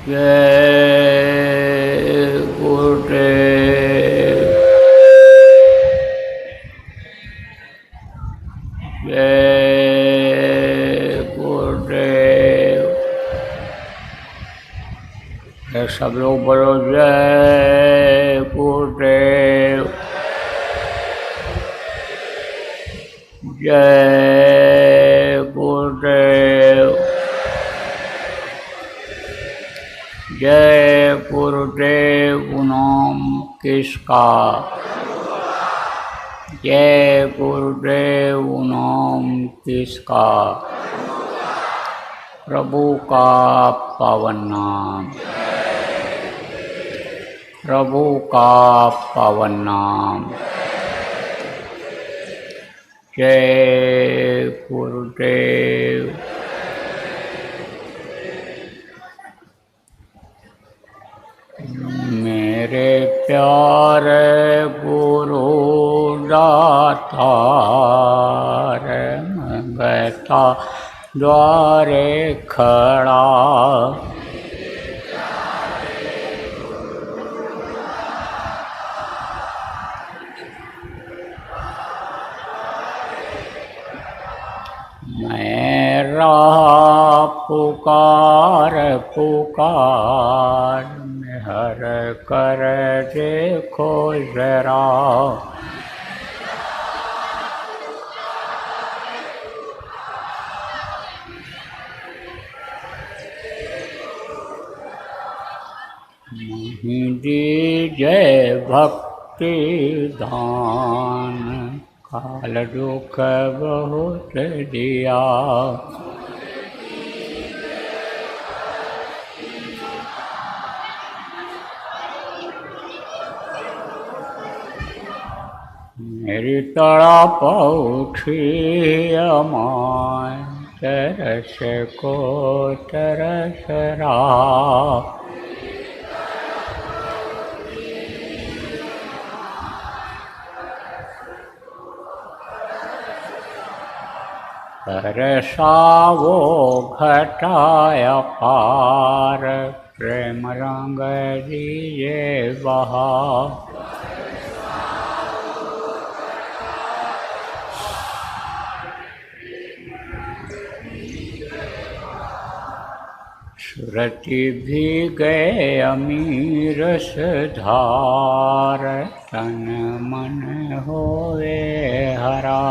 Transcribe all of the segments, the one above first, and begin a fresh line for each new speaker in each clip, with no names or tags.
जय गुरुदेव। जय गुरुदेव। सब लोग बोलो जय गुरुदेव। जय गुरुदेव। जय गुरुदेव नाम किसका? जय गुरुदेव नाम किसका? प्रभु का पावन नाम। प्रभु का पावन नाम। जय गुरुदेव। मेरे प्यारे गुरु दातार, मैं बैठा द्वारे खड़ा। मैं रहा पुकार पुकार, हर कर देखो जरा। नहीं दीजिए भक्ति दान, काल दुख बहुत दिया। मेरी तड़प उठी अमाय, तरस को तरस रहा। बरसावो घटाया पार, प्रेम रंग दिए बहा। सुरति भी गए अमीर धार, तन मन होए हरा।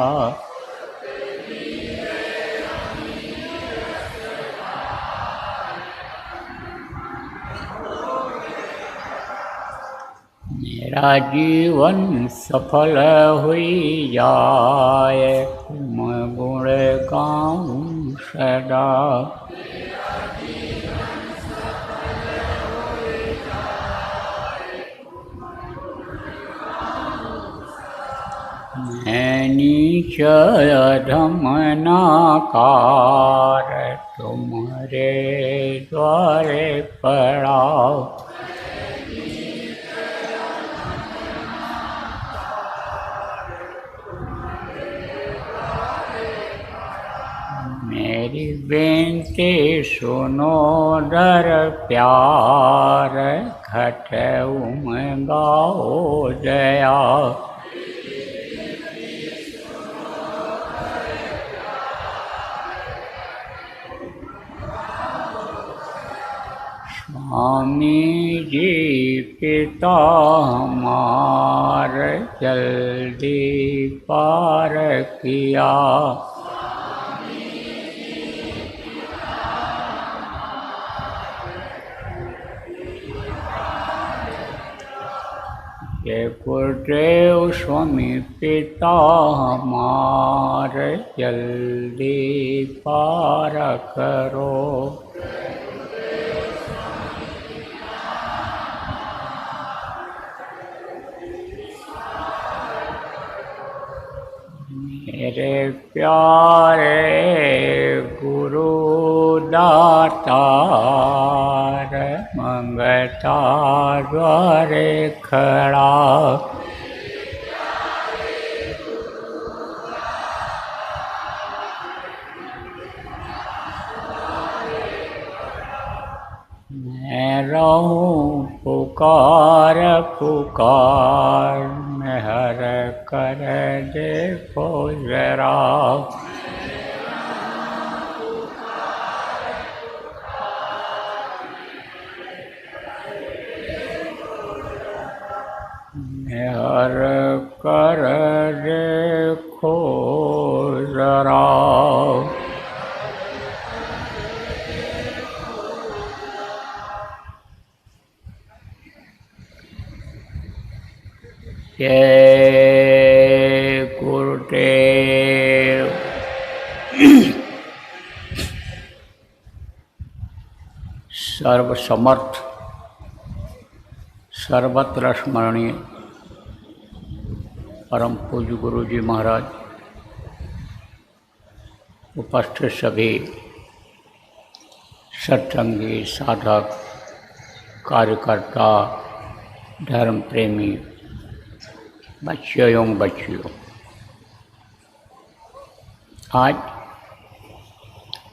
मेरा जीवन सफल हुई जाए, तुम गुण गाऊं सदा। मैं नीच अधम नाकार, तुम्हारे द्वारे पड़ा। मेरी बेनती सुनो दर प्यार, घट उमगाओ जया। स्वामी जी पिता हमार, जल्दी पार किया। जय गुरुदेव स्वामी पिता हमार, जल्दी पार करो। मेरे प्यारे गुरु दातार, मंगता द्वारे खड़ा। पुकार मेहर कर देखो जरा। मेहर कर देखो जरा। जय गुरुदेव। सर्वसमर्थ सर्वत्र स्मरणीय परम पूज्य गुरु जी महाराज, उपस्थित सभी सत्संगी, साधक, कार्यकर्ता, धर्म प्रेमी बच्चियों एवं बच्चियों, आज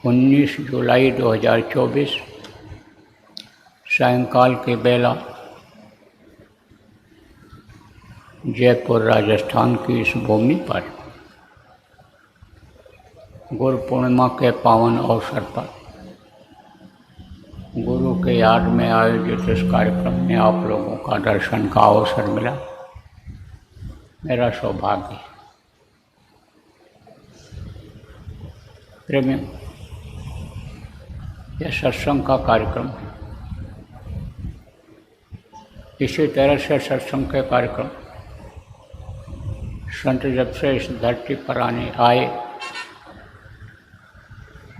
19 जुलाई 2024 सायंकाल के बेला जयपुर राजस्थान की इस भूमि पर गुरु पूर्णिमा के पावन अवसर पर गुरु के याद में आयोजित इस कार्यक्रम में आप लोगों का दर्शन का अवसर मिला, मेरा सौभाग्य है। प्रेमियों, यह सत्संग का कार्यक्रम है। इसी तरह से सत्संग के कार्यक्रम संत जब से इस धरती पर आए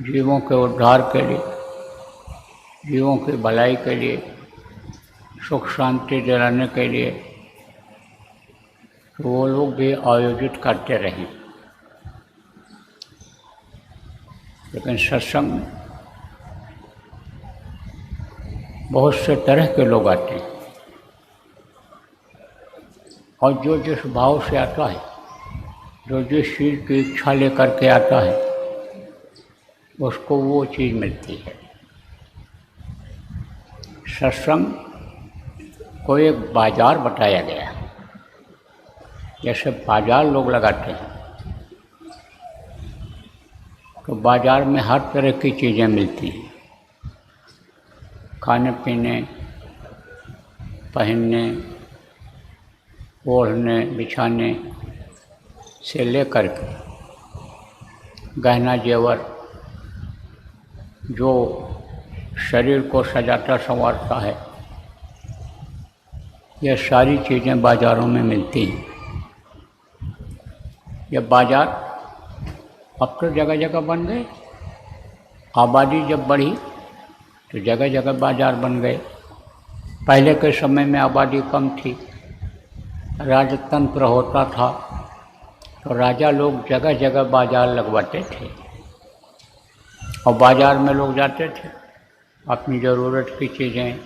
जीवों के उद्धार के लिए, जीवों की भलाई के लिए, सुख शांति दिलाने के लिए वो लोग भी आयोजित करते रहे। लेकिन सत्संग में बहुत से तरह के लोग आते हैं और जो जिस भाव से आता है, जो जिस चीज़ की इच्छा लेकर के आता है, उसको वो चीज़ मिलती है। सत्संग को एक बाजार बताया गया है। जैसे बाजार लोग लगाते हैं तो बाजार में हर तरह की चीज़ें मिलती हैं, खाने पीने, पहनने, ओढ़ने बिछाने से लेकर के गहना जेवर जो शरीर को सजाता संवारता है, यह सारी चीज़ें बाज़ारों में मिलती हैं। यह बाज़ार अब तो जगह जगह बन गए। आबादी जब बढ़ी तो जगह जगह बाज़ार बन गए। पहले के समय में आबादी कम थी, राजतंत्र होता था तो राजा लोग जगह जगह बाज़ार लगवाते थे और बाज़ार में लोग जाते थे, अपनी ज़रूरत की चीज़ें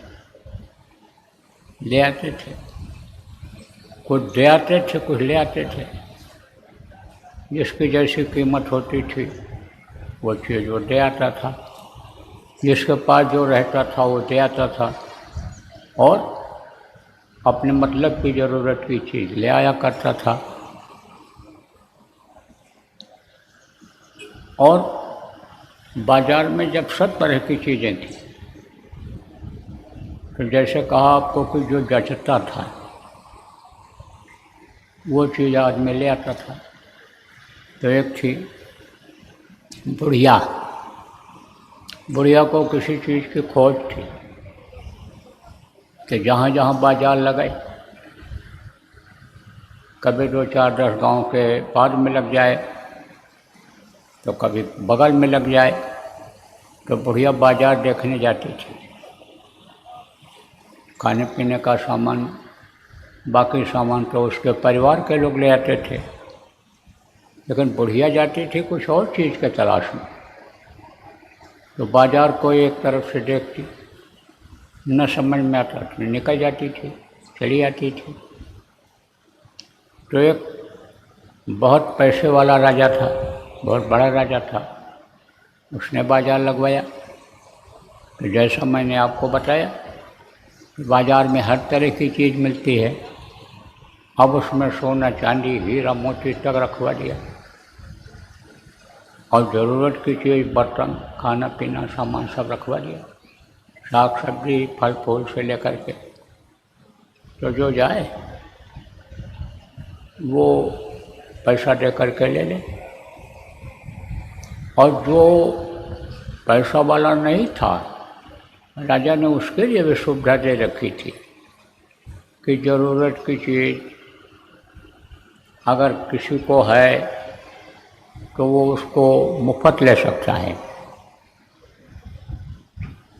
ले आते थे। कुछ दे आते थे, कुछ ले आते थे। जिसकी जैसी कीमत होती थी वो चीज़ वो दे आता था, जिसके पास जो रहता था वो दे आता था और अपने मतलब की ज़रूरत की चीज़ ले आया करता था। और बाज़ार में जब सब तरह की चीज़ें थी तो जैसे कहा आपको कि जो जचता था वो चीज़ आदमी ले आता था। तो एक थी बुढ़िया। बुढ़िया को किसी चीज़ की खोज थी कि जहाँ जहाँ बाज़ार लगाए, कभी 2-4-10 गांव के पास में लग जाए तो कभी बगल में लग जाए, तो बुढ़िया बाज़ार देखने जाती थी। खाने पीने का सामान, बाकी सामान तो उसके परिवार के लोग ले आते थे, लेकिन बुढ़िया जाती थी कुछ और चीज़ के तलाश में। तो बाज़ार को एक तरफ से देखती, न समझ में आता तो निकल जाती थी, चली आती थी। तो एक बहुत पैसे वाला राजा था, बहुत बड़ा राजा था, उसने बाज़ार लगवाया। तो जैसा मैंने आपको बताया, बाज़ार में हर तरह की चीज़ मिलती है, अब उसमें सोना चांदी हीरा मोती तक रखवा दिया और ज़रूरत की चीज़ बर्तन खाना पीना सामान सब रखवा दिया, साग सब्जी फल फूल से लेकर के। तो जो जाए वो पैसा दे करके ले ले। और जो पैसा वाला नहीं था, राजा ने उसके लिए भी सुविधा दे रखी थी कि ज़रूरत की चीज़ अगर किसी को है तो वो उसको मुफ्त ले सकता है।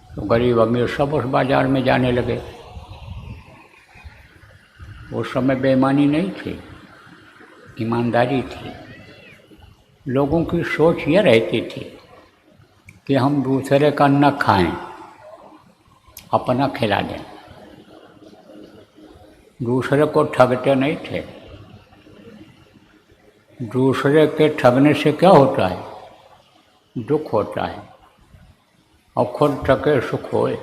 तो गरीब अमीर सब उस बाज़ार में जाने लगे। उस समय बेईमानी नहीं थी, ईमानदारी थी। लोगों की सोच ये रहती थी कि हम दूसरे का न खाएं, अपना खिला दें। दूसरे को ठगते नहीं थे। दूसरे के ठगने से क्या होता है? दुख होता है। और खुद ठगे सुख होए।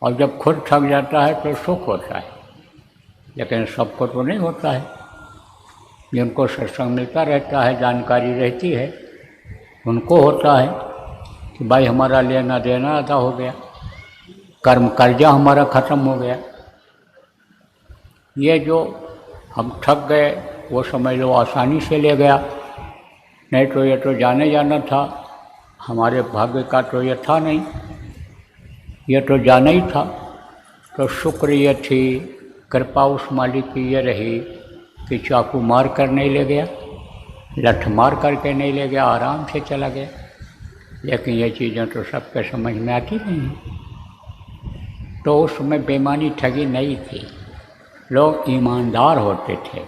और जब खुद ठग जाता है तो सुख होता है। लेकिन सबको तो नहीं होता है। जिनको सत्संग मिलता रहता है, जानकारी रहती है, उनको होता है कि भाई हमारा लेना देना अदा हो गया, कर्जा हमारा ख़त्म हो गया। ये जो हम ठग गए वो समझ लो आसानी से ले गया, नहीं तो ये तो जाने जाना था। हमारे भाग्य का तो ये था नहीं, ये तो जाना ही था। तो शुक्र ये थी, कृपा उस मालिक की ये रही कि चाकू मार कर नहीं ले गया, लठ मार करके नहीं ले गया, आराम से चला गया। लेकिन ये चीज़ें तो सबके समझ में आती नहीं हैं। तो उसमें बेईमानी ठगी नहीं थी, लोग ईमानदार होते थे।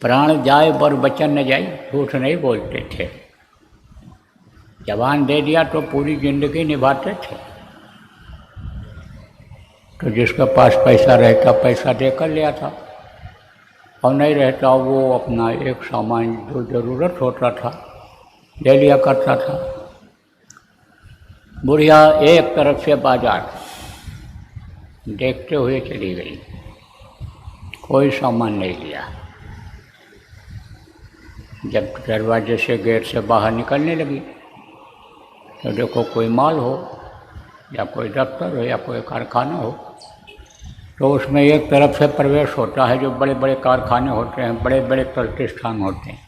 प्राण जाए पर वचन न जाए, झूठ नहीं बोलते थे। जबान दे दिया तो पूरी जिंदगी निभाते थे। तो जिसके पास पैसा रहता पैसा देकर लिया था, और नहीं रहता वो अपना एक सामान जो ज़रूरत होता था ले लिया करता था। बुढ़िया एक तरफ से बाजार देखते हुए चली गई, कोई सामान नहीं लिया। जब दरवाजे से गेट से बाहर निकलने लगी तो देखो कोई माल हो या कोई दफ्तर हो या कोई कारखाना हो, तो उसमें एक तरफ से प्रवेश होता है जो बड़े बड़े कारखाने होते हैं, बड़े बड़े प्रतिष्ठान होते हैं,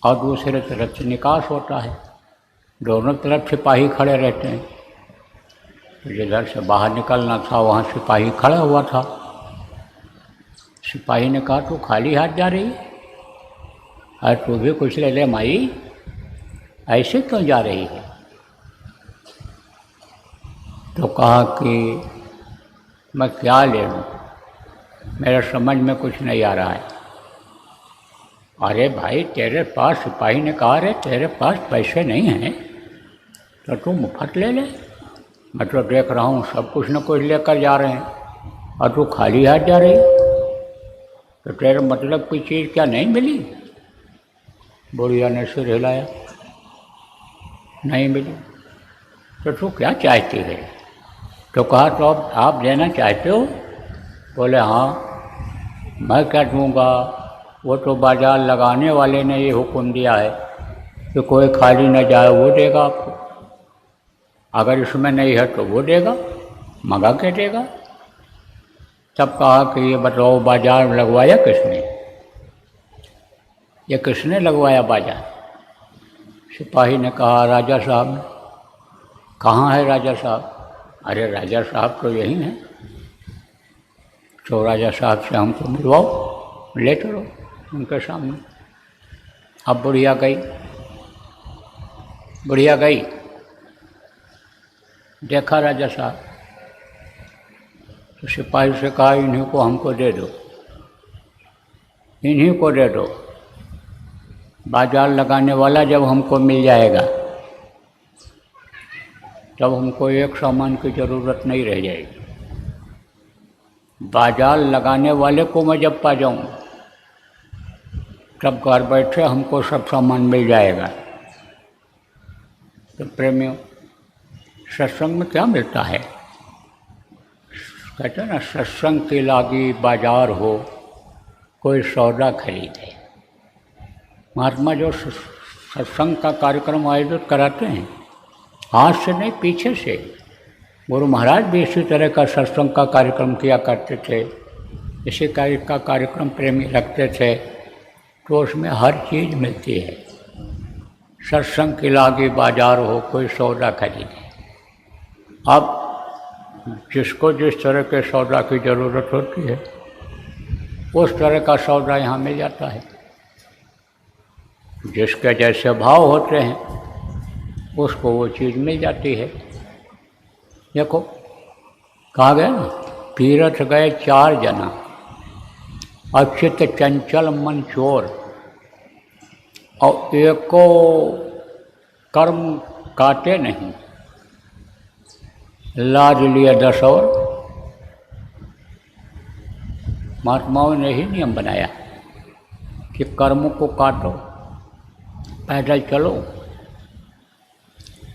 और दूसरे तरफ से निकास होता है। दोनों तरफ सिपाही खड़े रहते हैं। तो जिधर से बाहर निकलना था वहाँ सिपाही खड़ा हुआ था। सिपाही ने कहा तू खाली हाथ जा रही है? अरे तू भी कुछ ले ले माई, ऐसे क्यों जा रही है? तो कहा कि मैं क्या ले लूँ, मेरे समझ में कुछ नहीं आ रहा है। अरे भाई तेरे पास, सिपाही ने कहा, रे तेरे पास पैसे नहीं हैं तो तू मुफ्त ले ले। मैं तो देख रहा हूँ सब कुछ न कुछ लेकर जा रहे हैं और तू खाली हाथ जा रही, तो तेरे मतलब की चीज़ क्या नहीं मिली? बुढ़िया ने सिर हिलाया, नहीं मिली। तो तू क्या चाहती है? तो कहा तो अब आप देना चाहते हो? बोले हाँ। मैं क्या दूँगा, वो तो बाज़ार लगाने वाले ने ये हुक्म दिया है कि कोई खाली न जाए, वो देगा आपको। अगर इसमें नहीं है तो वो देगा, मंगा के देगा। तब कहा कि ये बताओ बाज़ार लगवाया किसने? ये किसने लगवाया बाज़ार? सिपाही ने कहा राजा साहब ने। कहाँ है राजा साहब? अरे राजा साहब तो यही हैं। तो राजा साहब से हमको मिलवाओ, ले चलो उनके सामने। अब बुढ़िया गई, बुढ़िया गई, देखा राजा साहब, तो सिपाही से कहा इन्हीं को हमको दे दो, इन्हीं को दे दो। बाज़ार लगाने वाला जब हमको मिल जाएगा तब हमको एक सामान की ज़रूरत नहीं रह जाएगी। बाज़ार लगाने वाले को मैं जब पा जाऊँ तब घर बैठे हमको सब सामान मिल जाएगा। तो प्रेमियों, सत्संग में क्या मिलता है? कहते हैं ना, सत्संग के लागी बाजार हो, कोई सौदा खरीदे। महात्मा जो सत्संग का कार्यक्रम आयोजित कराते हैं, आज से नहीं पीछे से, गुरु महाराज भी इसी तरह का सत्संग का कार्यक्रम किया करते थे, इसी कार्य का कार्यक्रम प्रेमी रखते थे, तो उसमें हर चीज़ मिलती है। सत्संग के लागे बाजार हो, कोई सौदा खरीदे। अब जिसको जिस तरह के सौदा की ज़रूरत होती है, उस तरह का सौदा यहाँ मिल जाता है। जिसके जैसे भाव होते हैं उसको वो चीज़ मिल जाती है। देखो कहा गया ना, तीरथ गए 4 जना, अचित चंचल मन चोर, और एको कर्म काटे नहीं, लाज लिए 10 और। महात्माओं ने ही नियम बनाया कि कर्म को काटो, पैदल चलो।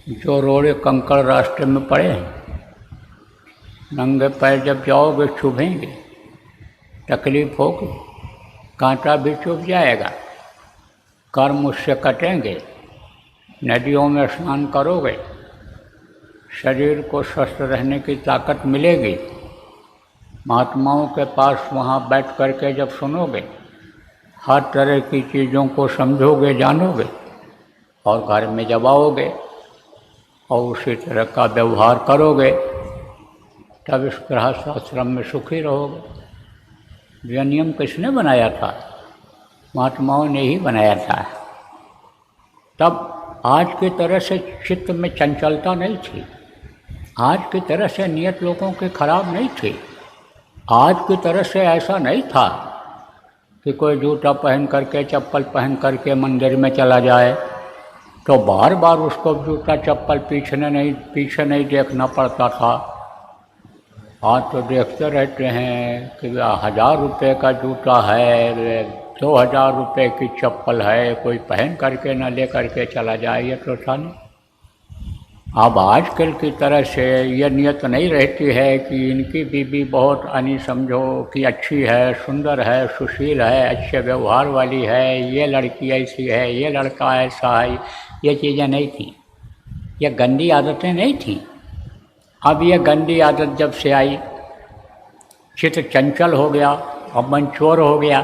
जो रोड़े कंकड़ रास्ते में पड़े हैं, नंगे पैर जब जाओगे चुभेंगे, तकलीफ होगी, कांटा भी चुभ जाएगा, कर्म उससे कटेंगे। नदियों में स्नान करोगे, शरीर को स्वस्थ रहने की ताकत मिलेगी। महात्माओं के पास वहाँ बैठ कर के जब सुनोगे, हर तरह की चीज़ों को समझोगे, जानोगे, और घर में जब आओगे और उसी तरह का व्यवहार करोगे, तब इस गृहस्थाश्रम में सुखी रहोगे। यह नियम किसने बनाया था? महात्माओं ने ही बनाया था। तब आज की तरह से चित्त में चंचलता नहीं थी, आज की तरह से नियत लोगों की खराब नहीं थी, आज की तरह से ऐसा नहीं था कि कोई जूता पहन करके, चप्पल पहन करके मंदिर में चला जाए तो बार बार उसको जूता चप्पल पीछे नहीं देखना पड़ता था। आज तो देखते रहते हैं कि 1000 रुपये का जूता है, 2000 रुपये की चप्पल है, कोई पहन करके न ले करके चला जाए, ये तो था नहीं। अब आजकल की तरह से यह नियत नहीं रहती है कि इनकी बीवी बहुत अनी समझो कि अच्छी है, सुंदर है, सुशील है, अच्छे व्यवहार वाली है, ये लड़की ऐसी है, ये लड़का ऐसा है। ये चीज़ें नहीं थी, ये गंदी आदतें नहीं थी। अब ये गंदी आदत जब से आई, चित्त चंचल हो गया और मन चोर हो गया,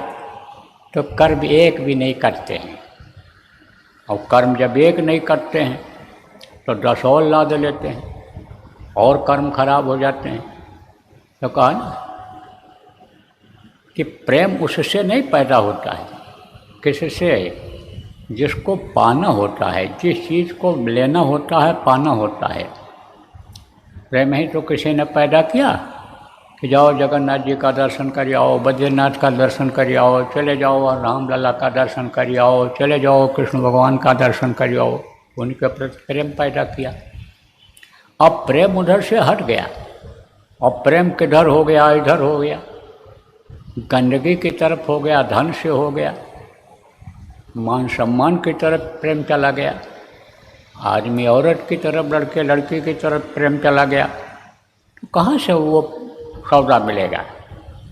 तो कर्म एक भी नहीं करते हैं। और कर्म जब एक नहीं करते हैं तो 10 और लाद लेते हैं, और कर्म खराब हो जाते हैं। तो कहा ना कि प्रेम उससे नहीं पैदा होता है, किससे? जिसको पाना होता है, जिस चीज़ को लेना होता है, पाना होता है। प्रेम ही तो किसी ने पैदा किया कि जाओ जगन्नाथ जी का दर्शन कर आओ, बद्रीनाथ का दर्शन कर आओ, चले जाओ और रामलला का दर्शन कर आओ, चले जाओ कृष्ण भगवान का दर्शन कर आओ। उनके प्रति प्रेम पैदा किया। अब प्रेम उधर से हट गया, और प्रेम किधर हो गया? इधर हो गया, गंदगी की तरफ हो गया, धन से हो गया, मान सम्मान की तरफ प्रेम चला गया, आदमी औरत की तरफ, लड़के लड़की की तरफ प्रेम चला गया। तो कहाँ से वो सौदा मिलेगा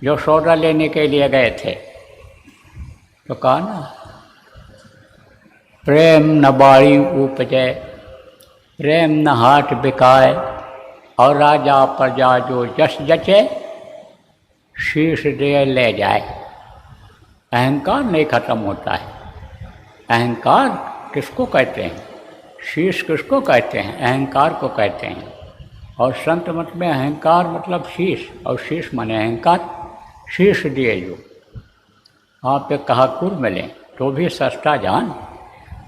जो सौदा लेने के लिए गए थे? तो कहा ना, प्रेम न बाड़ी उपजे, प्रेम न हाट बिकाए, और राजा प्रजा जो जस जचे, शीश दे ले जाए। अहंकार नहीं खत्म होता है। अहंकार किसको कहते हैं? शीश किसको कहते हैं? अहंकार को कहते हैं। और संत मत में अहंकार मतलब शीश, और शीश माने अहंकार। शीश दिए जो आप एक कहाकुर मिलें तो भी सस्ता जान,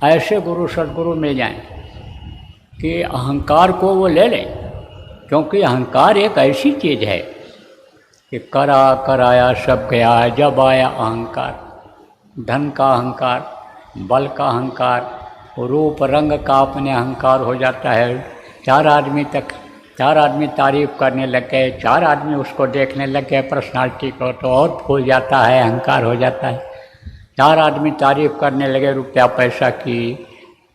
ऐसे गुरु सद्गुरु मिल जाएं कि अहंकार को वो ले लें। क्योंकि अहंकार एक ऐसी चीज़ है कि कराया सब गया। जब आया अहंकार, धन का अहंकार, बल का अहंकार, रूप रंग का अपने अहंकार हो जाता है। 4 आदमी तारीफ करने लग गए, 4 आदमी उसको देखने लग गए पर्सनालिटी को, तो और फूल जाता है, अहंकार हो जाता है। 4 आदमी तारीफ करने लगे रुपया पैसा की,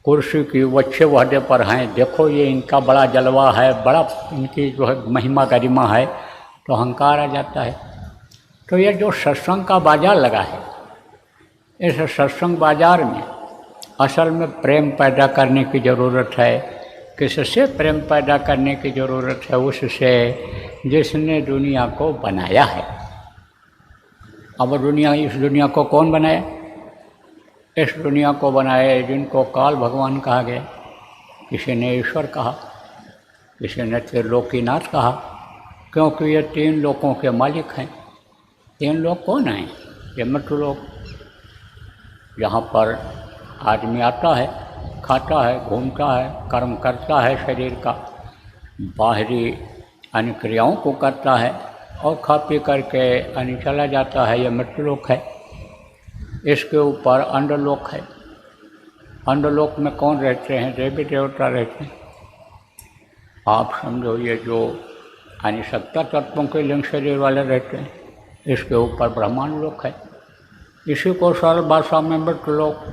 कुर्सी की, वो अच्छे वहदे पर हैं, देखो ये इनका बड़ा जलवा है, बड़ा इनकी जो है महिमा गरिमा है, तो अहंकार आ जाता है। तो ये जो सत्संग का बाजार लगा है, इस सत्संग बाजार में असल में प्रेम पैदा करने की ज़रूरत है। किससे प्रेम पैदा करने की ज़रूरत है? उससे जिसने दुनिया को बनाया है। अब इस दुनिया को कौन बनाया? इस दुनिया को बनाए जिनको काल भगवान कहा गया, किसी ने ईश्वर कहा, किसी ने त्रिलोकीनाथ कहा, क्योंकि ये 3 लोकों के मालिक हैं। 3 लोक कौन हैं? ये मृत्यु लोक, जहाँ पर आदमी आता है, खाता है, घूमता है, कर्म करता है, शरीर का बाहरी अनुक्रियाओं को करता है और खा पी करके चला जाता है। यह मृत्यु लोक है। इसके ऊपर अंडरलोक है। अंडरलोक में कौन रहते हैं? देवी देवता रहते हैं। आप समझो ये जो 70 तत्वों के लिंग शरीर वाले रहते हैं, इसके ऊपर ब्रह्मांड लोक है। इसी को सरल भाषा में मृत्यु लोक,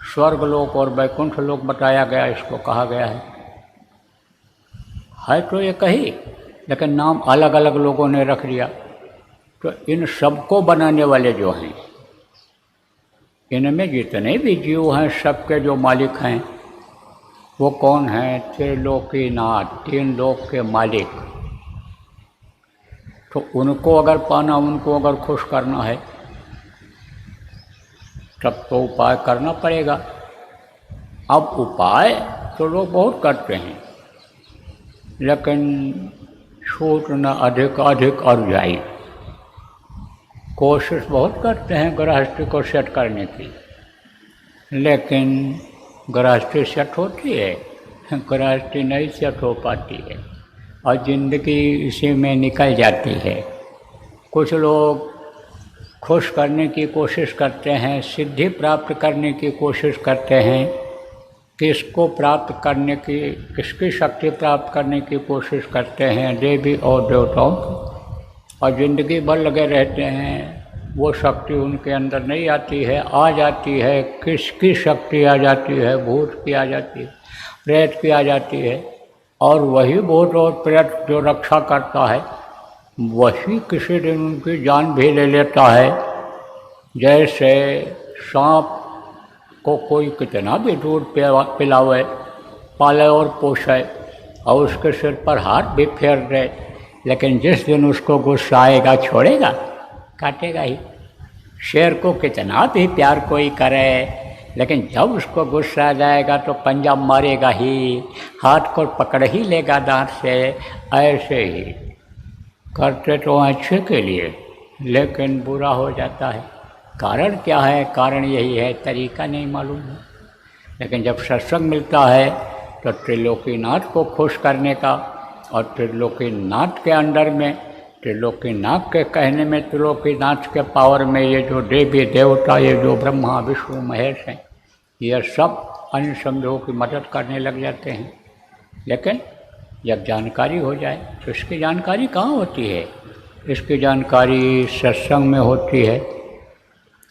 स्वर्ग लोक और वैकुंठ लोक बताया गया, इसको कहा गया है तो ये कही, लेकिन नाम अलग अलग लोगों ने रख दिया। तो इन सबको बनाने वाले जो हैं, इनमें जितने भी जीव हैं, सबके जो मालिक हैं वो कौन हैं? त्रिलोकीनाथ, 3 लोक के मालिक। तो उनको अगर पाना, उनको अगर खुश करना है, तब तो उपाय करना पड़ेगा। अब उपाय तो लोग बहुत करते हैं, लेकिन छूट न अधिक अधिक और जाई। कोशिश बहुत करते हैं गृहस्थी को सेट करने की, लेकिन गृहस्थी सेट होती है? गृहस्थी नहीं सेट हो पाती है और ज़िंदगी इसी में निकल जाती है। कुछ लोग खुश करने की कोशिश करते हैं, सिद्धि प्राप्त करने की कोशिश करते हैं, किसको प्राप्त करने की, किसकी शक्ति प्राप्त करने की कोशिश करते हैं? देवी और देवताओं की। और ज़िंदगी भर लगे रहते हैं, वो शक्ति उनके अंदर नहीं आती है। आ जाती है, किसकी शक्ति आ जाती है? भूत की आ जाती है, प्रेत की आ जाती है। और वही भूत और प्रेत जो रक्षा करता है, वही किसी दिन उनकी जान भी ले लेता है। जैसे सांप को कोई कितना भी दूध पिलावे, पाले और पोषे और उसके सिर पर हाथ भी फेर दे, लेकिन जिस दिन उसको गुस्सा आएगा, छोड़ेगा? काटेगा ही। शेर को कितना भी प्यार कोई करे, लेकिन जब उसको गुस्सा आ जाएगा तो पंजा मारेगा ही, हाथ को पकड़ ही लेगा दांत से। ऐसे ही करते तो अच्छे के लिए, लेकिन बुरा हो जाता है। कारण क्या है? कारण यही है, तरीका नहीं मालूम है। लेकिन जब सत्संग मिलता है तो त्रिलोकीनाथ को खुश करने का, और त्रिलोकीनाथ के अंदर में, त्रिलोकीनाथ के कहने में, त्रिलोकीनाथ के पावर में ये जो देवी देवता, ये जो ब्रह्मा विष्णु महेश हैं, ये सब अन्य समझों की मदद करने लग जाते हैं। लेकिन जब जानकारी हो जाए तो इसकी जानकारी कहाँ होती है? इसकी जानकारी सत्संग में होती है।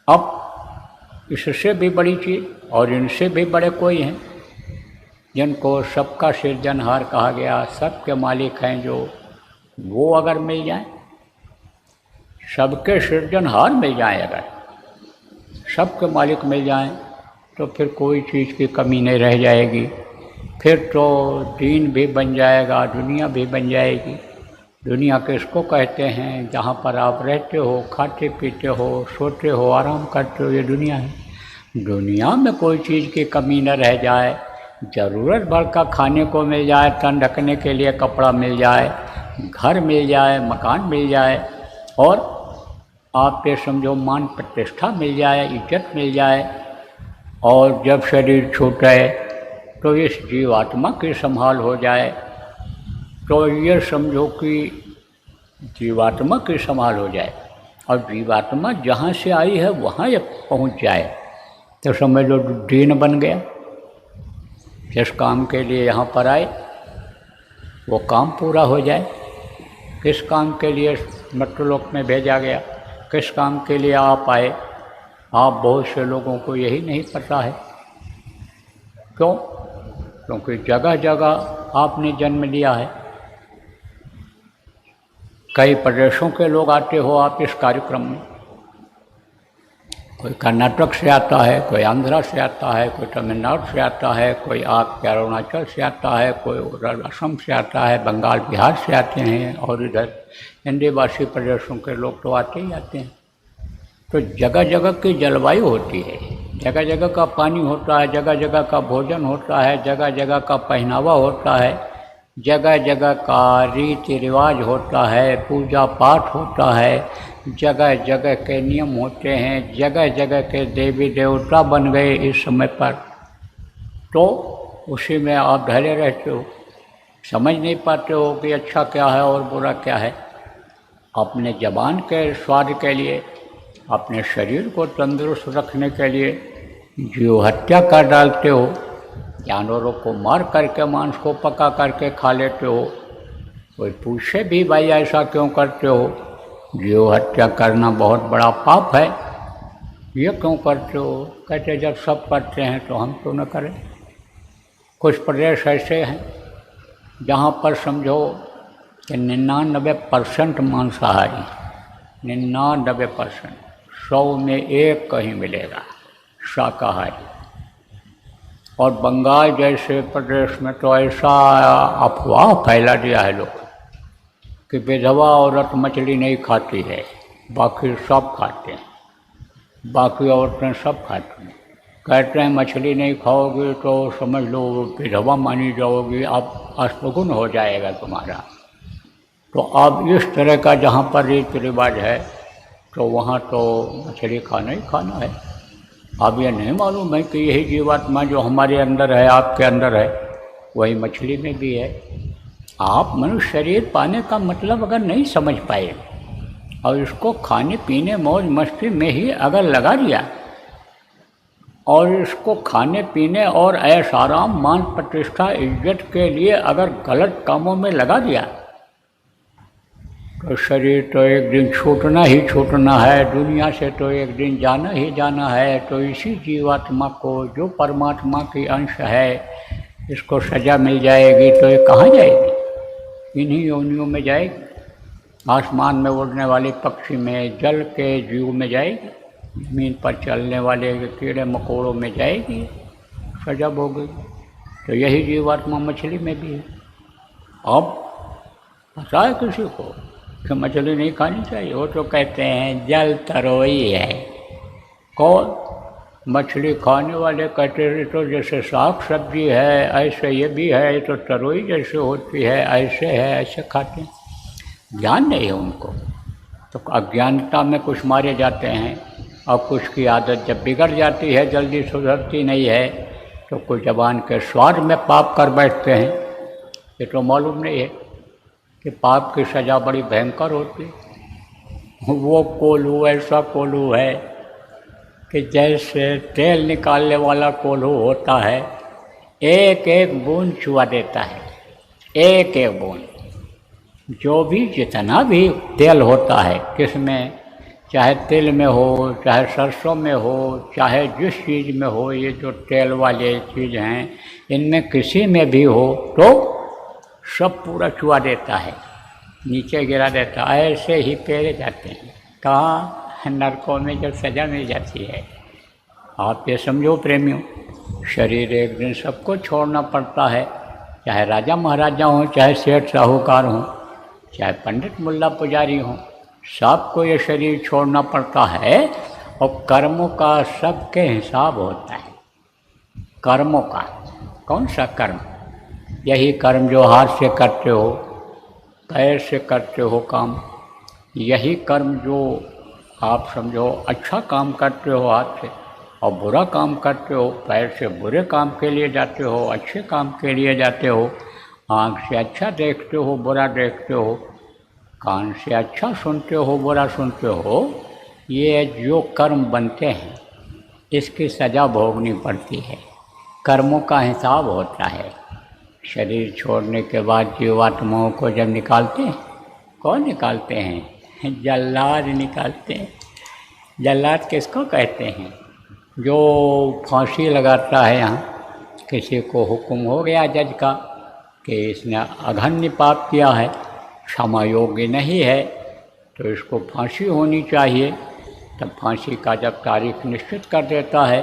अब इससे भी बड़ी चीज़ और इनसे भी बड़े कोई हैं जिनको सबका सृजनहार कहा गया, सबके मालिक हैं जो, वो अगर मिल जाए, सबके सृजनहार मिल जाए, अगर सबके मालिक मिल जाएं, तो फिर कोई चीज़ की कमी नहीं रह जाएगी। फिर तो दीन भी बन जाएगा, दुनिया भी बन जाएगी। दुनिया किसको कहते हैं? जहाँ पर आप रहते हो, खाते पीते हो, सोते हो, आराम करते हो, ये दुनिया है। दुनिया में कोई चीज़ की कमी न रह जाए, ज़रूरत भर का खाने को मिल जाए, तन ढकने के लिए कपड़ा मिल जाए, घर मिल जाए, मकान मिल जाए, और आप ये समझो मान प्रतिष्ठा मिल जाए, इज्जत मिल जाए। और जब शरीर छूटे तो इस जीवात्मा की संभाल हो जाए, तो ये समझो कि जीवात्मा की संभाल हो जाए, और जीवात्मा जहाँ से आई है वहाँ ये पहुँच जाए, तो समझ लो दीन बन गया। जिस काम के लिए यहाँ पर आए वो काम पूरा हो जाए। किस काम के लिए मृत्युलोक में भेजा गया, किस काम के लिए आप आए, आप बहुत से लोगों को यही नहीं पता है। क्यों? क्योंकि जगह जगह आपने जन्म लिया है, कई प्रदेशों के लोग आते हो आप इस कार्यक्रम में। कोई कर्नाटक से आता है, कोई आंध्रा से आता है, कोई तमिलनाडु से आता है, कोई आपके अरुणाचल से आता है, कोई उधर असम से आता है, बंगाल बिहार से आते हैं, और इधर हिंदी भाषी प्रदेशों के लोग तो आते ही आते हैं। तो जगह जगह की जलवायु होती है, जगह जगह का पानी होता है, जगह जगह का भोजन होता है, जगह जगह का पहनावा होता है, जगह जगह का रीति रिवाज होता है, पूजा पाठ होता है, जगह जगह के नियम होते हैं, जगह जगह के देवी देवता बन गए इस समय पर। तो उसी में आप ढले रहते हो, समझ नहीं पाते हो कि अच्छा क्या है और बुरा क्या है। अपने ज़बान के स्वाद के लिए, अपने शरीर को तंदुरुस्त रखने के लिए जीव हत्या कर डालते हो, जानवरों को मार करके मांस को पका करके खा लेते हो। कोई पूछे भी भाई ऐसा क्यों करते हो, जीव हत्या करना बहुत बड़ा पाप है, ये क्यों करते हो? कहते जब सब करते हैं तो हम क्यों न करें। कुछ प्रदेश ऐसे हैं जहाँ पर समझो कि 99% मांसाहारी, 99%, 100 में एक कहीं मिलेगा शाकाहारी। और बंगाल जैसे प्रदेश में तो ऐसा अफवाह फैला दिया है लोग कि विधवा औरत मछली नहीं खाती है, बाकी सब खाते हैं, बाकी औरतें सब खाती हैं। कहते हैं मछली नहीं खाओगे तो समझ लो विधवा मानी जाओगी, आप अष्टगुण हो जाएगा तुम्हारा। तो अब इस तरह का जहाँ पर रीति रिवाज है तो वहाँ तो मछली खाना ही खाना है। अब ये नहीं मालूम है कि यही जीवात्मा जो हमारे अंदर है, आपके अंदर है, वही मछली में भी है। आप मनुष्य शरीर पाने का मतलब अगर नहीं समझ पाए और इसको खाने पीने मौज मस्ती में ही अगर लगा दिया और इसको खाने पीने और ऐश आराम मान प्रतिष्ठा इज्जत के लिए अगर गलत कामों में लगा दिया तो शरीर तो एक दिन छूटना ही छूटना है, दुनिया से तो एक दिन जाना ही जाना है। तो इसी जीवात्मा को जो परमात्मा की अंश है इसको सजा मिल जाएगी तो ये कहाँ जाएगी? इन्हीं योनियों में जाएगी, आसमान में उड़ने वाले पक्षी में, जल के जीव में जाएगी, ज़मीन पर चलने वाले कीड़े मकोड़ों में जाएगी, सजा भोगेगी। तो यही जीवात्मा मछली में भी है। अब पता है किसी को कि मछली नहीं खानी चाहिए? वो तो कहते हैं जल तरोई है। कौन? मछली खाने वाले कहते हैं तो जैसे साग सब्जी है ऐसे ये भी है, ये तो तरोई जैसे होती है, ऐसे है, ऐसे खाते हैं। ज्ञान नहीं है उनको, तो अज्ञानता में कुछ मारे जाते हैं। और कुछ की आदत जब बिगड़ जाती है जल्दी सुधरती नहीं है तो कुछ जबान के स्वाद में पाप कर बैठते हैं। ये तो मालूम नहीं है कि पाप की सज़ा बड़ी भयंकर होती है। वो कोल्हू ऐसा कोल्हू है कि जैसे तेल निकालने वाला कोल्हू होता है, एक एक बूंद चुआ देता है, एक एक बूंद। जो भी जितना भी तेल होता है, किसमें, चाहे तिल में हो, चाहे सरसों में हो, चाहे जिस चीज़ में हो, ये जो तेल वाले चीज़ हैं इनमें किसी में भी हो तो सब पूरा चुआ देता है, नीचे गिरा देता है। ऐसे ही पेरे जाते हैं कहाँ? नरकों में जब सज़ा मिल जाती है। आप ये समझो प्रेमियों, शरीर एक दिन सबको छोड़ना पड़ता है, चाहे राजा महाराजा हों, चाहे सेठ साहूकार हों, चाहे पंडित मुल्ला पुजारी हों, सबको ये शरीर छोड़ना पड़ता है। और कर्मों का सबके हिसाब होता है। कर्मों का कौन सा कर्म? यही कर्म जो हाथ से करते हो, पैर से करते हो काम, यही कर्म जो आप समझो अच्छा काम करते हो हाथ से और बुरा काम करते हो पैर से, बुरे काम के लिए जाते हो, अच्छे काम के लिए जाते हो। आँख से अच्छा देखते हो, बुरा देखते हो, कान से अच्छा सुनते हो, बुरा सुनते हो। ये जो कर्म बनते हैं इसकी सज़ा भोगनी पड़ती है। कर्मों का हिसाब होता है। शरीर छोड़ने के बाद जीवात्माओं को जब निकालते हैं, कौन निकालते हैं? जल्लाद निकालते हैं। जल्लाद किसको कहते हैं? जो फांसी लगाता है। यहाँ किसी को हुक्म हो गया जज का कि इसने अघन्य पाप किया है क्षमा योग्य नहीं है तो इसको फांसी होनी चाहिए। तब फांसी का जब तारीख निश्चित कर देता है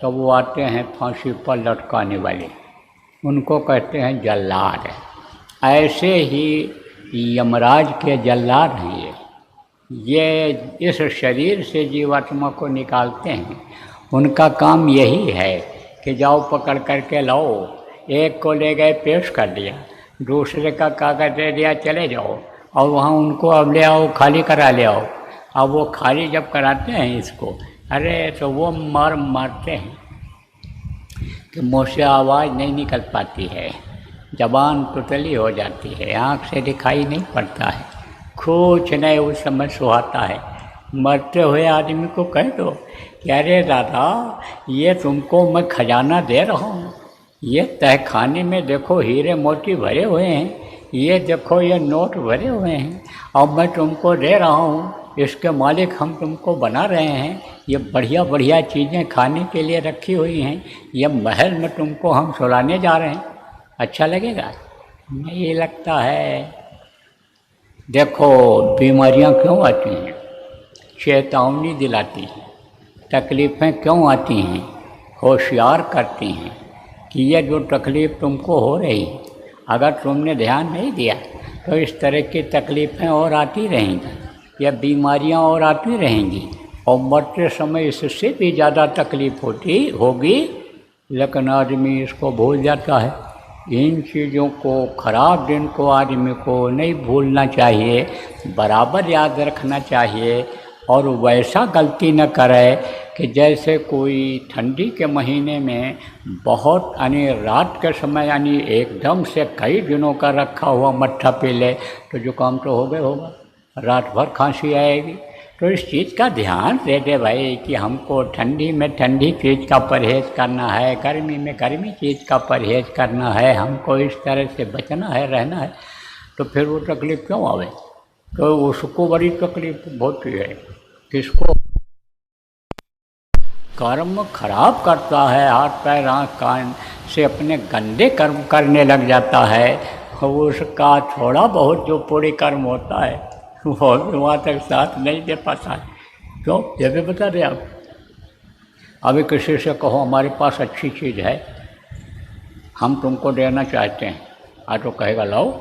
तो वो आते हैं फांसी पर लटकाने वाले, उनको कहते हैं जल्लाद। ऐसे ही यमराज के जल्लाद हैं ये इस शरीर से जीवात्मा को निकालते हैं। उनका काम यही है कि जाओ पकड़ करके लाओ, एक को ले गए पेश कर दिया, दूसरे का कागज दे दिया चले जाओ, और वहाँ उनको अब ले आओ खाली करा ले आओ। अब वो खाली जब कराते हैं इसको, अरे तो वो मारते हैं कि मुँह से आवाज़ नहीं निकल पाती है, ज़बान तुतली हो जाती है, आँख से दिखाई नहीं पड़ता है, कुछ नहीं उस समय सुहाता है। मरते हुए आदमी को कह दो कि अरे दादा ये तुमको मैं खजाना दे रहा हूँ, ये तहखाने में देखो हीरे मोती भरे हुए हैं, ये देखो ये नोट भरे हुए हैं और मैं तुमको दे रहा हूँ, इसके मालिक हम तुमको बना रहे हैं, ये बढ़िया बढ़िया चीज़ें खाने के लिए रखी हुई हैं, ये महल में तुमको हम सुलाने जा रहे हैं, अच्छा लगेगा? नहीं लगता है। देखो बीमारियां क्यों आती हैं, चेतावनी दिलाती हैं, तकलीफ़ें क्यों आती हैं, होशियार करती हैं कि ये जो तकलीफ़ तुमको हो रही है, अगर तुमने ध्यान नहीं दिया तो इस तरह की तकलीफ़ें और आती रहेंगी या बीमारियां और आती रहेंगी, और मरते समय इससे भी ज़्यादा तकलीफ़ होगी। लेकिन आदमी इसको भूल जाता है। इन चीज़ों को, ख़राब दिन को आदमी को नहीं भूलना चाहिए, बराबर याद रखना चाहिए, और वैसा गलती न करे कि जैसे कोई ठंडी के महीने में बहुत यानी रात के समय यानी एकदम से कई दिनों का रखा हुआ मट्ठा पी ले तो जुकाम तो होगा, रात भर खांसी आएगी। तो इस चीज़ का ध्यान दे दे भाई कि हमको ठंडी में ठंडी चीज़ का परहेज़ करना है, गर्मी में गर्मी चीज़ का परहेज़ करना है, हमको इस तरह से बचना है, रहना है। तो फिर वो तकलीफ़ क्यों आवे? तो उसको बड़ी तकलीफ़ होती है किसको? कर्म खराब करता है, हाथ पैर आँख कान से अपने गंदे कर्म करने लग जाता है, उसका थोड़ा बहुत जो पूरी कर्म होता है वो भी वहाँ तक साथ नहीं दे पाता है। क्यों? ये भी बता दें आप। अभी किसी से कहो हमारे पास अच्छी चीज़ है, हम तुमको देना चाहते हैं, तो कहेगा लाओ,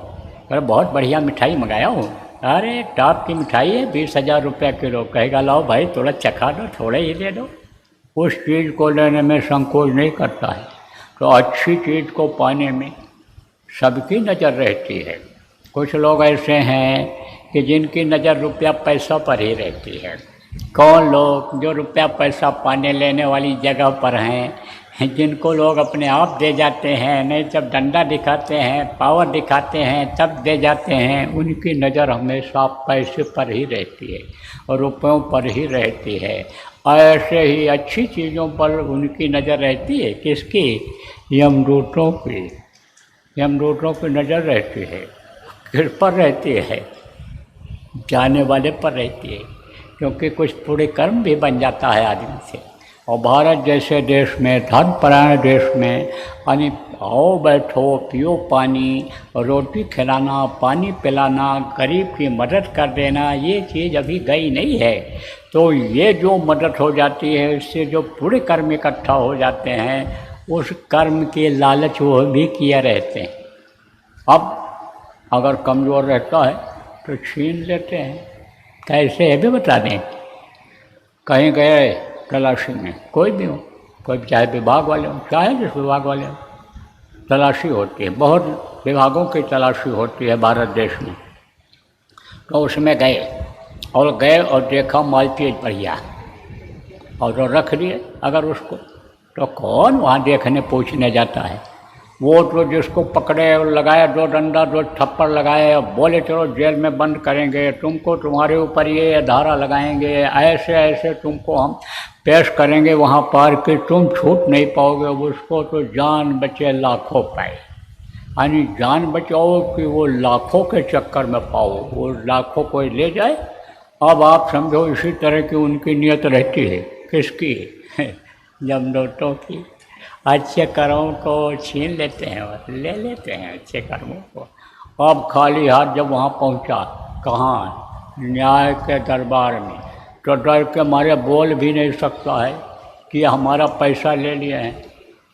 अरे बहुत बढ़िया मिठाई मंगाया हूँ, अरे टॉप की मिठाई है 20,000 रुपये किलो, कहेगा लाओ भाई थोड़ा चखा दो, थोड़े ही दे दो। उस चीज़ को लेने में संकोच नहीं करता है। तो अच्छी चीज़ को पाने में सबकी नज़र रहती है। कुछ लोग ऐसे हैं कि जिनकी नज़र रुपया पैसा पर ही रहती है। कौन लोग? जो रुपया पैसा पाने लेने वाली जगह पर हैं, जिनको लोग अपने आप दे जाते हैं, नहीं जब डंडा दिखाते हैं, पावर दिखाते हैं तब दे जाते हैं, उनकी नज़र हमेशा पैसे पर ही रहती है और रुपयों पर ही रहती है। ऐसे ही अच्छी चीज़ों पर उनकी नज़र रहती है। किसकी? यमदूतों की। यमदूतों की नज़र रहती है। किस पर रहती है? जाने वाले पर रहती है, क्योंकि कुछ पूरे कर्म भी बन जाता है आदमी से। और भारत जैसे देश में, धर्मपरायण देश में, यानी आओ बैठो पियो पानी, रोटी खिलाना, पानी पिलाना, गरीब की मदद कर देना, ये चीज़ अभी गई नहीं है। तो ये जो मदद हो जाती है, इससे जो पूरे कर्म इकट्ठा हो जाते हैं, उस कर्म के लालच वो भी किए रहते हैं। अब अगर कमज़ोर रहता है तो छीन लेते हैं। कैसे है भी बता दें। कहीं गए तलाशी में, कोई भी हो, कोई चाहे विभाग वाले हो, चाहे जिस विभाग वाले हो, तलाशी होती है, बहुत विभागों की तलाशी होती है भारत देश में। तो उसमें गए और देखा मालतीय बढ़िया और तो रख दिए अगर उसको, तो कौन वहाँ देखने पूछने जाता है? वो तो जिसको पकड़े और लगाया 2 डंडा 2 थप्पड़ लगाए और बोले चलो जेल में बंद करेंगे तुमको, तुम्हारे ऊपर ये धारा लगाएंगे, ऐसे ऐसे तुमको हम पेश करेंगे वहाँ पर कि तुम छूट नहीं पाओगे। उसको तो जान बचे लाखों पाए, यानी जान बचाओ कि वो लाखों के चक्कर में पाओ, वो लाखों को ले जाए। अब आप समझो इसी तरह की उनकी नीयत रहती है। किसकी? यमदूतों की। अच्छे कर्मों को छीन लेते हैं और ले लेते हैं अच्छे कर्मों को, अब खाली हाथ जब वहाँ पहुँचा, कहाँ, न्याय के दरबार में, तो डर के मारे बोल भी नहीं सकता है कि हमारा पैसा ले लिए हैं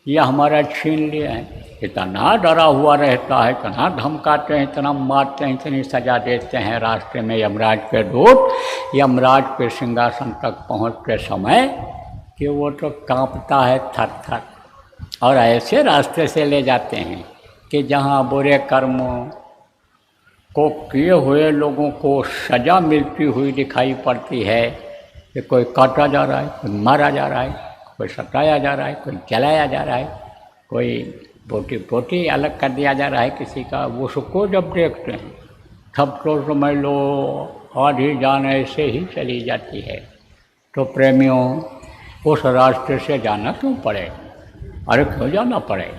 या हमारा छीन लिए हैं। इतना डरा हुआ रहता है, इतना धमकाते हैं, इतना मारते हैं, इतनी सजा देते हैं रास्ते में यमराज के दूत, यमराज के सिंहासन तक पहुँचते समय कि वो तो कांपता है थर थर। और ऐसे रास्ते से ले जाते हैं कि जहाँ बुरे कर्मों को किए हुए लोगों को सज़ा मिलती हुई दिखाई पड़ती है कि कोई काटा जा रहा है, कोई मारा जा रहा है, कोई सताया जा रहा है, कोई जलाया जा रहा है, कोई बोटी बोटी अलग कर दिया जा रहा है किसी का। वो उसको जब देखते हैं तब तो समझ लो आधी जान ऐसे ही चली जाती है। तो प्रेमियों, उस रास्ते से जाना क्यों पड़े? अरे क्यों जाना पड़े?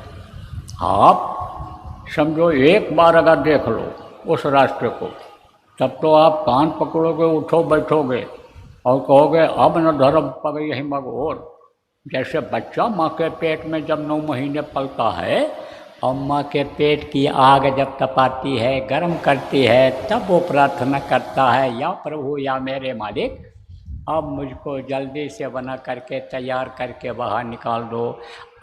आप समझो एक बार अगर देख लो उस रास्ते को, तब तो आप कान पकड़ोगे, उठो बैठोगे और कहोगे अब न धर्म पग यही मगोर। जैसे बच्चा माँ के पेट में जब 9 महीने पलता है और माँ के पेट की आग जब तपाती है, गर्म करती है, तब वो प्रार्थना करता है, या प्रभु या मेरे मालिक अब मुझको जल्दी से बना करके तैयार करके बाहर निकाल दो।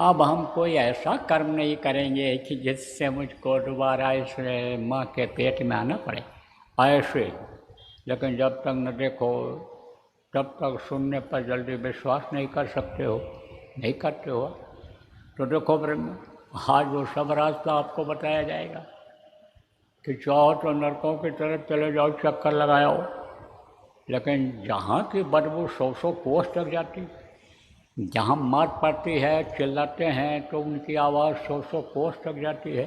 अब हम कोई ऐसा कर्म नहीं करेंगे कि जिससे मुझको दोबारा इस माँ के पेट में आना पड़े, ऐसे। लेकिन जब तक न देखो तब तक सुनने पर जल्दी विश्वास नहीं कर सकते हो, नहीं करते हो। तो देखो आज वो सब रास्ता आपको बताया जाएगा कि चाहो तो नरकों की तरफ चले जाओ, चक्कर लगाओ, लेकिन जहाँ की बदबू 100 कोस तक जाती, जहाँ मार पड़ती है, चिल्लाते हैं तो उनकी आवाज़ 100 कोस तक जाती है,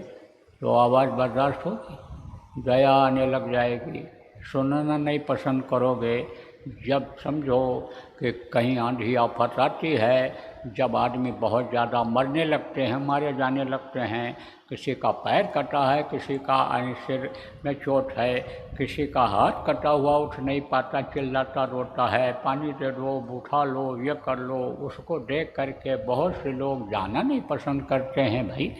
तो आवाज़ बर्दाश्त होगी, दया आने लग जाएगी, सुनना नहीं पसंद करोगे। जब समझो कि कहीं आंधी आफत आती है, जब आदमी बहुत ज़्यादा मरने लगते हैं, मारे जाने लगते हैं, किसी का पैर कटा है, किसी का सिर में चोट है, किसी का हाथ कटा हुआ उठ नहीं पाता, चिल्लाता रोता है, पानी दे दो, उठा लो, ये कर लो, उसको देख करके बहुत से लोग जाना नहीं पसंद करते हैं। भाई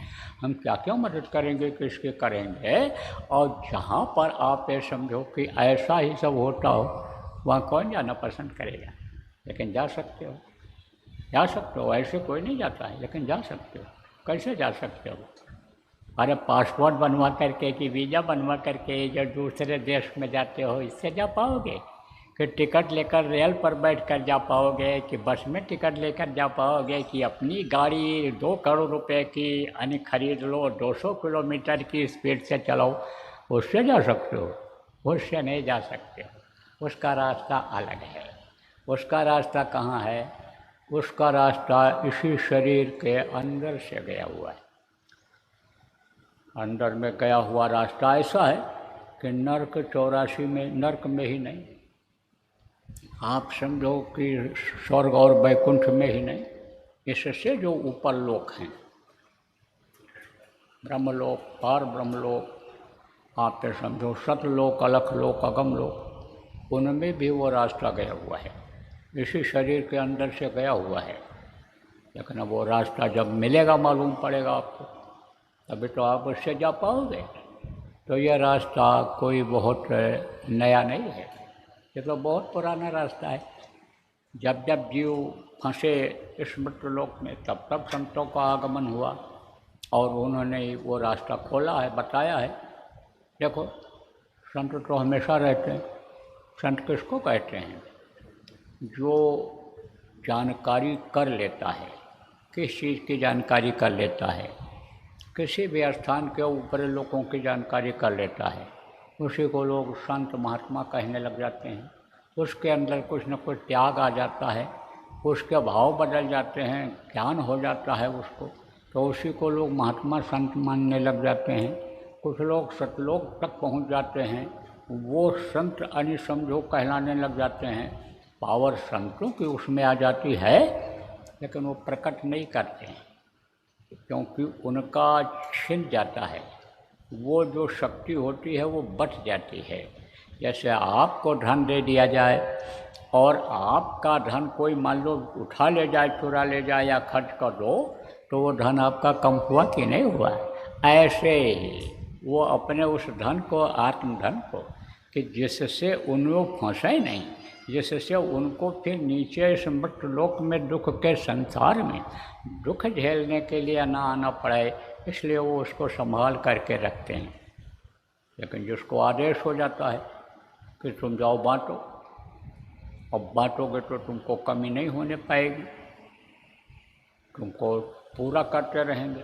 हम क्या क्यों मदद करेंगे, किसके करेंगे। और जहाँ पर आप ये समझो कि ऐसा ही सब होता हो, वहाँ कौन जाना पसंद करेगा। लेकिन जा सकते हो, जा सकते हो, ऐसे कोई नहीं जाता है, लेकिन जा सकते हो। कैसे जा सकते हो? अरे पासपोर्ट बनवा करके कि वीज़ा बनवा करके जो दूसरे देश में जाते हो, इससे जा पाओगे? कि टिकट लेकर रेल पर बैठ कर जा पाओगे, कि बस में टिकट लेकर जा पाओगे, कि अपनी गाड़ी 2 करोड़ रुपए की यानी खरीद लो, 200 किलोमीटर की स्पीड से चलाओ, उससे जा सकते हो? उससे नहीं जा सकते हो। उसका रास्ता अलग है। उसका रास्ता कहाँ है? उसका रास्ता इसी शरीर के अंदर से गया हुआ है। अंदर में गया हुआ रास्ता ऐसा है कि नर्क 84 में, नर्क में ही नहीं, आप समझो कि स्वर्ग और वैकुंठ में ही नहीं, इससे जो ऊपर लोक हैं, ब्रह्मलोक, पार ब्रह्मलोक, आप ये समझो सतलोक, अलखलोक, अगमलोक, उनमें भी वो रास्ता गया हुआ है, इसी शरीर के अंदर से गया हुआ है। लेकिन अब वो रास्ता जब मिलेगा, मालूम पड़ेगा आपको, तभी तो आप उससे जा पाओगे। तो ये रास्ता कोई बहुत नया नहीं है, ये तो बहुत पुराना रास्ता है। जब जब जीव फंसे इस मृत्युलोक में, तब तब संतों का आगमन हुआ और उन्होंने वो रास्ता खोला है, बताया है। देखो संत तो हमेशा रहते हैं। संत किसको कहते हैं? जो जानकारी कर लेता है, किस चीज़ की जानकारी कर लेता है, किसी भी स्थान के ऊपर लोगों की जानकारी कर लेता है, उसी को लोग संत महात्मा कहने लग जाते हैं। उसके अंदर कुछ न कुछ त्याग आ जाता है, उसके भाव बदल जाते हैं, ज्ञान हो जाता है उसको, तो उसी को लोग महात्मा संत मानने लग जाते हैं। कुछ लोग सतलोक तक पहुंच जाते हैं, वो संत यानी समझो कहलाने लग जाते हैं। पावर संतों की उसमें आ जाती है, लेकिन वो प्रकट नहीं करते हैं, क्योंकि उनका छिन जाता है। वो जो शक्ति होती है वो बच जाती है। जैसे आपको धन दे दिया जाए और आपका धन कोई मान लो उठा ले जाए, चुरा ले जाए या खर्च कर दो, तो वो धन आपका कम हुआ कि नहीं हुआ? ऐसे ही वो अपने उस धन को, आत्मधन को, कि जिससे उनको फंसे नहीं, जिससे उनको फिर नीचे इस मृत्यलोक में दुख के संसार में दुख झेलने के लिए ना आना पड़े, इसलिए वो उसको संभाल करके रखते हैं। लेकिन जिसको आदेश हो जाता है कि तुम जाओ बांटो, अब बांटोगे तो तुमको कमी नहीं होने पाएगी, तुमको पूरा करते रहेंगे,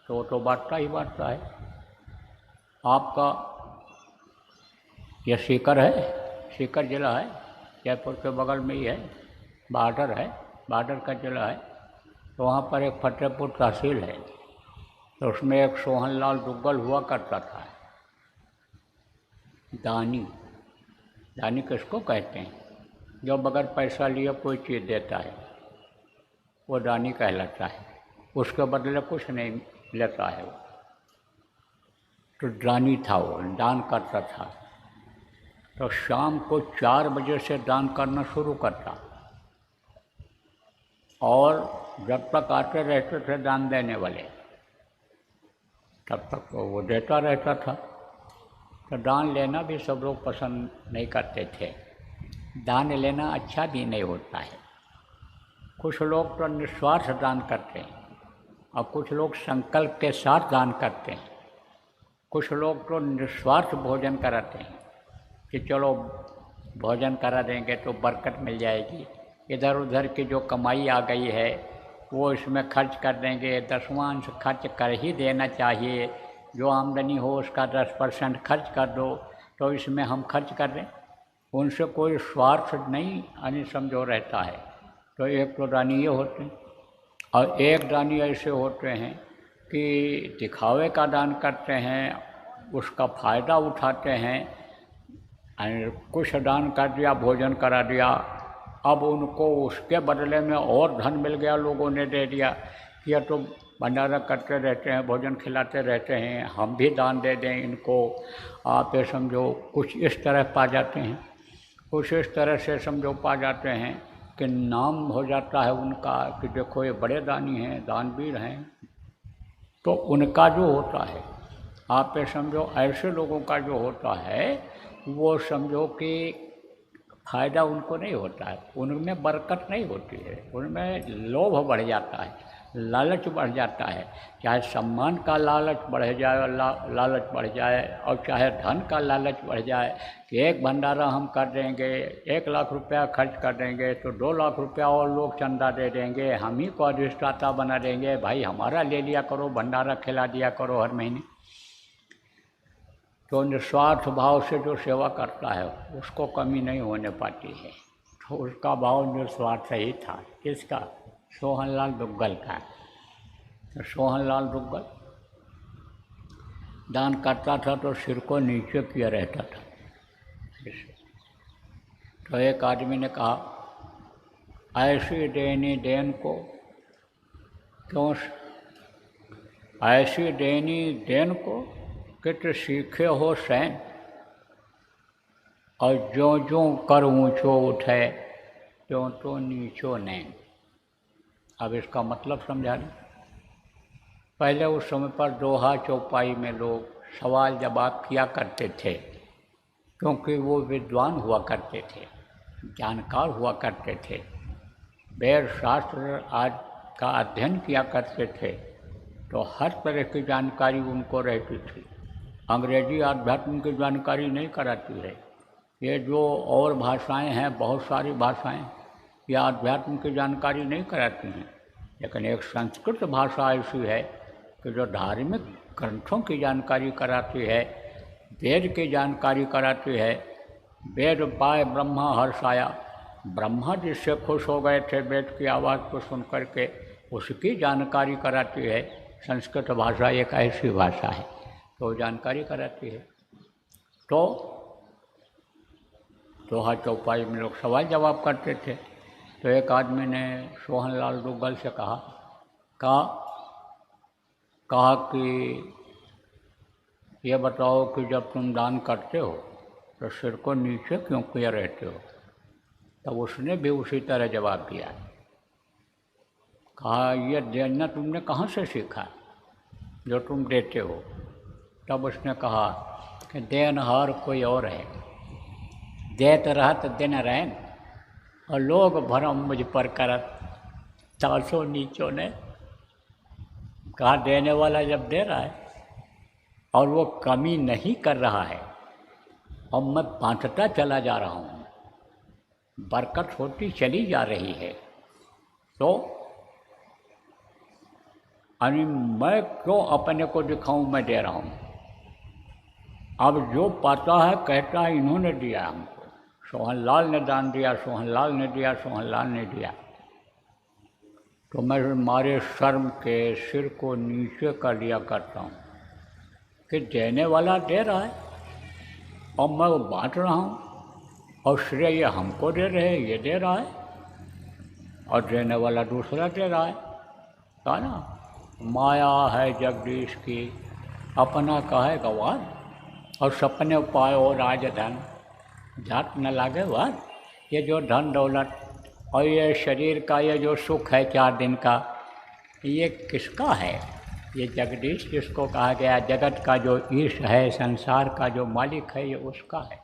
तो वो तो बांटता ही बांटता है। आपका यह सीकर है, सीकर जिला है, जयपुर के बगल में ही है, बॉर्डर है, बॉर्डर का जिला है। तो वहाँ पर एक फतेहपुर तहसील है, तो उसमें एक सोहनलाल दुग्गल हुआ करता था। दानी, दानी किसको कहते हैं? जो बगैर पैसा लिए कोई चीज़ देता है वो दानी कहलाता है, उसके बदले कुछ नहीं लेता है वो। तो दानी था, वो दान करता था। तो शाम को 4 बजे से दान करना शुरू करता और जब तक आते रहते थे दान देने वाले तब तक वो देता रहता था। तो दान लेना भी सब लोग पसंद नहीं करते थे, दान लेना अच्छा भी नहीं होता है। कुछ लोग तो निस्वार्थ दान करते हैं और कुछ लोग संकल्प के साथ दान करते हैं। कुछ लोग तो निस्वार्थ भोजन कराते हैं कि चलो भोजन करा देंगे तो बरकत मिल जाएगी, इधर उधर की जो कमाई आ गई है वो इसमें खर्च कर देंगे, 10वां खर्च कर ही देना चाहिए, जो आमदनी हो उसका 10% खर्च कर दो, तो इसमें हम खर्च कर दें। उनसे कोई स्वार्थ नहीं यानी समझो रहता है। तो एक तो दानी ये होते हैं और एक दानी ऐसे होते हैं कि दिखावे का दान करते हैं, उसका फ़ायदा उठाते हैं। कुछ दान कर दिया, भोजन करा दिया, अब उनको उसके बदले में और धन मिल गया, लोगों ने दे दिया, यह तो भंडारा करते रहते हैं, भोजन खिलाते रहते हैं, हम भी दान दे दें इनको। आप ये समझो कुछ इस तरह पा जाते हैं, कुछ इस तरह से समझो पा जाते हैं कि नाम हो जाता है उनका कि देखो ये बड़े दानी हैं, दानवीर हैं। तो उनका जो होता है, आप ये समझो ऐसे लोगों का जो होता है वो समझो कि फ़ायदा उनको नहीं होता है, उनमें बरकत नहीं होती है, उनमें लोभ बढ़ जाता है, लालच बढ़ जाता है। चाहे सम्मान का लालच बढ़ जाए, लालच बढ़ जाए, और चाहे धन का लालच बढ़ जाए कि एक भंडारा हम कर देंगे, 1 लाख रुपया खर्च कर देंगे तो 2 लाख रुपया और लोग चंदा दे देंगे, हम ही को अधिष्ठाता बना देंगे, भाई हमारा ले लिया करो, भंडारा खिला दिया करो हर महीने। तो निस्वार्थ भाव से जो सेवा करता है उसको कमी नहीं होने पाती है। तो उसका भाव निस्वार्थ ही था। किसका? सोहनलाल दुग्गल का। तो सोहनलाल दुग्गल दान करता था तो सिर को नीचे किया रहता था। तो एक आदमी ने कहा, ऐसी देनी देन को क्यों, ऐसी देनी देन को कित सीखे हो सैन, और ज्यों ज्यों कर ऊँचो उठे त्यों तो नीचो नैन। अब इसका मतलब समझा लें। पहले उस समय पर दोहा चौपाई में लोग सवाल जवाब किया करते थे, क्योंकि वो विद्वान हुआ करते थे, जानकार हुआ करते थे, वेद शास्त्र आज का अध्ययन किया करते थे, तो हर तरह की जानकारी उनको रहती थी। अंग्रेजी आध्यात्म की जानकारी नहीं कराती है। ये जो और भाषाएं हैं, बहुत सारी भाषाएं, ये आध्यात्म की जानकारी नहीं कराती हैं, लेकिन एक संस्कृत भाषा ऐसी है कि जो धार्मिक ग्रंथों की जानकारी कराती है, वेद की जानकारी कराती है। वेद पाए ब्रह्मा हर्षाया, ब्रह्मा जिससे खुश हो गए थे वेद की आवाज़ को सुन करके, उसकी जानकारी कराती है। संस्कृत भाषा एक ऐसी भाषा है तो जानकारी कराती है। तो दोहा चौपाई में लोग सवाल जवाब करते थे। तो एक आदमी ने सोहनलाल दुग्गल से कहा कि ये बताओ कि जब तुम दान करते हो तो सिर को नीचे क्यों किए रहते हो? तब उसने भी उसी तरह जवाब दिया। कहा, ये देना तुमने कहाँ से सीखा जो तुम देते हो? तब उसने कहा कि देनहार कोई और है, देत रहत दिन रैन, और लोग भरम मुझ पर करत, तासो नीचों ने। कहा देने वाला जब दे रहा है और वो कमी नहीं कर रहा है और मैं बांटता चला जा रहा हूँ, बरकत होती चली जा रही है, तो अरे मैं क्यों अपने को दिखाऊं मैं दे रहा हूँ। अब जो पाता है कहता है इन्होंने दिया हमको, सोहनलाल ने दान दिया, सोहनलाल ने दिया, सोहनलाल ने दिया। तो मैं मारे शर्म के सिर को नीचे कर लिया करता हूँ कि देने वाला दे रहा है और मैं वो बांट रहा हूँ, और श्रेय ये हमको दे रहे हैं, ये दे रहा है, और देने वाला दूसरा दे रहा है। कहा ना, माया है जगदीश की, अपना कहे गवार, और सपने पायो राजधन, जात न लागे वार। ये जो धन दौलत और ये शरीर का ये जो सुख है 4 दिन का, ये किसका है? ये जगदीश जिसको कहा गया, जगत का जो ईश है, संसार का जो मालिक है, ये उसका है।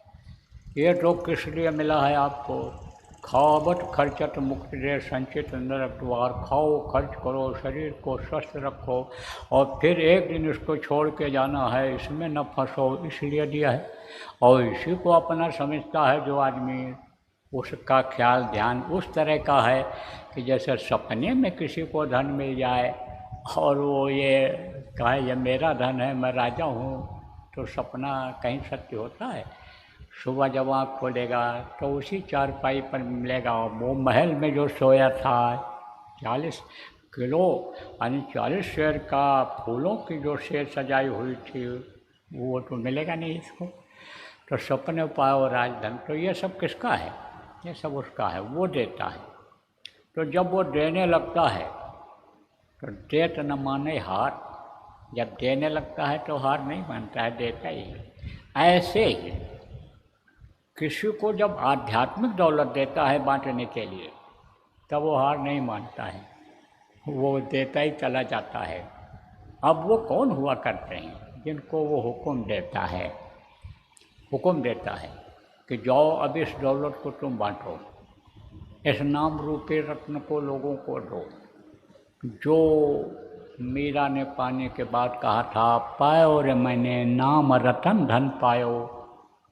ये तो किस लिए मिला है आपको? खावत खर्चत मुक्त दे संचित नरक द्वार। खाओ, खर्च करो, शरीर को स्वस्थ रखो, और फिर एक दिन इसको छोड़ के जाना है, इसमें न फंसो, इसलिए दिया है। और इसी को अपना समझता है जो आदमी, उसका ख्याल ध्यान उस तरह का है कि जैसे सपने में किसी को धन मिल जाए और वो ये कहे ये मेरा धन है, मैं राजा हूँ, तो सपना कहीं सत्य होता है? सुबह जब आँख खोलेगा तो उसी चारपाई पर मिलेगा। वो महल में जो सोया था 40 किलो यानी 40 शेर का फूलों की जो शेर सजाई हुई थी, वो तो मिलेगा नहीं इसको। तो सपने पाओ राजधन, तो ये सब किसका है? ये सब उसका है, वो देता है। तो जब वो देने लगता है तो देत न माने हार। जब देने लगता है तो हार नहीं मानता है, देता ही है। ऐसे ही किसी को जब आध्यात्मिक दौलत देता है बांटने के लिए, तब वो हार नहीं मानता है, वो देता ही चला जाता है। अब वो कौन हुआ करते हैं जिनको वो हुक्म देता है? हुक्म देता है कि जाओ अब इस दौलत को तुम बांटो, इस नाम रूपी रत्न को लोगों को दो। जो मीरा ने पाने के बाद कहा था, पायो रे मैंने नाम रतन धन पायो,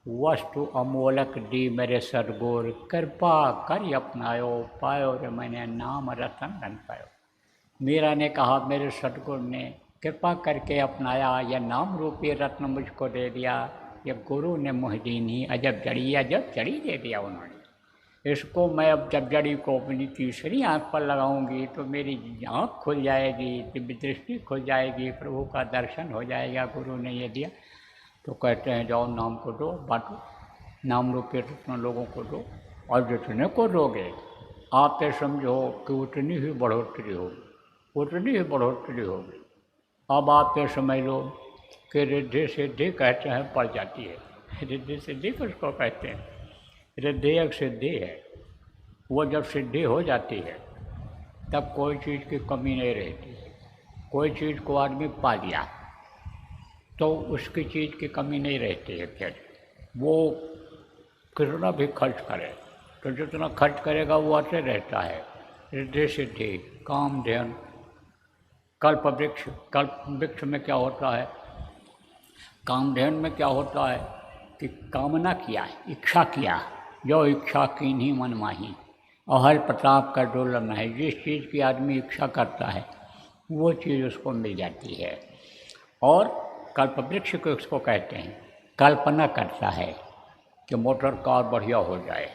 वस्तु अमोलक दी मेरे सदगुर, कृपा कर अपनायो, पायो रे मैंने नाम रतन धन पायो। मीरा ने कहा मेरे सदगुरु ने कृपा करके अपनाया, यह नाम रूपी रत्न मुझको दे दिया। ये गुरु ने मुहदीनी अजब जड़ी, अजब जड़ी दे दिया उन्होंने। इसको मैं अब जब जड़ी को अपनी तीसरी आँख पर लगाऊंगी तो मेरी आँख खुल जाएगी, दिव्य दृष्टि खुल जाएगी, प्रभु का दर्शन हो जाएगा। गुरु ने ये दिया। तो कहते हैं जाओ नाम को दो, बांटो, नाम रूपी रत्न लोगों को दो, और जितने को दोगे आप ये समझो कि उतनी ही बढ़ोतरी होगी, उतनी ही बढ़ोतरी होगी। अब आप ये समझ लो कि रिद्धि सिद्धि कहते हैं पड़ जाती है। रिद्धि सिद्धि किसको कहते हैं? रिद्धि एक सिद्धि है। वो जब सिद्धि हो जाती है तब कोई चीज़ की कमी नहीं रहती। कोई चीज़ को आदमी पा लिया तो उसकी चीज़ की कमी नहीं रहती है। फिर वो कितना भी खर्च करे तो जितना खर्च करेगा वो आते रहता है। रिद्धि सिद्धि, काम ध्यान, कल्प वृक्ष। कल्प वृक्ष में क्या होता है? कामधेन में क्या होता है कि कामना किया, इच्छा किया, जो इच्छा कीन्ही मन माही, और हर प्रताप का डोलन है। जिस चीज़ की आदमी इच्छा करता है वो चीज़ उसको मिल जाती है। और कल्पवृक्ष को इसको कहते हैं, कल्पना करता है कि मोटर कार बढ़िया हो जाए,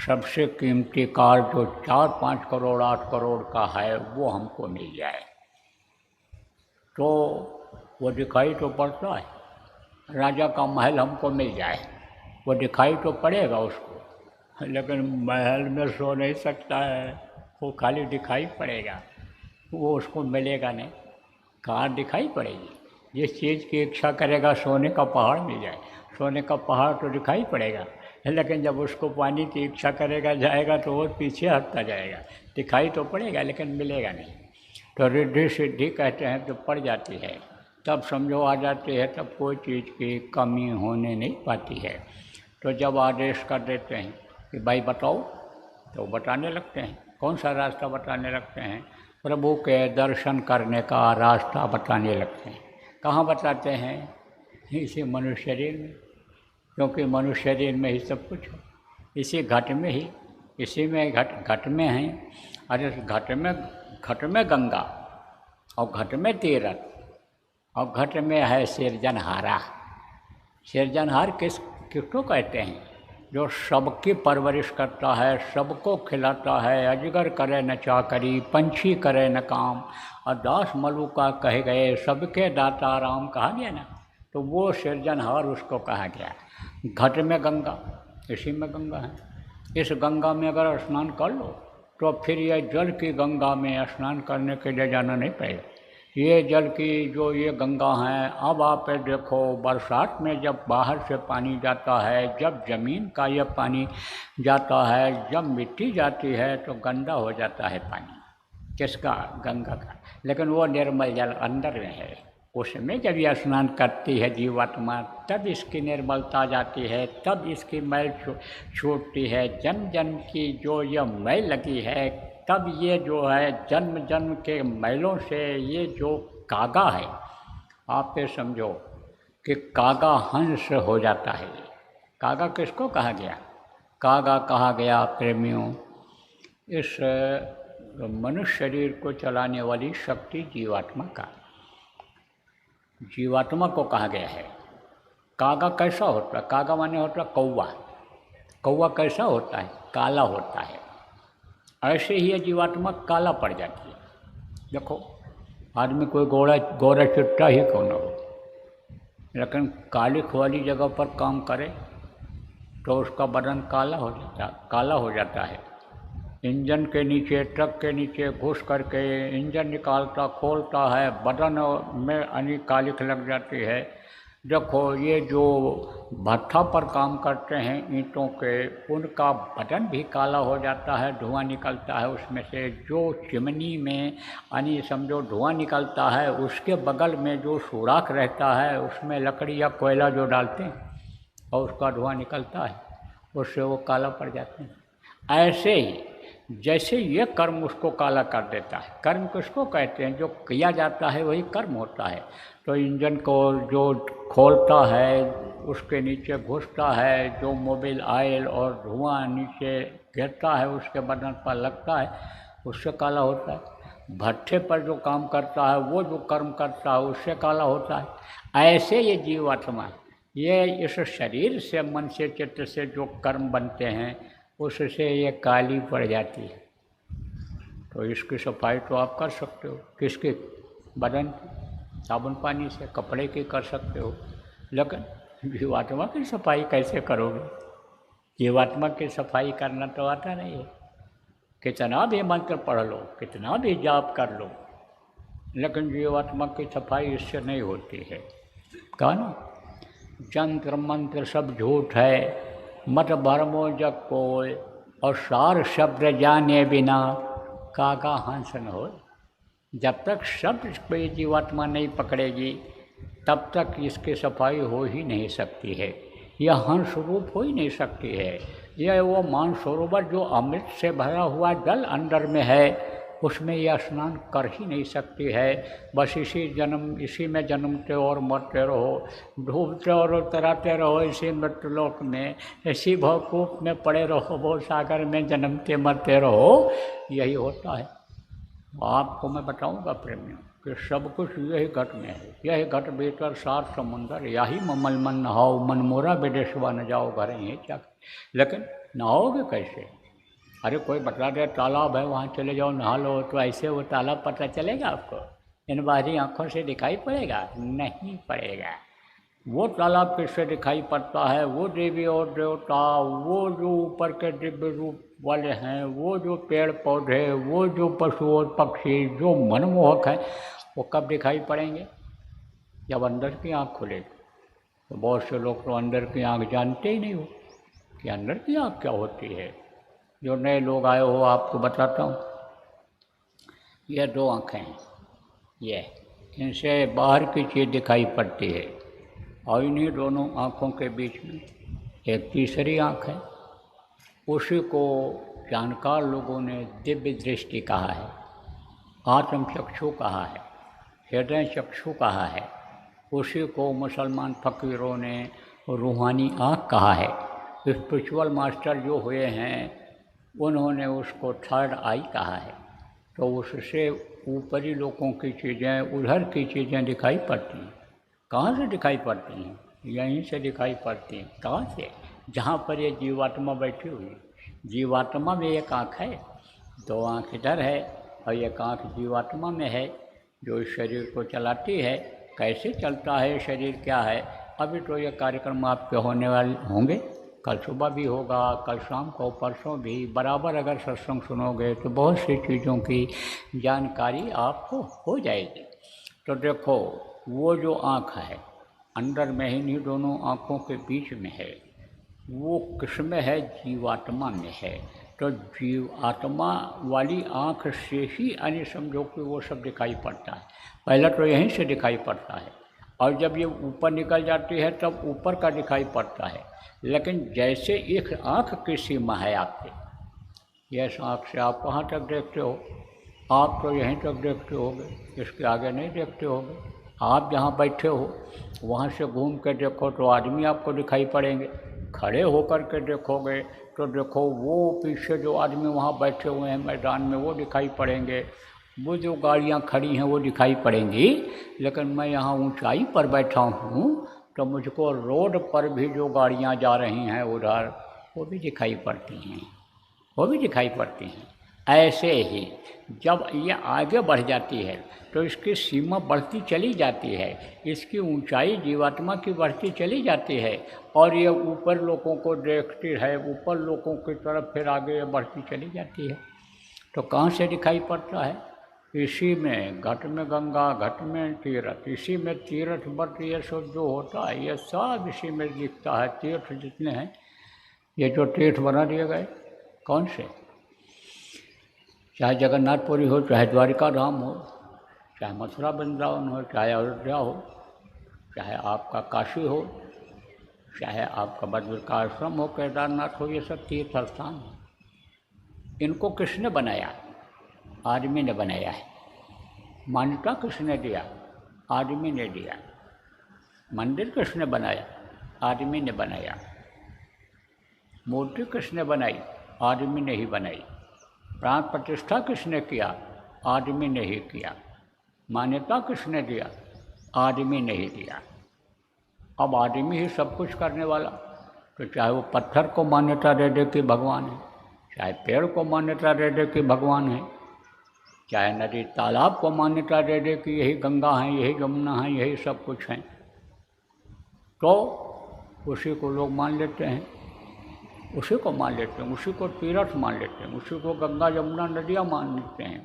सबसे कीमती कार जो 4-5 करोड़ 8 करोड़ का है वो हमको मिल जाए, तो वो दिखाई तो पड़ता है। राजा का महल हमको मिल जाए, वो दिखाई तो पड़ेगा उसको, लेकिन महल में सो नहीं सकता है, वो खाली दिखाई पड़ेगा, वो उसको मिलेगा नहीं। कार दिखाई पड़ेगी। जिस चीज़ की इच्छा करेगा सोने का पहाड़ मिल जाए, सोने का पहाड़ तो दिखाई पड़ेगा, लेकिन जब उसको पानी की इच्छा करेगा जाएगा तो वो पीछे हटता जाएगा। दिखाई तो पड़ेगा लेकिन मिलेगा नहीं। तो रिद्धि सिद्धि कहते हैं तो पड़ जाती है। तब समझो आ जाती है, तब कोई चीज़ की कमी होने नहीं पाती है। तो जब आदेश कर देते हैं कि भाई बताओ, तो बताने लगते हैं। कौन सा रास्ता बताने लगते हैं? प्रभु के दर्शन करने का रास्ता बताने लगते हैं। कहाँ बताते हैं? इसी मनुष्य शरीर में, क्योंकि मनुष्य शरीर में ही सब कुछ है, इसी घट में ही, इसी में घट में है। अरे घट में गंगा, और घट में तीरथ, और घट में है सिरजनहारा। सिरजनहार किसको कहते हैं? जो सबकी परवरिश करता है, सबको खिलाता है। अजगर करे न चाकरी, पंछी करे न काम, और दास मलुका कहे गए, सबके दाता राम कहा गया ना। तो वो सिरजनहार उसको कहा गया। घट में गंगा, इसी में गंगा है। इस गंगा में अगर स्नान कर लो तो फिर ये जल की गंगा में स्नान करने के लिए जाना नहीं पड़ेगा। ये जल की जो ये गंगा हैं, अब आप देखो बरसात में जब बाहर से पानी जाता है, जब ज़मीन का ये पानी जाता है, जब मिट्टी जाती है तो गंदा हो जाता है पानी। किसका? गंगा का। लेकिन वो निर्मल जल अंदर में है, उसमें जब ये स्नान करती है जीवात्मा, तब इसकी निर्मलता जाती है, तब इसकी मैल छूटती है। जन्म जन्म की जो ये मैल लगी है, तब ये जो है जन्म जन्म के मैलों से ये जो कागा है, आप ये समझो कि कागा हंस हो जाता है। कागा किसको कहा गया? कागा कहा गया प्रेमियों इस मनुष्य शरीर को चलाने वाली शक्ति जीवात्मा का, जीवात्मा को कहा गया है। कागा कैसा होता है? कागा माने होता है कौवा। कौवा कैसा होता है? काला होता है। ऐसे ही ये जीवात्मा काला पड़ जाती है। देखो आदमी कोई गोरा चिट्टा ही क्यों न हो, लेकिन कालिख वाली जगह पर काम करे तो उसका बदन काला हो जाता है। इंजन के नीचे, ट्रक के नीचे घुस करके इंजन निकालता खोलता है, बदन में अनेक कालिख लग जाती है। देखो ये जो भट्ठा पर काम करते हैं ईंटों के, उनका बदन भी काला हो जाता है, धुआं निकलता है उसमें से। जो चिमनी में यानी समझो धुआं निकलता है, उसके बगल में जो सुराख रहता है, उसमें लकड़ी या कोयला जो डालते हैं और उसका धुआं निकलता है, उससे वो काला पड़ जाते हैं। ऐसे ही जैसे ये कर्म उसको काला कर देता है। कर्म किसको कहते हैं? जो किया जाता है वही कर्म होता है। तो इंजन को जो खोलता है, उसके नीचे घुसता है, जो मोबिल ऑयल और धुआं नीचे गिरता है, उसके बदन पर लगता है, उससे काला होता है। भट्ठे पर जो काम करता है, वो जो कर्म करता है, उससे काला होता है। ऐसे ये जीवात्मा, ये इस शरीर से, मन से, चित्त से जो कर्म बनते हैं, उससे ये काली पड़ जाती है। तो इसकी सफाई तो आप कर सकते हो। किसके? बदन की, साबुन पानी से, कपड़े की कर सकते हो। लेकिन जीवात्मा की सफाई कैसे करोगे? जीवात्मा की सफाई करना तो आता नहीं है। कितना भी मंत्र पढ़ लो, कितना भी जाप कर लो, लेकिन जीवात्मा की सफाई इससे नहीं होती है। कहा ना, जंत्र मंत्र सब झूठ है, मत भरमो जग कोय, और सार शब्द जाने बिना कागा हंस न हो। जब तक शब्द कोई जीवात्मा नहीं पकड़ेगी, तब तक इसकी सफाई हो ही नहीं सकती है। यह हंस रूप हो ही नहीं सकती है। यह वो मानसरोवर जो अमृत से भरा हुआ जल अंदर में है, उसमें यह स्नान कर ही नहीं सकती है। बस इसी में जन्मते और मरते रहो, डूबते और तैराते रहो इसी मृत्युलोक में, इसी भवकूप में पड़े रहो, भव सागर में जन्मते मरते रहो। यही होता है। आपको मैं बताऊंगा प्रेमियों कि सब कुछ यही घट में है। यही घट भीतर सात समुंदर, यही ममल मन नहाओ, मन मोरा विदेशवा न जाओ घर ही क्या। लेकिन नहाओगे कैसे? अरे कोई बता दे तालाब है, वहाँ चले जाओ नहा लो, तो ऐसे वो तालाब पता चलेगा आपको? इन बाहरी आँखों से दिखाई पड़ेगा? नहीं पड़ेगा। वो तालाब किससे दिखाई पड़ता है? वो देवी और देवता, वो जो ऊपर के दिव्य रूप वाले हैं, वो जो पेड़ पौधे, वो जो पशु और पक्षी जो मनमोहक हैं, वो कब दिखाई पड़ेंगे? जब अंदर की आँख खुलेगी। तो बहुत से लोग तो अंदर की आँख जानते ही नहीं हो कि अंदर की आँख क्या होती है। जो नए लोग आए हो आपको बताता हूँ। ये दो आँखें हैं, ये इनसे बाहर की चीज़ दिखाई पड़ती है। और इन्हीं दोनों आँखों के बीच में एक तीसरी आँख है, उसी को जानकार लोगों ने दिव्य दृष्टि कहा है, आत्म चक्षु कहा है, हृदय चक्षु कहा है। उसी को मुसलमान फ़कीरों ने रूहानी आँख कहा है। स्पिरिचुअल मास्टर जो हुए हैं उन्होंने उसको थर्ड आई कहा है। तो उससे ऊपरी लोगों की चीज़ें, उधर की चीज़ें दिखाई पड़ती हैं। कहाँ से दिखाई पड़ती हैं? यहीं से दिखाई पड़ती हैं। कहाँ से? जहाँ पर ये जीवात्मा बैठी हुई है। जीवात्मा में एक आँख है, दो आँख इधर है और एक आँख जीवात्मा में है जो इस शरीर को चलाती है। कैसे चलता है शरीर, क्या है, अभी तो ये कार्यक्रम आपके होने वाले होंगे, कल सुबह भी होगा, कल शाम को, परसों भी बराबर अगर सत्संग सुनोगे तो बहुत सी चीज़ों की जानकारी आपको हो जाएगी। तो देखो, वो जो आँख है अंदर में ही, नहीं दोनों आँखों के बीच में है, वो किसमें है? जीवात्मा में है। तो जीवात्मा वाली आँख से ही यानी समझो कि वो सब दिखाई पड़ता है। पहले तो यहीं से दिखाई पड़ता है और जब ये ऊपर निकल जाती है तब ऊपर का दिखाई पड़ता है। लेकिन जैसे एक आँख की सीमा है आपके, यह आँख से आप कहाँ तक देखते हो? आप तो यहीं तक देखते होगे, इसके आगे नहीं देखते होगे। आप जहाँ बैठे हो वहाँ से घूम के देखो तो आदमी आपको दिखाई पड़ेंगे। खड़े होकर के देखोगे तो देखो वो पीछे जो आदमी वहाँ बैठे हुए हैं मैदान में वो दिखाई पड़ेंगे, वो जो गाड़ियाँ खड़ी हैं वो दिखाई पड़ेंगी। लेकिन मैं यहाँ ऊंचाई पर बैठा हूँ तो मुझको रोड पर भी जो गाड़ियाँ जा रही हैं उधर, वो भी दिखाई पड़ती हैं, वो भी दिखाई पड़ती हैं। ऐसे ही जब ये आगे बढ़ जाती है तो इसकी सीमा बढ़ती चली जाती है, इसकी ऊंचाई जीवात्मा की बढ़ती चली जाती है और ये ऊपर लोगों को देखती है, ऊपर लोगों की तरफ फिर आगे बढ़ती चली जाती है। तो कहाँ से दिखाई पड़ता है? इसी में, घट में गंगा, घट में तीर्थ, इसी में तीर्थ व्रत ये सब जो होता है ये सब इसी में दिखता है। तीर्थ जितने हैं, ये जो तीर्थ बना दिए गए, कौन से? चाहे जगन्नाथपुरी हो, चाहे द्वारिका धाम हो, चाहे मथुरा वृंदावन हो, चाहे अयोध्या हो, चाहे आपका काशी हो, चाहे आपका बद्रिका आश्रम हो, केदारनाथ हो, ये सब तीर्थ स्थान हैं। इनको किसने बनाया? आदमी ने बनाया है। मान्यता किसने दिया? आदमी ने दिया। मंदिर किसने बनाया? आदमी ने बनाया। मूर्ति किसने बनाई? आदमी ने ही बनाई। प्राण प्रतिष्ठा किसने किया? आदमी ने ही किया। मान्यता किसने दिया? आदमी ने ही दिया। अब आदमी ही सब कुछ करने वाला, तो चाहे वो पत्थर को मान्यता दे दे कि भगवान है, चाहे पेड़ को मान्यता दे दे कि भगवान है, चाहे नदी तालाब को मान्यता दे दे कि यही गंगा है, यही यमुना है, यही सब कुछ है, तो उसी को लोग मान लेते हैं, उसी को मान लेते हैं, उसी को तीर्थ मान लेते हैं, उसी को गंगा यमुना नदियाँ मान लेते हैं।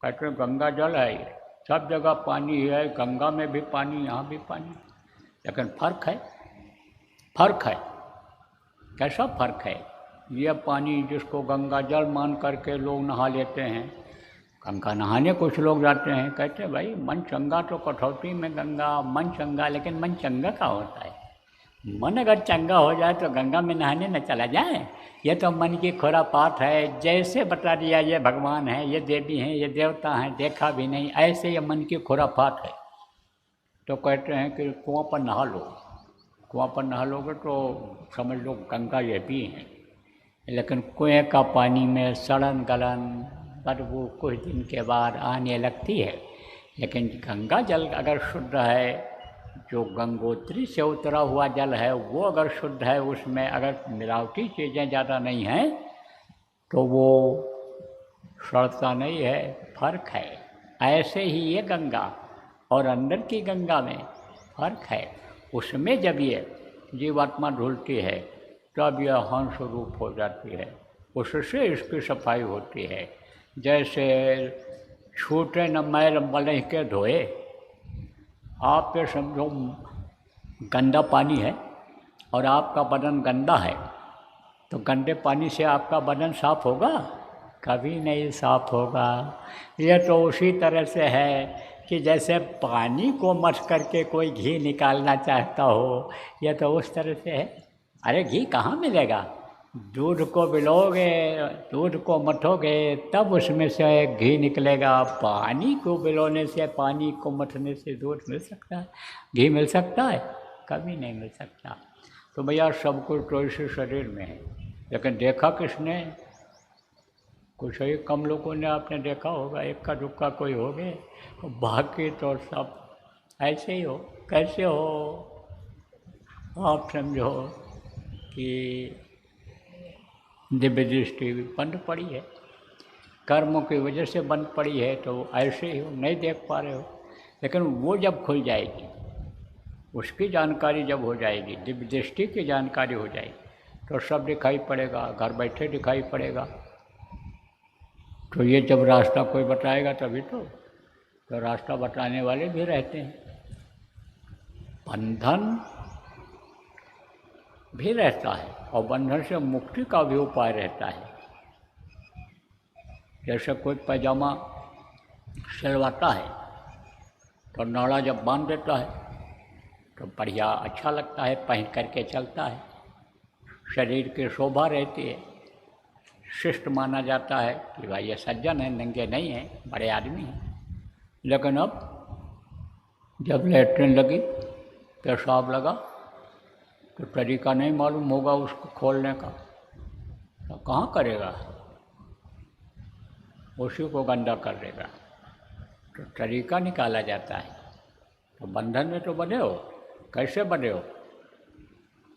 कहते हैं गंगा जल है, सब जगह पानी है, गंगा में भी पानी, यहाँ भी पानी। लेकिन फर्क है, फर्क है। कैसा फर्क है? ये पानी जिसको गंगा जल मान करके लोग नहा लेते हैं, गंगा नहाने कुछ लोग जाते हैं, कहते हैं भाई मन चंगा तो कठौती में गंगा, मन चंगा, लेकिन मन चंगा का होता है? मन अगर चंगा हो जाए तो गंगा में नहाने न चला जाए? ये तो मन की खुरापात है। जैसे बता दिया ये भगवान है, ये देवी हैं, ये देवता हैं, देखा भी नहीं, ऐसे ये मन की खुरापात है। तो कहते हैं कि कुआं पर नहा लो, कुआं पर नहा लोगे तो समझ लो गंगा ये भी हैं। लेकिन कुएं का पानी में सड़न गलन बदबू कुछ दिन के बाद आने लगती है। लेकिन गंगा जल अगर शुद्ध है, जो गंगोत्री से उतरा हुआ जल है वो अगर शुद्ध है, उसमें अगर मिलावटी चीज़ें ज़्यादा नहीं हैं तो वो सड़ता नहीं है। फर्क है। ऐसे ही ये गंगा और अंदर की गंगा में फर्क है। उसमें जब ये जीवात्मा धुलती है तब यह हंस रूप हो जाती है, उससे इसकी सफाई होती है। जैसे छूटे न मैल मलह के धोए, आप ये समझो गंदा पानी है और आपका बदन गंदा है, तो गंदे पानी से आपका बदन साफ होगा? कभी नहीं साफ होगा। यह तो उसी तरह से है कि जैसे पानी को मथ करके कोई घी निकालना चाहता हो, यह तो उस तरह से है। अरे घी कहाँ मिलेगा? दूध को बिलोगे, दूध को मथोगे, तब उसमें से घी निकलेगा। पानी को बिलोने से, पानी को मथने से दूध मिल सकता है? घी मिल सकता है? कभी नहीं मिल सकता। तो भैया सब कुछ तो इसी शरीर में है, लेकिन देखा किसने? कुछ ही कम लोगों ने आपने देखा होगा, इक्का दुक्का कोई हो गए, बाकी तो सब ऐसे ही हो। कैसे हो? आप समझो कि दिव्य दृष्टि बंद पड़ी है, कर्मों की वजह से बंद पड़ी है, तो ऐसे ही हो, नहीं देख पा रहे हो। लेकिन वो जब खुल जाएगी, उसकी जानकारी जब हो जाएगी, दिव्य दृष्टि की जानकारी हो जाएगी, तो सब दिखाई पड़ेगा, घर बैठे दिखाई पड़ेगा। तो ये जब रास्ता कोई बताएगा तभी तो रास्ता बताने वाले भी रहते हैं। बंधन भी रहता है और बंधन से मुक्ति का भी उपाय रहता है। जैसे कोई पैजामा सिलवाता है तो नाड़ा जब बांध देता है तो बढ़िया अच्छा लगता है, पहन करके चलता है, शरीर की शोभा रहती है, शिष्ट माना जाता है कि भाई ये सज्जन है, नंगे नहीं है, बड़े आदमी हैं। लेकिन अब जब लैट्रिन लगी, पेशाब लगा, तो तरीका नहीं मालूम होगा उसको खोलने का, तो कहाँ करेगा? उसी को गंदा कर देगा। तो तरीका निकाला जाता है। तो बंधन में तो बंधे हो। कैसे बंधे हो?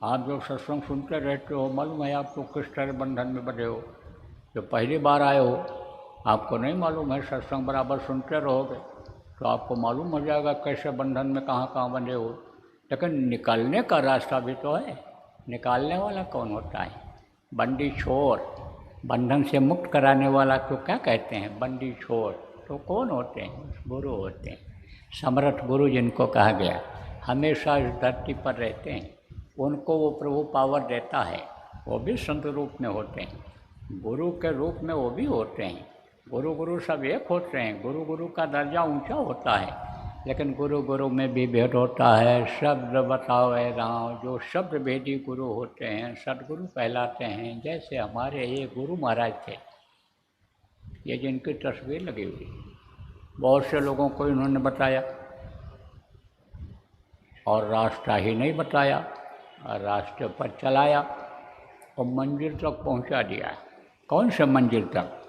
आप जो सत्संग सुनते रहते हो, मालूम है आपको किस तरह बंधन में बंधे हो। जो पहली बार आए हो, आपको नहीं मालूम है, सत्संग बराबर सुनते रहोगे तो आपको मालूम हो जाएगा कैसे बंधन में कहाँ कहाँ बंधे हो। लेकिन निकलने का रास्ता भी तो है। निकालने वाला कौन होता है? बंदी छोर। बंधन से मुक्त कराने वाला तो क्या कहते हैं? बंदी छोर। तो कौन होते हैं? गुरु होते हैं। समर्थ गुरु जिनको कहा गया, हमेशा इस धरती पर रहते हैं। उनको वो प्रभु पावर देता है। वो भी संत रूप में होते हैं, गुरु के रूप में वो भी होते हैं। गुरु गुरु सब एक होते हैं। गुरु गुरु का दर्जा ऊंचा होता है, लेकिन गुरु गुरु में भी भेद होता है। शब्द बताओ है राम, जो शब्द भेदी गुरु होते हैं सदगुरु कहलाते हैं। जैसे हमारे ये गुरु महाराज थे, ये जिनकी तस्वीर लगी हुई, बहुत से लोगों को इन्होंने बताया, और रास्ता ही नहीं बताया, रास्ते पर चलाया और मंजिल तक पहुंचा दिया। कौन से मंजिल तक?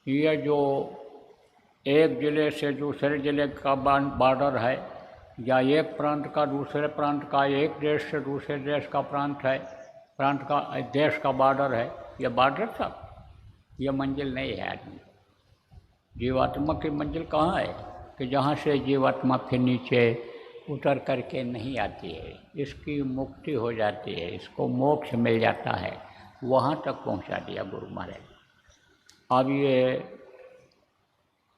ये जो एक ज़िले से दूसरे ज़िले का बॉर्डर है, या एक प्रांत का दूसरे प्रांत का, एक देश से दूसरे देश का प्रांत का देश का बॉर्डर है, ये बॉर्डर तक, ये मंजिल नहीं है आदमी। जीवात्मा की मंजिल कहाँ है? कि जहाँ से जीवात्मा फिर नीचे उतर करके नहीं आती है, इसकी मुक्ति हो जाती है, इसको मोक्ष मिल जाता है, वहाँ तक पहुँचा दिया गुरु महाराज। अब ये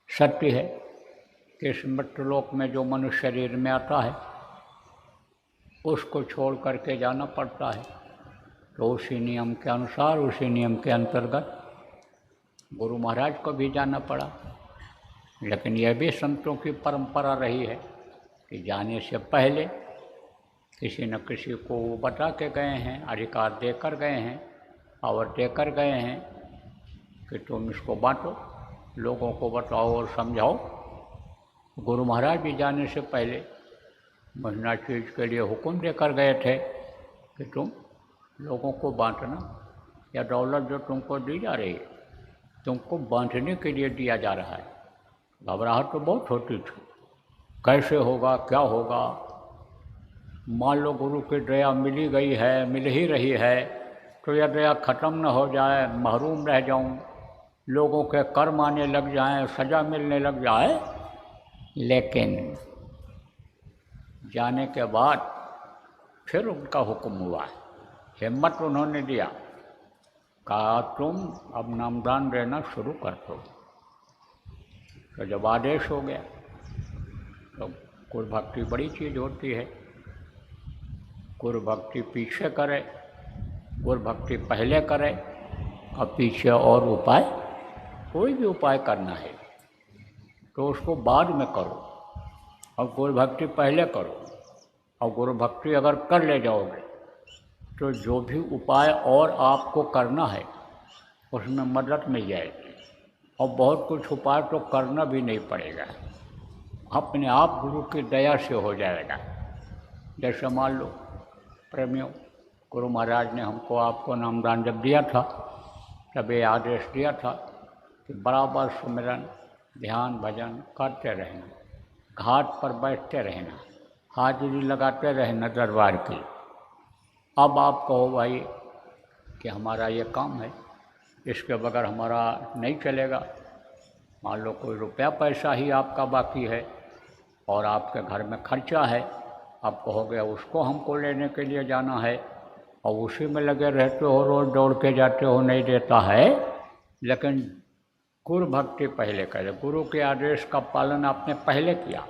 सत्य है कि इस मृत्युलोक में जो मनुष्य शरीर में आता है उसको छोड़ करके जाना पड़ता है। तो उसी नियम के अनुसार, उसी नियम के अंतर्गत गुरु महाराज को भी जाना पड़ा। लेकिन यह भी संतों की परंपरा रही है कि जाने से पहले किसी न किसी को वो बता के गए हैं, अधिकार देकर गए हैं, पावर देकर गए हैं कि तुम इसको बांटो, लोगों को बताओ और समझाओ। गुरु महाराज भी जाने से पहले महीना चीज़ के लिए हुक्म देकर गए थे कि तुम लोगों को बांटना, या दौलत जो तुमको दी जा रही है तुमको बांटने के लिए दिया जा रहा है। घबराहट तो बहुत होती थी, कैसे होगा, क्या होगा। मान लो गुरु की दया मिली गई है, मिल ही रही है, तो यह दया ख़त्म न हो जाए, महरूम रह जाऊं, लोगों के कर्म आने लग जाएं, सज़ा मिलने लग जाए। लेकिन जाने के बाद फिर उनका हुक्म हुआ, हिम्मत उन्होंने दिया, कहा तुम अब नामदान देना शुरू कर दो। तो जब आदेश हो गया तो गुरु भक्ति बड़ी चीज़ होती है। गुरु भक्ति पीछे करे, गुरु भक्ति पहले करे, और पीछे और उपाय, कोई भी उपाय करना है तो उसको बाद में करो और गुरु भक्ति पहले करो। और गुरु भक्ति अगर कर ले जाओगे तो जो भी उपाय और आपको करना है उसमें मदद मिल जाएगी, और बहुत कुछ उपाय तो करना भी नहीं पड़ेगा, अपने आप गुरु की दया से हो जाएगा। जैसे मान लो प्रेमियों, गुरु महाराज ने हमको आपको नामदान जब दिया था तब ये आदेश दिया था कि बराबर सुमिरन ध्यान भजन करते रहना, घाट पर बैठते रहना, हाजिरी लगाते रहना दरबार की। अब आप कहो भाई कि हमारा ये काम है, इसके बगैर हमारा नहीं चलेगा। मान लो कोई रुपया पैसा ही आपका बाकी है और आपके घर में खर्चा है, आप कहोगे उसको हमको लेने के लिए जाना है और उसी में लगे रहते हो, रोज़ दौड़ के जाते हो, नहीं देता है। लेकिन गुरु भक्ति पहले करें, गुरु के आदेश का पालन आपने पहले किया,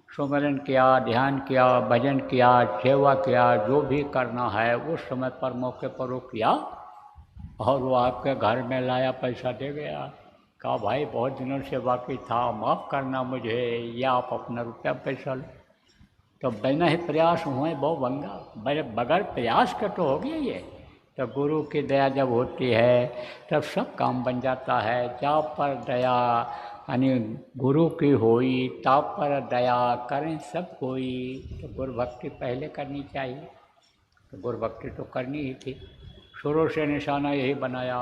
सुमिरन किया, ध्यान किया, भजन किया, सेवा किया, जो भी करना है उस समय पर मौके पर वो किया, और वो आपके घर में लाया पैसा दे गया, कहा भाई बहुत दिनों से बाकी था, माफ़ करना मुझे, या आप अपना रुपया पैसा लो। तो बिना ही प्रयास हुए बहु भंगा, मेरे बगैर प्रयास के तो हो गया ये। तो गुरु की दया जब होती है तब सब काम बन जाता है। जा पर दया यानी गुरु की होई, ताप पर दया करें सब कोई। तो गुरु भक्ति पहले करनी चाहिए, तो गुरु भक्ति तो करनी ही थी। शुरू से निशाना यही बनाया,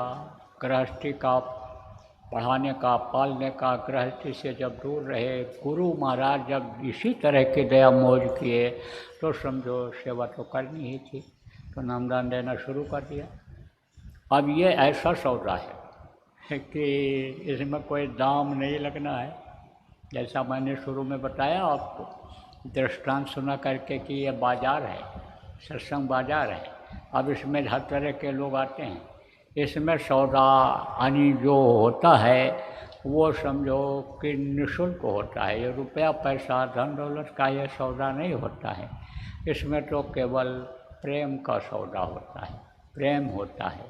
गृहस्थी का पढ़ाने का, पालने का। गृहस्थी से जब दूर रहे, गुरु महाराज जब इसी तरह की दया मौज किए तो समझो सेवा तो करनी ही थी, तो नामदान देना शुरू कर दिया। अब ये ऐसा सौदा है कि इसमें कोई दाम नहीं लगना है। जैसा मैंने शुरू में बताया आपको, दृष्टांत सुना करके कि ये बाज़ार है, सत्संग बाज़ार है। अब इसमें हर तरह के लोग आते हैं। इसमें सौदा यानी जो होता है वो समझो कि निःशुल्क होता है। ये रुपया पैसा धन दौलत का ये सौदा नहीं होता है। इसमें तो केवल प्रेम का सौदा होता है, प्रेम होता है।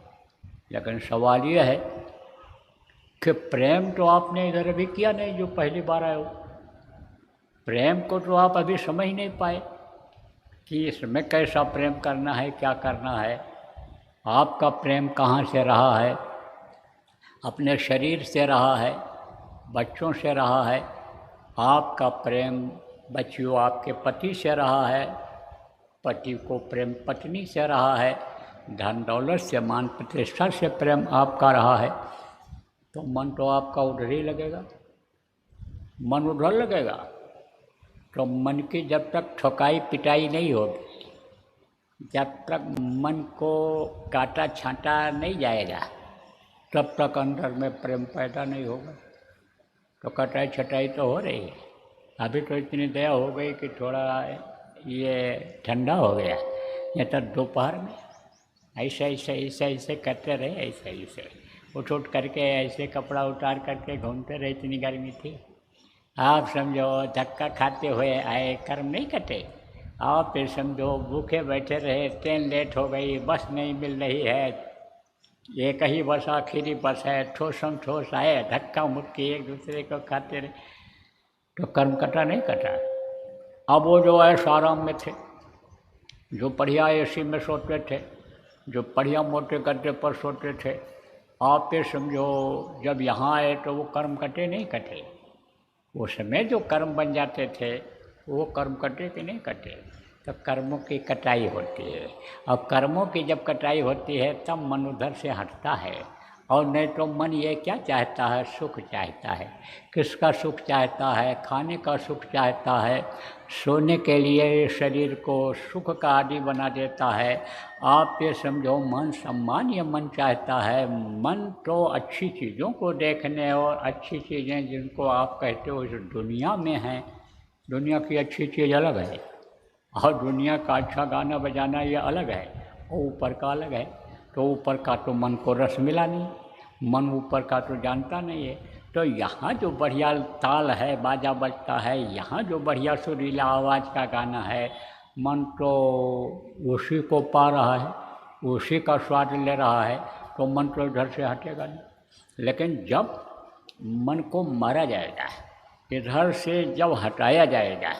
लेकिन सवाल ये है कि प्रेम तो आपने इधर अभी किया नहीं, जो पहली बार आए हो। प्रेम को तो आप अभी समझ नहीं पाए कि इसमें कैसा प्रेम करना है, क्या करना है। आपका प्रेम कहाँ से रहा है? अपने शरीर से रहा है, बच्चों से रहा है। आपका प्रेम बच्चियों आपके पति से रहा है, पति को प्रेम पत्नी से रहा है, धन दौलत से मान प्रतिष्ठा से प्रेम आपका रहा है। तो मन तो आपका उधर ही लगेगा, मन उधर लगेगा। तो मन की जब तक ठोकाई पिटाई नहीं होगी, जब तक मन को काटा छांटा नहीं जाएगा, तब तक अंदर में प्रेम पैदा नहीं होगा। तो कटाई छटाई तो हो रही है। अभी तो इतनी दया हो गई कि थोड़ा ये ठंडा हो गया, नहीं तो दोपहर में ऐसे ऐसे ऐसे ऐसे करते रहे, ऐसे ऐसे उठ उठ करके ऐसे कपड़ा उतार करके घूमते रहे, इतनी गर्मी थी। आप समझो धक्का खाते हुए आए, कर्म नहीं कटे। आप फिर समझो भूखे बैठे रहे, ट्रेन लेट हो गई, बस नहीं मिल रही है, एक ही बस आखिरी बस है, ठोसम ठोस आए, धक्का मुक्की एक दूसरे को खाते रहे, तो कर्म कटा नहीं कटा। अब वो जो है आराम में थे, जो बढ़िया एसी में सोते थे, जो बढ़िया मोटे गद्दे पर सोते थे, आप ये समझो जब यहाँ आए तो वो कर्म कटे नहीं कटे। वो समय जो कर्म बन जाते थे वो कर्म कटे कि नहीं कटे। तो कर्मों की कटाई होती है, और कर्मों की जब कटाई होती है तब मन उधर से हटता है। और नहीं तो मन ये क्या चाहता है? सुख चाहता है। किसका सुख चाहता है? खाने का सुख चाहता है, सोने के लिए शरीर को सुख का आदि बना देता है। आप ये समझो मन सम्मान ये मन चाहता है। मन तो अच्छी चीज़ों को देखने और अच्छी चीज़ें जिनको आप कहते हो इस दुनिया में हैं, दुनिया की अच्छी चीज़ अलग है और दुनिया का अच्छा गाना बजाना ये अलग है, और ऊपर का अलग है। तो ऊपर का तो मन को रस मिला नहीं, मन ऊपर का तो जानता नहीं है। तो यहाँ जो बढ़िया ताल है, बाजा बजता है, यहाँ जो बढ़िया सुरीला आवाज़ का गाना है, मन तो उसी को पा रहा है, उसी का स्वाद ले रहा है, तो मन तो इधर से हटेगा नहीं। लेकिन जब मन को मारा जाएगा, इधर से जब हटाया जाएगा,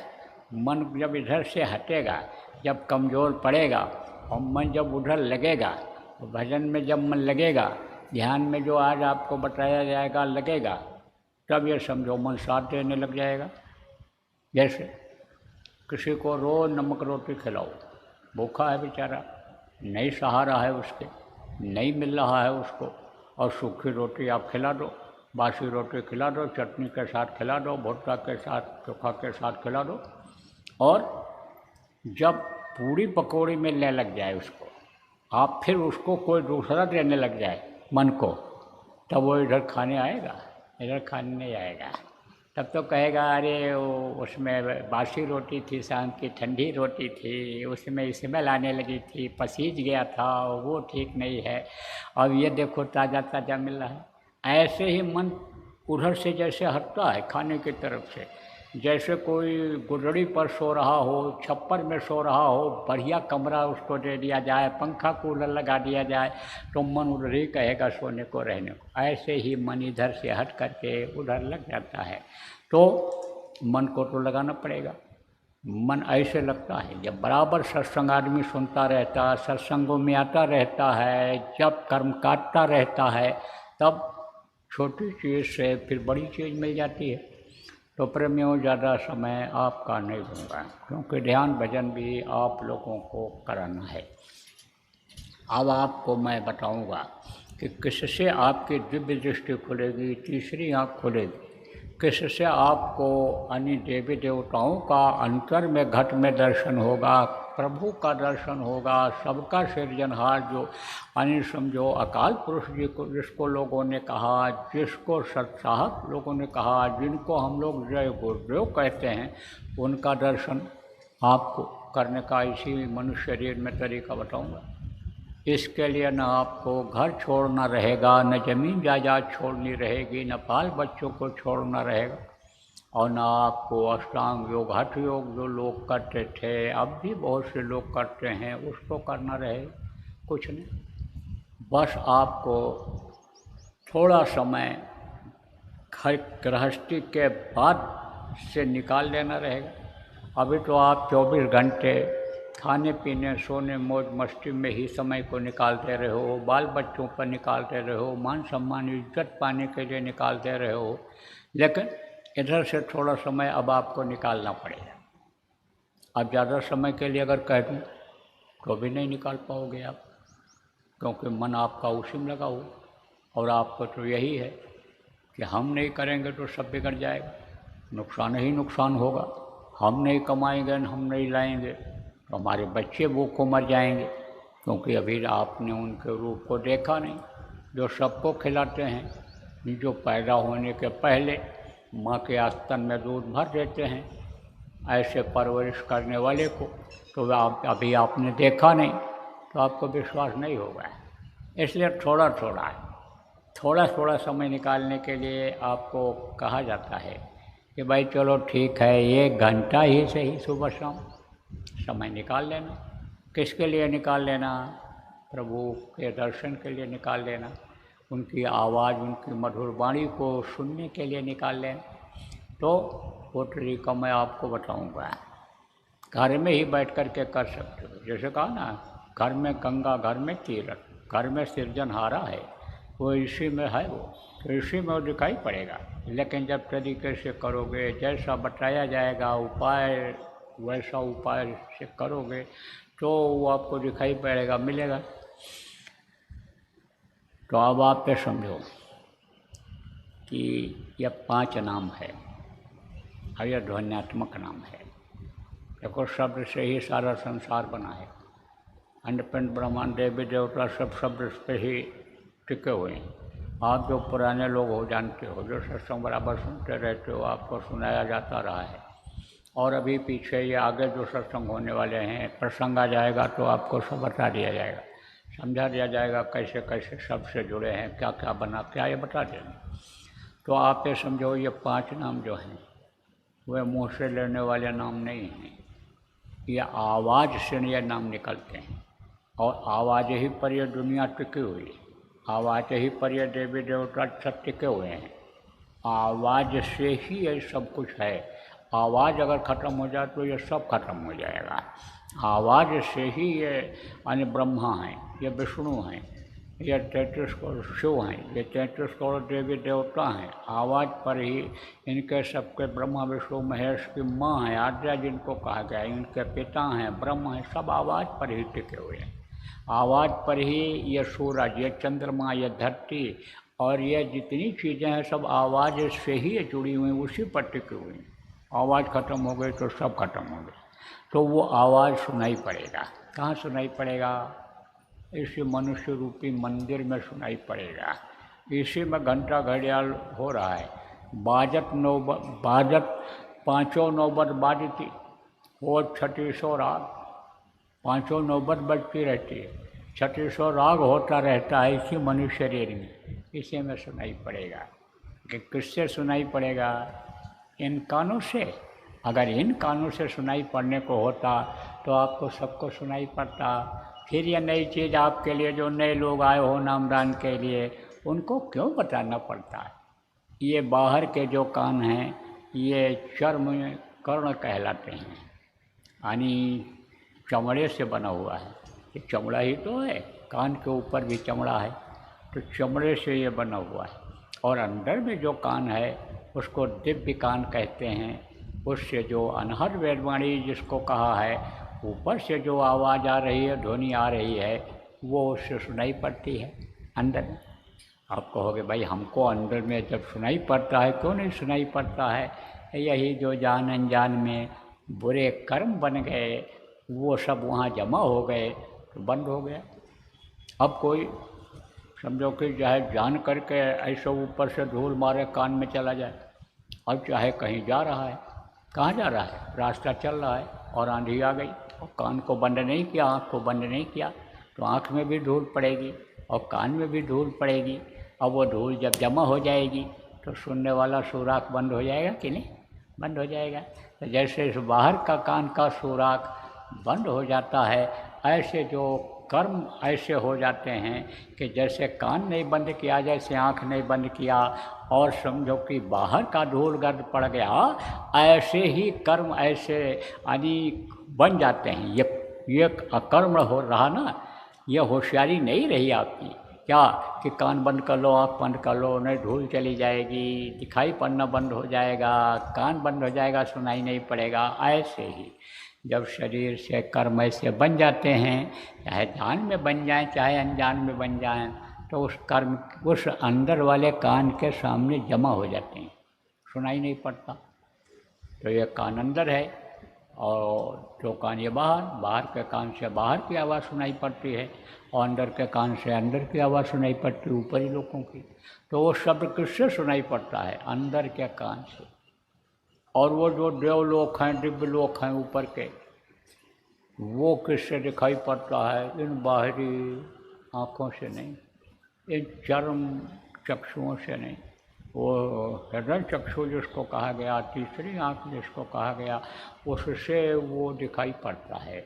मन जब इधर से हटेगा, जब कमज़ोर पड़ेगा और मन जब उधर लगेगा, तो भजन में जब मन लगेगा, ध्यान में जो आज आपको बताया जाएगा लगेगा, तब ये समझो मन साथ देने लग जाएगा। जैसे किसी को रोज़ नमक रोटी खिलाओ, भूखा है बेचारा, नहीं सहारा है उसके, नहीं मिल रहा है उसको, और सूखी रोटी आप खिला दो, बासी रोटी खिला दो, चटनी के साथ खिला दो, भुट्टा के साथ, चोखा के साथ खिला दो, और जब पूरी पकौड़ी मिलने लग जाए उसको, आप फिर उसको कोई दूसरा देने लग जाए मन को, तब वो इधर खाने आएगा? इधर खाने नहीं आएगा। तब तो कहेगा अरे वो उसमें बासी रोटी थी, शाम की ठंडी रोटी थी, उसमें स्मेल आने लगी थी, पसीज गया था, वो ठीक नहीं है, अब ये देखो ताज़ा ताज़ा मिल रहा है। ऐसे ही मन उधर से जैसे हटता है खाने की तरफ से, जैसे कोई गुदड़ी पर सो रहा हो, छप्पर में सो रहा हो, बढ़िया कमरा उसको दे दिया जाए, पंखा कूलर लगा दिया जाए, तो मन उधर ही कहेगा सोने को रहने को। ऐसे ही मन इधर से हट करके उधर लग जाता है, तो मन को तो लगाना पड़ेगा। मन ऐसे लगता है जब बराबर सत्संग आदमी सुनता रहता, सत्संगों में आता रहता है, जब कर्म काटता रहता है, तब छोटी चीज़ से फिर बड़ी चीज़ मिल जाती है। तो प्रेमियों, ज़्यादा समय आपका नहीं लूँगा, क्योंकि ध्यान भजन भी आप लोगों को कराना है। अब आपको मैं बताऊंगा कि किससे आपकी दिव्य दृष्टि खुलेगी, तीसरी आँख खुलेगी, किससे आपको अन्य देवी देवताओं का अंतर में घट में दर्शन होगा, प्रभु का दर्शन होगा, सबका सृजनहार जो अन्य समझो अकाल पुरुष जी को, जिसको लोगों ने कहा, जिसको सत्साहब लोगों ने कहा, जिनको हम लोग जय गुरुदेव कहते हैं, उनका दर्शन आपको करने का इसी मनुष्य शरीर में तरीका बताऊंगा। इसके लिए न आपको घर छोड़ना रहेगा, न ज़मीन जायदाद छोड़नी रहेगी, न बाल बच्चों को छोड़ना रहेगा, और न आपको अष्टांग योग, हठ योग जो लोग करते थे, अब भी बहुत से लोग करते हैं, उसको करना रहेगा। कुछ नहीं, बस आपको थोड़ा समय गृहस्थी के बाद से निकाल लेना रहेगा। अभी तो आप 24 घंटे खाने पीने, सोने, मौज मस्ती में ही समय को निकालते रहे हो, बाल बच्चों पर निकालते रहे हो, मान सम्मान इज्जत पाने के लिए निकालते रहे हो, लेकिन इधर से थोड़ा समय अब आपको निकालना पड़ेगा। अब ज़्यादा समय के लिए अगर कह दूँ तो भी नहीं निकाल पाओगे आप, क्योंकि मन आपका उसी में लगा हो, और आपको तो यही है कि हम नहीं करेंगे तो सब बिगड़ जाएगा, नुकसान ही नुकसान होगा, हम नहीं कमाएंगे, हम नहीं लाएंगे तो हमारे बच्चे भूखों मर जाएंगे, क्योंकि अभी आपने उनके रूप को देखा नहीं, जो सबको खिलाते हैं, जो पैदा होने के पहले माँ के आस्तन में दूध भर देते हैं, ऐसे परवरिश करने वाले को तो आप अभी आपने देखा नहीं, तो आपको विश्वास नहीं होगा। इसलिए थोड़ा थोड़ा समय निकालने के लिए आपको कहा जाता है कि भाई चलो ठीक है, 1 घंटा ही सही सुबह शाम समय निकाल लेना। किसके लिए निकाल लेना? प्रभु के दर्शन के लिए निकाल लेना, उनकी आवाज़, उनकी मधुर वाणी को सुनने के लिए निकाल लेना। तो वो तरीका मैं आपको बताऊंगा। घर में ही बैठ कर के कर सकते हो। जैसे कहा ना, घर में गंगा, घर में तीरथ, घर में सृजनहारा है, वो इसी में है, वो तो इसी में वो दिखाई पड़ेगा। लेकिन जब तरीके से करोगे, जैसा बताया जाएगा उपाय, वैसा उपाय से करोगे तो वो आपको दिखाई पड़ेगा, मिलेगा। तो अब आप ये समझो कि यह 5 नाम है और यह ध्वन्यात्मक नाम है। देखो, शब्द से ही सारा संसार बना है। अंडपिंड ब्रह्मांड देवी देवता सब शब्द पे ही टिके हुए हैं। आप जो पुराने लोग हो, जानते हो, जो सत्संग बराबर सुनते रहते हो, आपको सुनाया जाता रहा है, और अभी पीछे ये आगे जो सत्संग होने वाले हैं, प्रसंग आ जाएगा तो आपको सब बता दिया जाएगा, समझा दिया जाएगा कैसे कैसे सब से जुड़े हैं, क्या क्या बना, क्या ये बता देंगे। तो आप ये समझो, ये 5 नाम जो हैं वे मुँह से लेने वाले नाम नहीं हैं, ये आवाज़ से ये नाम निकलते हैं, और आवाज़ ही पर ये दुनिया टिकी हुई है, आवाज़ ही पर ये देवी देवता सब टिके हुए हैं। आवाज़ से ही ये सब कुछ है। आवाज़ अगर ख़त्म हो जाए तो ये सब खत्म हो जाएगा। आवाज़ से ही ये यानी ब्रह्मा हैं, ये विष्णु हैं, ये 33 करोड़ शिव हैं, ये 33 करोड़ देवी देवता हैं। आवाज़ पर ही इनके सबके ब्रह्मा विष्णु महेश की माँ हैं, आद्या जिनको कहा गया, इनके पिता हैं, ब्रह्म हैं, सब आवाज़ पर ही टिके हुए हैं। आवाज़ पर ही ये सूरज, ये चंद्रमा, ये धरती और ये जितनी चीज़ें हैं सब आवाज़ से ही ये जुड़ी हुई, उसी पर टिकी हुई हैं। आवाज़ ख़त्म हो गई तो सब खत्म हो गया। तो वो आवाज़ सुनाई पड़ेगा। कहाँ सुनाई पड़ेगा? इसी मनुष्य रूपी मंदिर में सुनाई पड़ेगा। इसी में घंटा घड़ियाल हो रहा है। बाजत पाँचों नौबत बाजती, वो 3600 राग, पाँचों नौबत बजती रहती है, 3600 राग होता रहता है इसी मनुष्य शरीर में। इसी में सुनाई पड़ेगा। कि किससे सुनाई पड़ेगा? इन कानों से। अगर इन कानों से सुनाई पड़ने को होता तो आपको सबको सुनाई पड़ता। फिर ये नई चीज़ आपके लिए, जो नए लोग आए हो नामदान के लिए, उनको क्यों बताना पड़ता है? ये बाहर के जो कान हैं ये चर्म कर्ण कहलाते हैं, यानी चमड़े से बना हुआ है। ये चमड़ा ही तो है, कान के ऊपर भी चमड़ा है, तो चमड़े से ये बना हुआ है। और अंदर में जो कान है उसको दिव्य कान कहते हैं। उससे जो अनहद वेदवाणी जिसको कहा है, ऊपर से जो आवाज़ आ रही है, ध्वनि आ रही है, वो उससे सुनाई पड़ती है अंदर में। आप कहोगे भाई हमको अंदर में जब सुनाई पड़ता है, क्यों नहीं सुनाई पड़ता है? यही जो जान अनजान में बुरे कर्म बन गए, वो सब वहाँ जमा हो गए तो बंद हो गया। अब कोई समझो कि चाहे जान करके ऐसे ऊपर से धूल मारे कान में चला जाए, अब चाहे कहीं जा रहा है, कहाँ जा रहा है? रास्ता चल रहा है और आंधी आ गई और कान को बंद नहीं किया, आँख को बंद नहीं किया, तो आँख में भी धूल पड़ेगी और कान में भी धूल पड़ेगी। अब वो धूल जब जमा हो जाएगी तो सुनने वाला सुराख बंद हो जाएगा कि नहीं? बंद हो जाएगा। तो जैसे इस बाहर का कान का सुराख बंद हो जाता है, ऐसे जो कर्म ऐसे हो जाते हैं कि जैसे कान नहीं बंद किया, जैसे आँख नहीं बंद किया, और समझो कि बाहर का धूल गर्द पड़ गया, ऐसे ही कर्म ऐसे यानी बन जाते हैं। ये अकर्म हो रहा ना, ये होशियारी नहीं रही आपकी। क्या कि कान बंद कर लो, आँख बंद कर लो, नहीं धूल चली जाएगी, दिखाई पड़ना बंद हो जाएगा, कान बंद हो जाएगा, सुनाई नहीं पड़ेगा। ऐसे ही जब शरीर से कर्म ऐसे बन जाते हैं, चाहे जान में बन जाएं चाहे अनजान में बन जाएं, तो उस कर्म उस अंदर वाले कान के सामने जमा हो जाते हैं, सुनाई नहीं पड़ता। तो ये कान अंदर है और जो कान ये बाहर के कान से बाहर की आवाज़ सुनाई पड़ती है और अंदर के कान से अंदर की आवाज़ सुनाई पड़ती है, ऊपरी लोगों की। तो वो शब्द किससे सुनाई पड़ता है? अंदर के कान से। और वो जो देवलोक हैं, दिव्य लोक हैं ऊपर के, वो किससे दिखाई पड़ता है? इन बाहरी आँखों से नहीं, इन चर्म चक्षुओं से नहीं। वो हृदय चक्षु जिसको कहा गया, तीसरी आँख जिसको कहा गया, उससे वो दिखाई पड़ता है।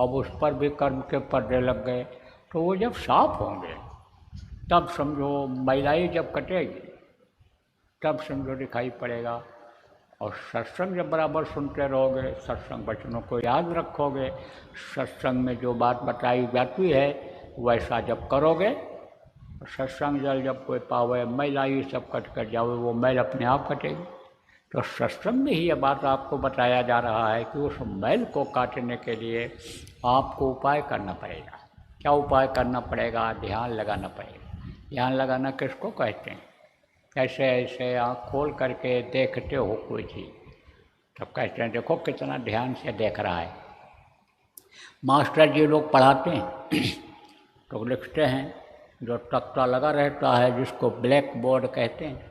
अब उस पर भी कर्म के पर्दे लग गए, तो वो जब साफ होंगे तब समझो, मैलाई जब कटेगी तब समझो दिखाई पड़ेगा। और सत्संग जब बराबर सुनते रहोगे, सत्संग वचनों को याद रखोगे, सत्संग में जो बात बताई जाती है वैसा जब करोगे, सत्संग जल जब कोई पावे मैलाई सब कट कर जावे, वो मैल अपने आप कटेगी। तो सत्संग में ही ये बात आपको बताया जा रहा है कि उस मैल को काटने के लिए आपको उपाय करना पड़ेगा। क्या उपाय करना पड़ेगा? ध्यान लगाना पड़ेगा। ध्यान लगाना किसको कहते हैं? ऐसे ऐसे आँख खोल करके देखते हो कोई चीज़, तब कहते हैं देखो कितना ध्यान से देख रहा है। मास्टर जी लोग पढ़ाते हैं तो लिखते हैं, जो तख्ता लगा रहता है जिसको ब्लैक बोर्ड कहते हैं,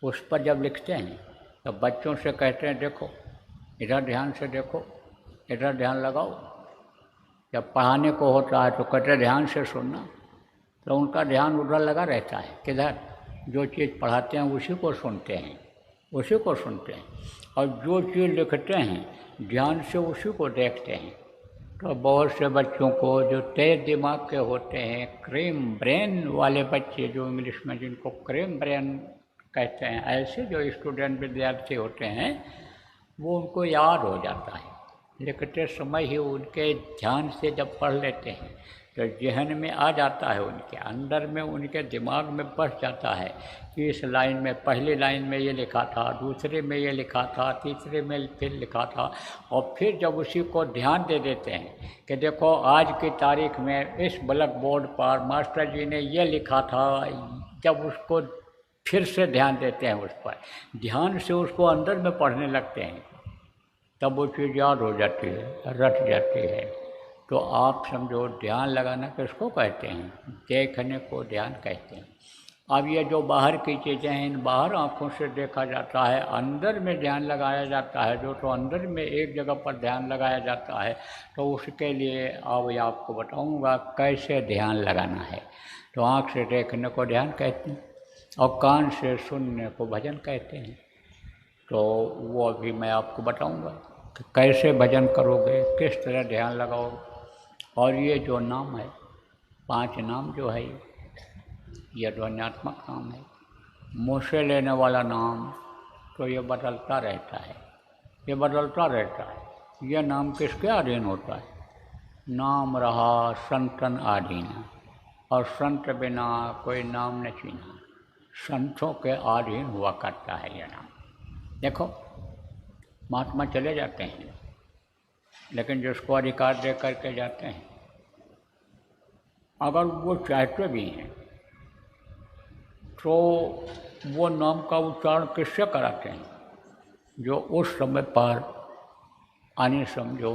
उस पर जब लिखते हैं तो बच्चों से कहते हैं देखो इधर ध्यान से देखो, इधर ध्यान लगाओ। जब पढ़ाने को होता है तो कहते ध्यान से सुनना, तो उनका ध्यान उधर लगा रहता है। किधर? जो चीज़ पढ़ाते हैं उसी को सुनते हैं, उसी को सुनते हैं। और जो चीज़ लिखते हैं ध्यान से उसी को देखते हैं। तो बहुत से बच्चों को जो तेज दिमाग के होते हैं, क्रीम ब्रेन वाले बच्चे, जो इंग्लिश में जिनको क्रीम ब्रेन कहते हैं। ऐसे जो स्टूडेंट विद्यार्थी होते हैं वो उनको याद हो जाता है, लिखते समय ही उनके ध्यान से जब पढ़ लेते हैं तो जहन में आ जाता है, उनके अंदर में, उनके दिमाग में बस जाता है कि इस लाइन में, पहली लाइन में ये लिखा था, दूसरे में ये लिखा था, तीसरे में फिर लिखा था। और फिर जब उसी को ध्यान दे देते हैं कि देखो आज की तारीख में इस ब्लैक बोर्ड पर मास्टर जी ने ये लिखा था, जब उसको फिर से ध्यान देते हैं, उस पर ध्यान से उसको अंदर में पढ़ने लगते हैं, तब वो चीज़ याद हो जाती है, रट जाती है। तो आप समझो ध्यान लगाना किसको कहते हैं? देखने को ध्यान कहते हैं। अब ये जो बाहर की चीज़ें हैं, इन बाहर आँखों से देखा जाता है, अंदर में ध्यान लगाया जाता है, जो तो अंदर में एक जगह पर ध्यान लगाया जाता है, तो उसके लिए अब आपको बताऊंगा कैसे ध्यान लगाना है। तो आँख से देखने को ध्यान कहते हैं और कान से सुनने को भजन कहते हैं। तो वो अभी मैं आपको बताऊंगा कि कैसे भजन करोगे, किस तरह ध्यान लगाओगे। और ये जो नाम है, 5 नाम जो है, ये ध्वन्यात्मक नाम है। मुँह से लेने वाला नाम तो ये बदलता रहता है, ये बदलता रहता है। ये नाम किसके अधीन होता है? नाम रहा संतन आधीन, और संत बिना कोई नाम न चीना। संतों के अधीन हुआ करता है ये नाम। देखो महात्मा चले जाते हैं, लेकिन जिसको अधिकार दे करके जाते हैं, अगर वो चाहते भी हैं तो वो नाम का उच्चारण किससे कराते हैं? जो उस समय पर आने समझो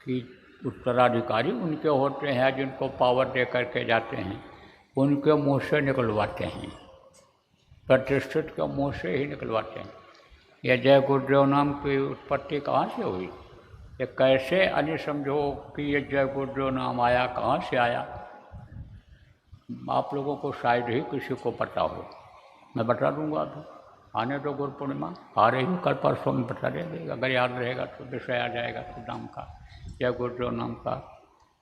कि उत्तराधिकारी उनके होते हैं, जिनको पावर दे करके जाते हैं, उनके मुँह से निकलवाते हैं, प्रतिष्ठित के मुँह से ही निकलवाते हैं। यह जय गुरुदेव नाम की उत्पत्ति कहाँ से हुई? ये कैसे अन्य समझो कि ये जय गुरुदेव नाम आया, कहाँ से आया? आप लोगों को शायद ही किसी को पता हो, मैं बता दूंगा। अभी आने दो, गुरु पूर्णिमा आ रही हूँ, कल परसों में बता देंगे, अगर याद रहेगा तो विषय आ जाएगा तो नाम का, जय गुरुदेव नाम का,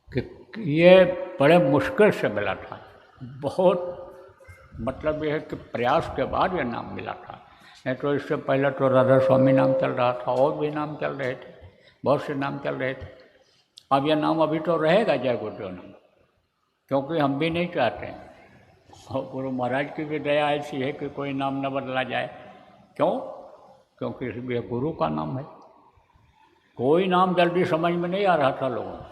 कि ये बड़े मुश्किल से मिला था। बहुत मतलब ये है कि प्रयास के बाद ये नाम मिला था, नहीं तो इससे पहले तो राधा स्वामी नाम चल रहा था, और भी नाम चल रहे थे, बहुत से नाम चल रहे थे। अब यह नाम अभी तो रहेगा जय गुरुदेव नाम, क्योंकि हम भी नहीं चाहते हैं, और गुरु महाराज की भी दया ऐसी है कि कोई नाम न बदला जाए। क्यों? क्योंकि ये गुरु का नाम है। कोई नाम जल्दी समझ में नहीं आ रहा था लोगों को,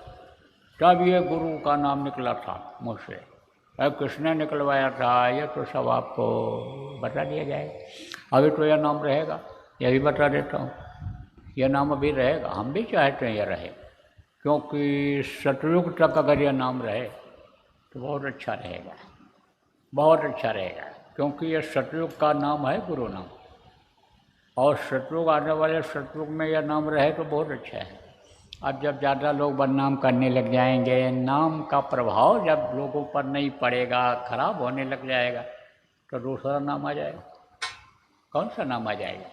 तब ये गुरु का नाम निकला था मुँह से। अब किसने निकलवाया था ये तो सब आपको बता दिया जाएगा। अभी तो यह नाम रहेगा, यह भी बता देता हूँ, यह नाम अभी रहेगा। हम भी चाहते हैं यह रहे, क्योंकि सतयुग तक अगर यह नाम रहे तो बहुत अच्छा रहेगा, बहुत अच्छा रहेगा। क्योंकि यह सतयुग का नाम है, गुरु नाम, और सतयुग आने वाले सतयुग में यह नाम रहे तो बहुत अच्छा है। अब जब ज़्यादा लोग बदनाम करने लग जाएंगे, नाम का प्रभाव जब लोगों पर नहीं पड़ेगा, खराब होने लग जाएगा, तो दूसरा नाम आ जाएगा। कौन सा नाम आ जाएगा?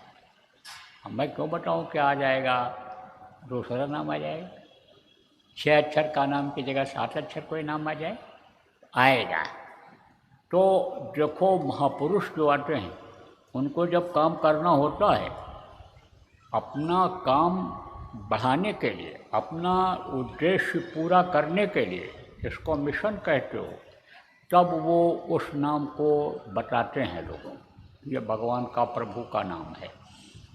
अब मैं क्यों बताऊँ क्या आ जाएगा? दूसरा नाम आ जाएगा। 6 अक्षर का नाम की जगह 7 अक्षर कोई नाम आ जाए, आएगा। तो देखो महापुरुष जो आते हैं, उनको जब काम करना होता है, अपना काम बढ़ाने के लिए, अपना उद्देश्य पूरा करने के लिए, इसको मिशन कहते हो, तब वो उस नाम को बताते हैं लोगों। ये भगवान का, प्रभु का नाम है,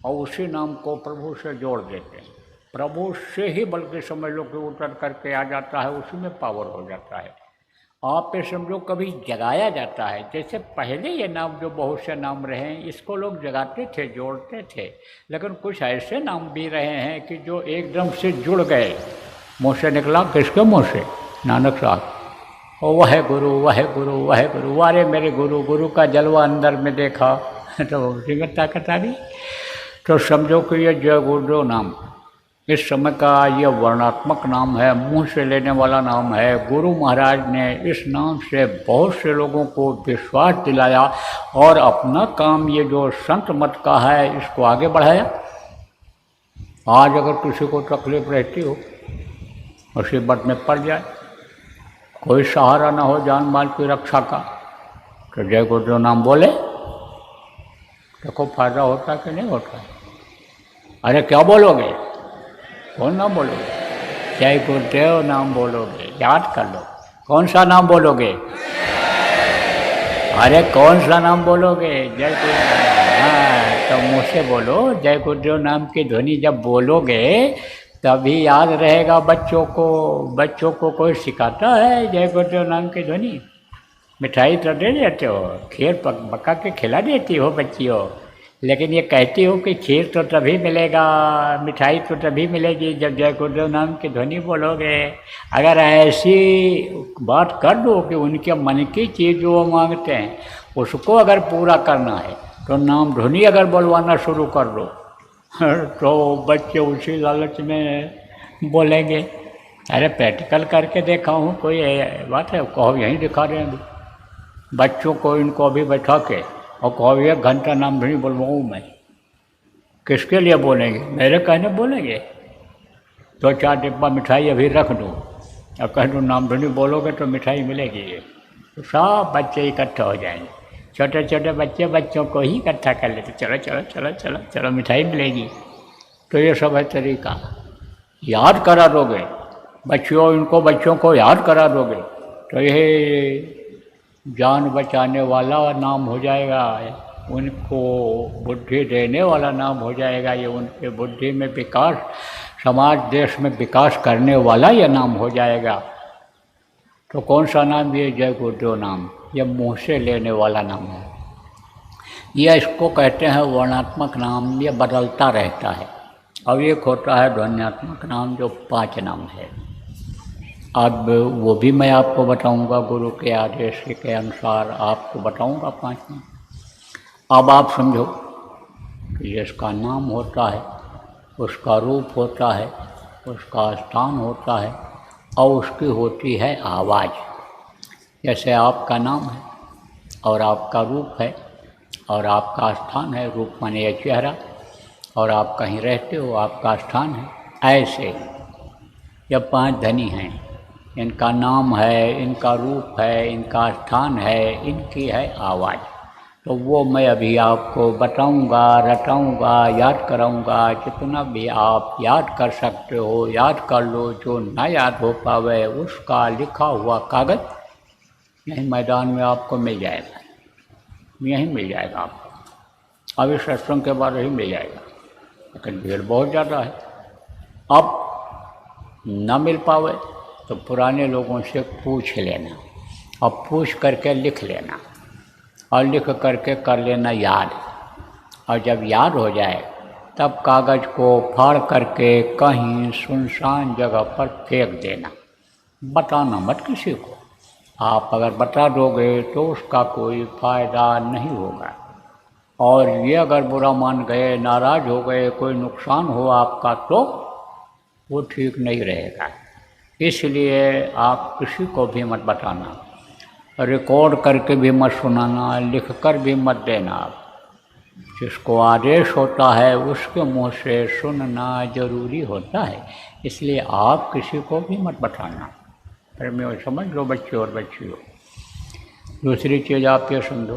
और उसी नाम को प्रभु से जोड़ देते हैं। प्रभु से ही बल्कि समझ लो कि उतर करके आ जाता है, उसी में पावर हो जाता है। आप पे समझो कभी जगाया जाता है। जैसे पहले ये नाम जो बहुत से नाम रहे हैं, इसको लोग जगाते थे, जोड़ते थे, लेकिन कुछ ऐसे नाम भी रहे हैं कि जो एकदम से जुड़ गए। मुँह से निकला, किसके मुँह से? नानक साहब, ओ वह गुरु, वह गुरु, वह गुरु, वारे मेरे गुरु, गुरु का जलवा अंदर में देखा तो उसी में ताकत आ गई। तो समझो कि ये जय गुरुदेव नाम इस समय का ये वर्णात्मक नाम है, मुंह से लेने वाला नाम है। गुरु महाराज ने इस नाम से बहुत से लोगों को विश्वास दिलाया और अपना काम ये जो संत मत का है इसको आगे बढ़ाया। आज अगर किसी को तकलीफ रहती हो, मुसीबत में पड़ जाए, कोई सहारा ना हो जान माल की रक्षा का, तो जय गुरुदेव नाम बोले, देखो फायदा होता कि नहीं होता। अरे क्या बोलोगे, कौन नाम बोलोगे? जय गुरुदेव नाम बोलोगे, याद कर लो। कौन सा नाम बोलोगे? अरे कौन सा नाम बोलोगे? जय गुरुदेव। हाँ, तो मुँह से बोलो। जय गुरुदेव नाम की ध्वनि जब बोलोगे तभी याद रहेगा बच्चों को। बच्चों को कोई सिखाता है जय गुरुदेव नाम की ध्वनि? मिठाई तो दे देते हो, खीर पका के खिला देती हो बच्चियों, लेकिन ये कहती हो कि खीर तो तभी मिलेगा, मिठाई तो तभी मिलेगी जब जय गुरुदेव नाम की ध्वनि बोलोगे। अगर ऐसी बात कर दो कि उनके मन की चीज़ जो वो मांगते हैं उसको अगर पूरा करना है तो नाम ध्वनि अगर बोलवाना शुरू कर दो तो बच्चे उसी लालच में बोलेंगे। अरे प्रैक्टिकल करके देखा हूँ, कोई बात है? कहो यहीं दिखा रहे हैं बच्चों को, इनको अभी बैठा के और कहो 1 घंटा नाम ध्वनि बोलवाऊँ मैं। किसके लिए बोलेंगे? मेरे कहने बोलेंगे। 2-4 डिब्बा मिठाई अभी रख दूँ और कह दूँ नाम ध्वनि बोलोगे तो मिठाई मिलेगी। ये तो सब बच्चे इकट्ठा हो जाएंगे, छोटे छोटे बच्चे बच्चों को ही इकट्ठा कर लेते, चलो चलो चलो चलो चलो मिठाई मिलेगी। तो ये सब है तरीका। याद करा दोगे बच्चों, इनको बच्चों को याद करा दोगे तो ये जान बचाने वाला नाम हो जाएगा, उनको बुद्धि देने वाला नाम हो जाएगा, ये उनके बुद्धि में विकास, समाज देश में विकास करने वाला ये नाम हो जाएगा। तो कौन सा नाम? ये जय गुरुदेव नाम, ये मुँह से लेने वाला नाम है। यह इसको कहते हैं वर्णात्मक नाम, ये बदलता रहता है। अब एक होता है ध्वन्यात्मक नाम जो 5 नाम है। अब वो भी मैं आपको बताऊंगा, गुरु के आदेश के अनुसार आपको बताऊंगा 5 नाम। अब आप समझो कि जिसका नाम होता है उसका रूप होता है, उसका स्थान होता है और उसकी होती है आवाज़। जैसे आपका नाम है और आपका रूप है और आपका स्थान है, रूप माने ये चेहरा, और आप कहीं रहते हो, आपका स्थान है। ऐसे ये 5 धनी हैं, इनका नाम है, इनका रूप है, इनका स्थान है, इनकी है आवाज़। तो वो मैं अभी आपको बताऊंगा, रटाऊंगा, याद कराऊंगा। जितना भी आप याद कर सकते हो याद कर लो, जो ना याद हो पावे उसका लिखा हुआ कागज़ यहीं मैदान में आपको मिल जाएगा, यहीं मिल जाएगा आपको। अभी सत्संग के बाद यही मिल जाएगा, लेकिन भीड़ बहुत ज़्यादा है। अब ना मिल पावे तो पुराने लोगों से पूछ लेना और पूछ करके लिख लेना और लिख करके कर लेना याद। और जब याद हो जाए तब कागज़ को फाड़ करके कहीं सुनसान जगह पर फेंक देना, बताना मत किसी को। आप अगर बता दोगे तो उसका कोई फ़ायदा नहीं होगा, और ये अगर बुरा मान गए, नाराज़ हो गए, कोई नुकसान हो आपका तो वो ठीक नहीं रहेगा। इसलिए आप किसी को भी मत बताना, रिकॉर्ड करके भी मत सुनाना, लिख कर भी मत देना। जिसको आदेश होता है उसके मुंह से सुनना जरूरी होता है, इसलिए आप किसी को भी मत बताना। फिर मैं समझ लो बच्चे और बच्चियों। दूसरी चीज़ आप ये समझो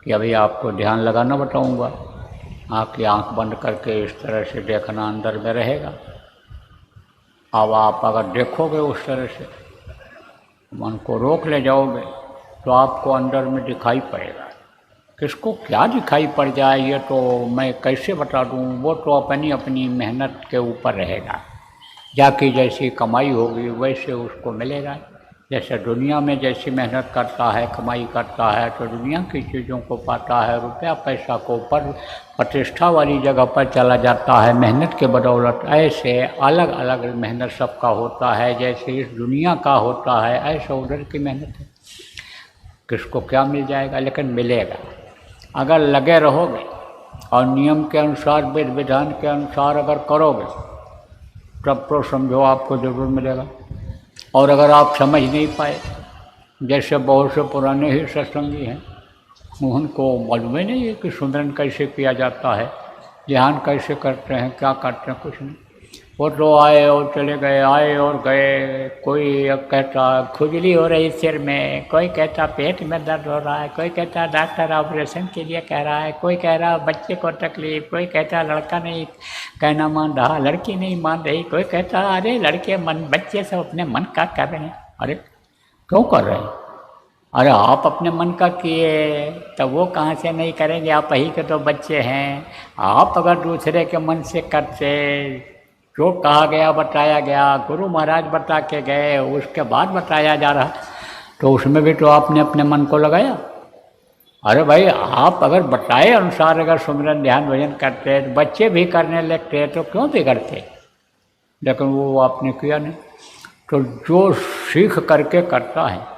कि अभी आपको ध्यान लगाना बताऊंगा। आपकी आंख बंद करके इस तरह से देखना अंदर में रहेगा। अब आप अगर देखोगे उस तरह से, मन को रोक ले जाओगे तो आपको अंदर में दिखाई पड़ेगा। किसको क्या दिखाई पड़ जाए ये तो मैं कैसे बता दूँ, वो तो अपनी अपनी मेहनत के ऊपर रहेगा। जाकी जैसी कमाई होगी वैसे उसको मिलेगा। जैसे दुनिया में जैसी मेहनत करता है, कमाई करता है, तो दुनिया की चीज़ों को पाता है, रुपया पैसा को पर प्रतिष्ठा वाली जगह पर चला जाता है मेहनत के बदौलत। ऐसे अलग अलग मेहनत सबका होता है, जैसे इस दुनिया का होता है ऐसे उधर की मेहनत है। किसको क्या मिल जाएगा, लेकिन मिलेगा अगर लगे रहोगे और नियम के अनुसार, विधि विधान के अनुसार अगर करोगे तब तो समझो आपको ज़रूर मिलेगा। और अगर आप समझ नहीं पाए, जैसे बहुत से पुराने ही सत्संगी हैं, उनको मालूम ही नहीं है कि सुमिरन कैसे किया जाता है, ध्यान कैसे करते हैं, क्या करते हैं, कुछ नहीं। वो तो आए और चले गए, आए और गए। कोई कहता खुजली हो रही सिर में, कोई कहता पेट में दर्द हो रहा है, कोई कहता डॉक्टर ऑपरेशन के लिए कह रहा है, कोई कह रहा बच्चे को तकलीफ, कोई कहता लड़का नहीं कहना मान रहा, लड़की नहीं मान रही, कोई कहता अरे लड़के बच्चे सब अपने मन का कर रहे हैं। अरे क्यों कर रहे हैं? अरे आप अपने मन का किए तो वो कहाँ से नहीं करेंगे, आप ही के तो बच्चे हैं। आप अगर दूसरे के मन से करते, जो कहा गया बताया गया, गुरु महाराज बता के गए, उसके बाद बताया जा रहा, तो उसमें भी तो आपने अपने मन को लगाया। अरे भाई आप अगर बताए अनुसार अगर सुमिरन ध्यान भजन करते तो बच्चे भी करने लगते तो क्यों बिगड़ते, लेकिन वो आपने किया नहीं। तो जो सीख करके करता है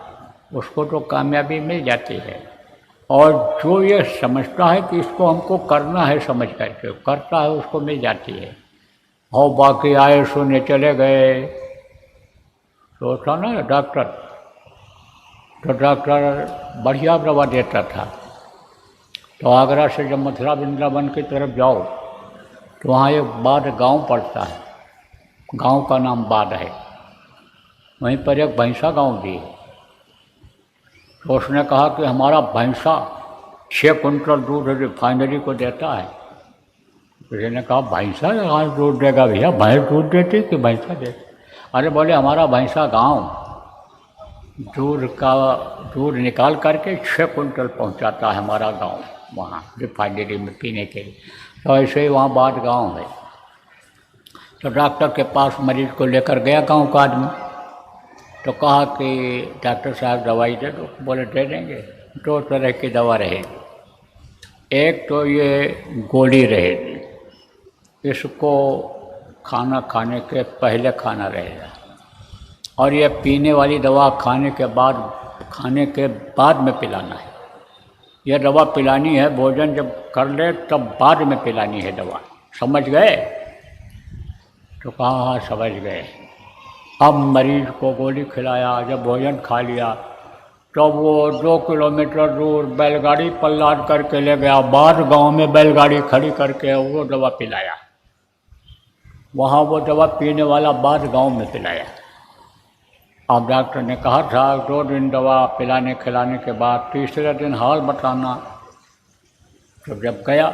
उसको तो कामयाबी मिल जाती है, और जो ये समझता है कि इसको हमको करना है समझ करके करता है उसको मिल जाती है। और बाकी आए सुने चले गए। तो था ना डॉक्टर, तो डॉक्टर बढ़िया दवा देता था। तो आगरा से जब मथुरा वृंदावन की तरफ जाओ तो वहाँ एक बाढ़ गांव पड़ता है, गांव का नाम बाढ़ है। वहीं पर एक भैंसा गांव भी है। तो उसने कहा कि हमारा भैंसा 6 कुंटल दूध रिफाइनरी को देता है। किसी ने कहा भैंसा कहाँ दूध देगा भैया, भैंस दूध देती कि भैंसा देती? अरे बोले हमारा भैंसा गांव दूध निकाल करके 6 कुंटल पहुंचाता है हमारा गांव वहाँ रिफाइनरी में पीने के लिए। तो ऐसे ही वहाँ बाढ़ गांव है। तो डॉक्टर के पास मरीज को लेकर गया गांव का आदमी। तो कहा कि डॉक्टर साहब दवाई दे दो। बोले दे देंगे। 2 तरह की दवा रहेगी, एक तो ये गोली रहेगी, इसको खाना खाने के पहले खाना रहेगा, और ये पीने वाली दवा खाने के बाद में पिलाना है। यह दवा पिलानी है, भोजन जब कर ले तब बाद में पिलानी है दवा, समझ गए? तो कहा हाँ समझ गए। अब मरीज को गोली खिलाया, जब भोजन खा लिया तो वो 2 किलोमीटर दूर बैलगाड़ी पर लाद करके ले गया। बाढ़ गांव में बैलगाड़ी खड़ी करके वो दवा पिलाया। वहाँ वो दवा पीने वाला बाढ़ गांव में पिलाया। अब डॉक्टर ने कहा था 2 दिन दवा पिलाने खिलाने के बाद तीसरे दिन हाल बताना। तो जब गया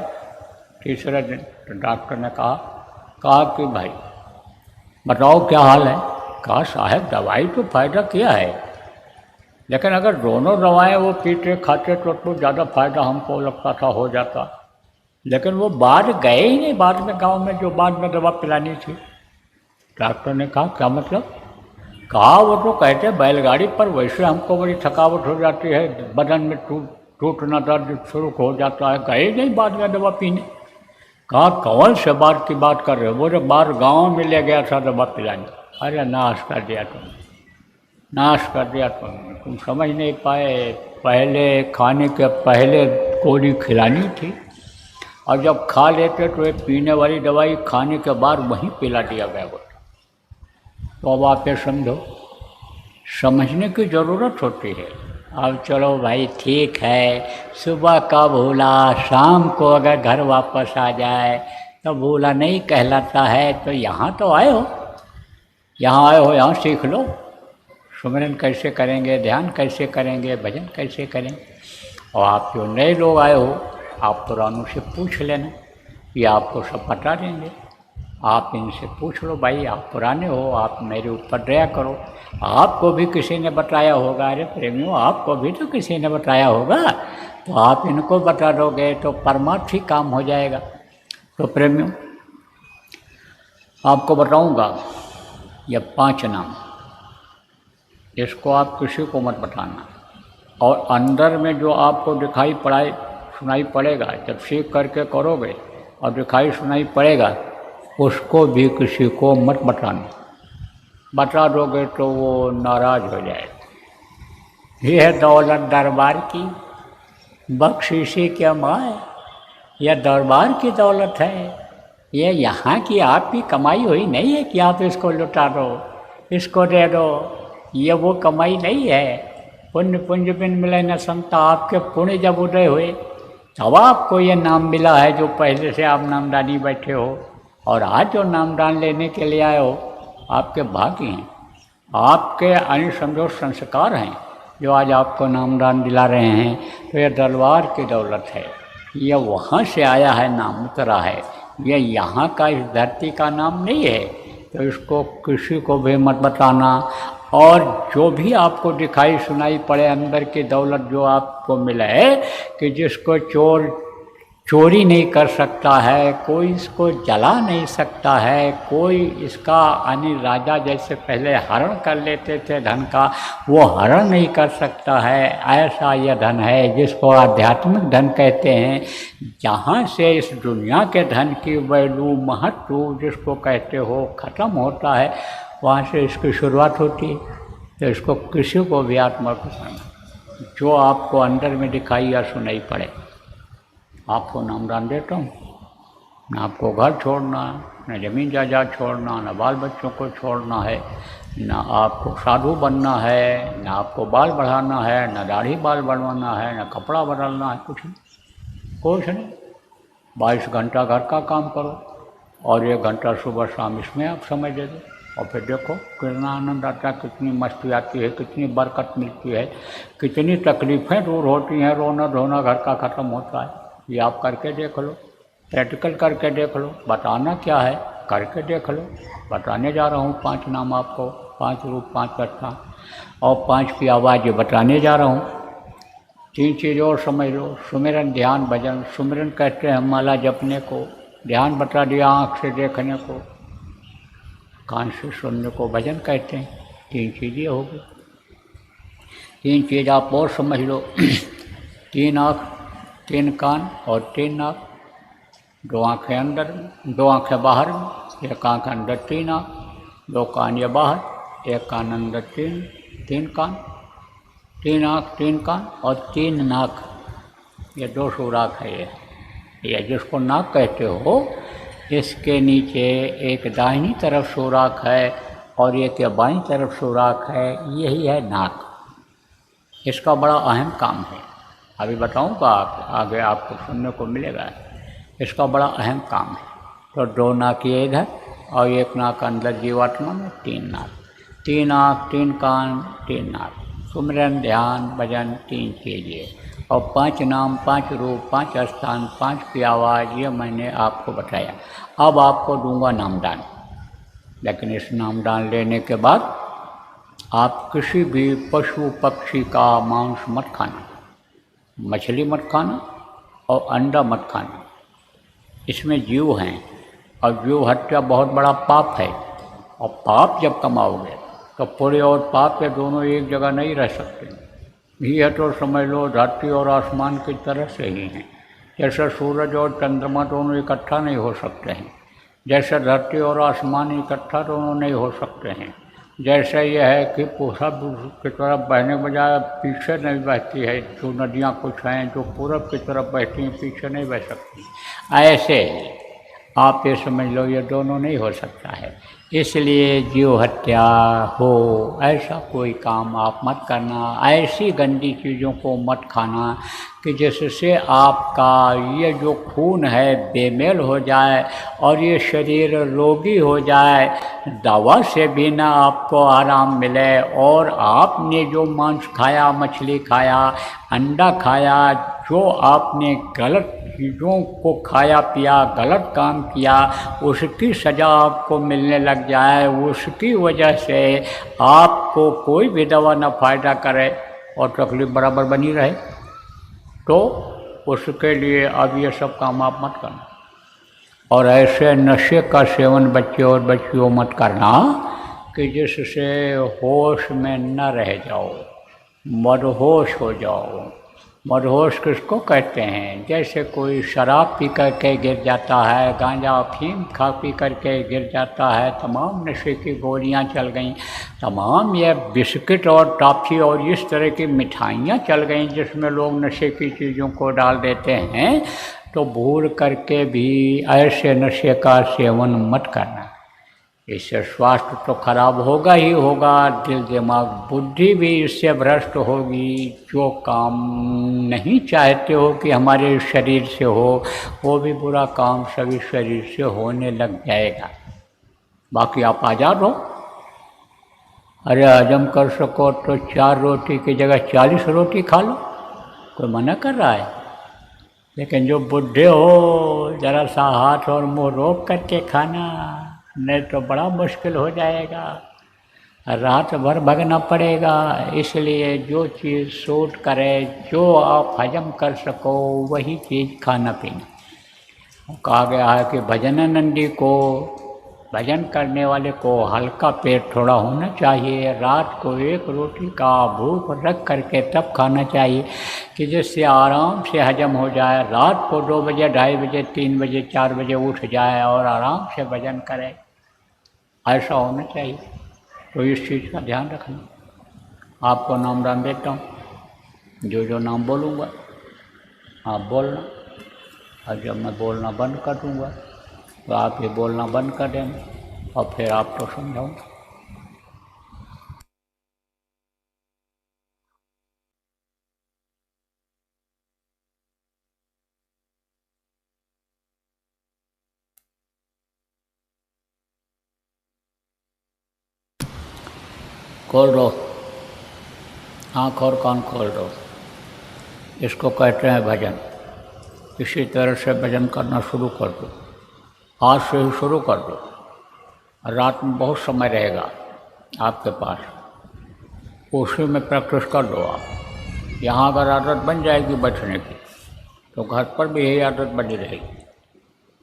तीसरे दिन तो डॉक्टर ने कहा कि भाई बताओ क्या हाल है? कहा साहब दवाई तो फ़ायदा किया है, लेकिन अगर दोनों दवाएं वो पीते खाते तो ज़्यादा फायदा हमको लगता था हो जाता, लेकिन वो बाद गए ही नहीं बाद में गांव में जो बाद में दवा पिलानी थी। डॉक्टर ने कहा क्या मतलब? कहा वो तो कहते बैलगाड़ी पर वैसे हमको बड़ी थकावट हो जाती है, बदन में टूटना दर्द शुरू हो जाता है, गए नहीं बाद में दवा पीने। कहा कौन से बार की बात कर रहे हो? बोले बार गाँव में ले गया था दवा पिलाने। अरे नाश कर दिया तुमने, नाश कर दिया तुमने, तुम समझ नहीं पाए। पहले खाने के पहले गोली खिलानी थी, और जब खा लेते तो ये पीने वाली दवाई खाने के बाद वहीं पिला दिया गया होता। तो अब आप ये समझो, समझने की ज़रूरत होती है। अब चलो भाई ठीक है, सुबह का भूला शाम को अगर घर वापस आ जाए तो भूला नहीं कहलाता है। तो यहाँ तो आए हो, यहाँ सीख लो सुमिरन कैसे करेंगे, ध्यान कैसे करेंगे, भजन कैसे करेंगे। और आप जो नए लोग आए हो आप पुरानों से पूछ लेना, ये आपको सब बता देंगे। आप इनसे पूछ लो, भाई आप पुराने हो, आप मेरे ऊपर दया करो, आपको भी किसी ने बताया होगा। अरे प्रेमियों आपको भी तो किसी ने बताया होगा, तो आप इनको बता दोगे तो परमार्थ ही काम हो जाएगा। तो प्रेमियों आपको बताऊंगा ये 5 नाम, इसको आप किसी को मत बताना। और अंदर में जो आपको दिखाई सुनाई पड़ेगा, जब सीख करके करोगे और दिखाई सुनाई पड़ेगा, उसको भी किसी को मत बताना। बता दोगे तो वो नाराज हो जाएगा। यह दौलत दरबार की बख्शीशी क्या माए, यह दरबार की दौलत है, ये यहाँ की आपकी कमाई हुई नहीं है कि आप इसको लुटा दो, इसको दे दो। ये वो कमाई नहीं है। पुण्य पुंज बिन मिले न संता, आपके पुण्य जब उदय हुए तब आपको ये नाम मिला है जो पहले से आप नामदानी बैठे हो। और आज जो नामदान लेने के लिए आए हो, आपके भाग्य हैं, आपके अन्य समझो संस्कार हैं जो आज आपको नामदान दिला रहे हैं। तो यह दरबार की दौलत है, यह वहाँ से आया है, नाम उतरा है, यह यहाँ का इस धरती का नाम नहीं है। तो इसको किसी को भी मत बताना। और जो भी आपको दिखाई सुनाई पड़े अंदर की दौलत जो आपको मिले, कि जिसको चोर चोरी नहीं कर सकता है, कोई इसको जला नहीं सकता है, कोई इसका यानी राजा जैसे पहले हरण कर लेते थे धन का, वो हरण नहीं कर सकता है। ऐसा यह धन है जिसको आध्यात्मिक धन कहते हैं। जहाँ से इस दुनिया के धन की वैल्यू, महत्व जिसको कहते हो ख़त्म होता है, वहाँ से इसकी शुरुआत होती है। तो इसको किसी को भी आत्मा को समझना, जो आपको अंदर में दिखाई या सुनाई पड़े। आपको नामदान देता हूँ, न आपको घर छोड़ना, न ज़मीन जायदाद छोड़ना, न बाल बच्चों को छोड़ना है, न आपको साधु बनना है, न आपको बाल बढ़ाना है, न दाढ़ी बाल बनवाना है, न कपड़ा बदलना है, कुछ नहीं। 22 घंटा घर का काम करो और 1 घंटा सुबह शाम इसमें आप समय दे दो, और फिर देखो कितना आनंद आता है, कितनी मस्ती आती है, कितनी बरकत मिलती है, कितनी तकलीफ़ें दूर होती हैं, रोना धोना घर का ख़त्म होता है। ये आप करके देख लो, प्रैक्टिकल करके देख लो। बताना क्या है, करके देख लो। बताने जा रहा हूँ 5 नाम आपको, 5 रूप, 5 स्थान और 5 की आवाज़ बताने जा रहा हूँ। 3 चीज़ और समझ लो, सुमिरन, ध्यान, भजन। सुमिरन कहते हैं माला जपने को, ध्यान बता दिया आँख से देखने को, कान से सुनने को भजन कहते हैं। 3 चीज़ें हो गई। 3 चीज़ आप और समझ लो। 3 आँख, 3 कान और 3 नाक। 2 आँखें अंदर में, 2 आँखें बाहर में, 1 आँख अंदर, 3 आँख, 2 कान या बाहर, 1 कान अंदर, 3 कान। 3 आँख, 3 कान और 3 नाक। ये 2 सुराख है। ये जिसको नाक कहते हो, इसके नीचे एक दाहिनी तरफ सुराख है और एक बाईं तरफ सुराख है। यही है नाक। इसका बड़ा अहम काम है, अभी बताऊंगा, आगे आपको सुनने को मिलेगा। इसका बड़ा अहम काम है। तो 2 नाक ये इधर और 1 नाक अंदर जीवात्मा में, 3 नाक। 3 आँख, 3 कान, 3 नाक। सुमिरन, ध्यान, भजन, 3 चीज़ें और 5 नाम, 5 रूप, 5 स्थान, 5 की आवाज़। ये मैंने आपको बताया। अब आपको दूंगा नामदान, लेकिन इस नामदान लेने के बाद आप किसी भी पशु पक्षी का मांस मत खाना, मछली मत खाना और अंडा मत खाना। इसमें जीव हैं और जीव हत्या बहुत बड़ा पाप है। और पाप जब कमाओगे तो पुण्य और पाप के दोनों एक जगह नहीं रह सकते। ये तो समझ लो धरती और आसमान की तरह से ही हैं। जैसे सूरज और चंद्रमा दोनों इकट्ठा नहीं हो सकते हैं, जैसे धरती और आसमान इकट्ठा दोनों नहीं हो सकते हैं। जैसे यह है कि पूरब की तरफ बहने बजाय पीछे नहीं बहती है, जो नदियाँ कुछ हैं जो पूरब की तरफ बहती हैं पीछे नहीं बह सकती। ऐसे आप ये समझ लो ये दोनों नहीं हो सकता है। इसलिए जीव हत्या हो ऐसा कोई काम आप मत करना। ऐसी गंदी चीज़ों को मत खाना कि जिससे आपका ये जो खून है बेमेल हो जाए और ये शरीर रोगी हो जाए, दवा से भी ना आपको आराम मिले। और आपने जो मांस खाया, मछली खाया, अंडा खाया, जो आपने गलत चीज़ों को खाया पिया, गलत काम किया, उसकी सज़ा आपको मिलने लग जाए, उसकी वजह से आपको कोई भी दवा ना फ़ायदा करे और तकलीफ़ बराबर बनी रहे, तो उसके लिए अब ये सब काम आप मत करना। और ऐसे नशे का सेवन बच्चे और बच्चियों मत करना कि जिससे होश में न रह जाओ, मदहोश हो जाओ। मदहोश किसको कहते हैं? जैसे कोई शराब पी करके गिर जाता है, गांजा अफीम खा पी करके गिर जाता है, तमाम नशे की गोलियां चल गईं, तमाम ये बिस्किट और टॉफ़ी और इस तरह की मिठाइयाँ चल गईं जिसमें लोग नशे की चीज़ों को डाल देते हैं। तो भूल करके भी ऐसे नशे का सेवन मत करना। इससे स्वास्थ्य तो खराब होगा ही होगा, दिल दिमाग बुद्धि भी इससे भ्रष्ट होगी। जो काम नहीं चाहते हो कि हमारे शरीर से हो, वो भी बुरा काम सभी शरीर से होने लग जाएगा। बाकी आप आज़ाद हो। अरे हजम कर सको तो 4 रोटी की जगह 40 रोटी खा लो, कोई मना कर रहा है। लेकिन जो बुढ़े हो, जरा सा हाथ और मुंह रोक करके खाना, नहीं तो बड़ा मुश्किल हो जाएगा, रात भर भगना पड़ेगा। इसलिए जो चीज़ सूट करे, जो आप हजम कर सको, वही चीज़ खाना पीना। कहा गया है कि भजनानंदी को, भजन करने वाले को हल्का पेट थोड़ा होना चाहिए। रात को 1 रोटी का भूख रख करके तब खाना चाहिए कि जिससे आराम से हजम हो जाए। रात को 2 बजे, 2:30 बजे, 3 बजे, 4 बजे उठ जाए और आराम से भजन करे, ऐसा होना चाहिए। तो इस चीज़ का ध्यान रखना। आपको नाम दान देता हूँ, जो जो नाम बोलूँगा आप बोलना, और जब मैं बोलना बंद कर दूँगा तो आप ये बोलना बंद कर देना, और फिर आपको समझाऊँगा। खोल दो आँख और कान, खोल दो। इसको कहते हैं भजन। इसी तरह से भजन करना शुरू कर दो, आज से ही शुरू कर दो। रात में बहुत समय रहेगा आपके पास, उसी में प्रैक्टिस कर दो आप। यहाँ अगर आदत बन जाएगी बैठने की तो घर पर भी यही आदत बनी रहेगी।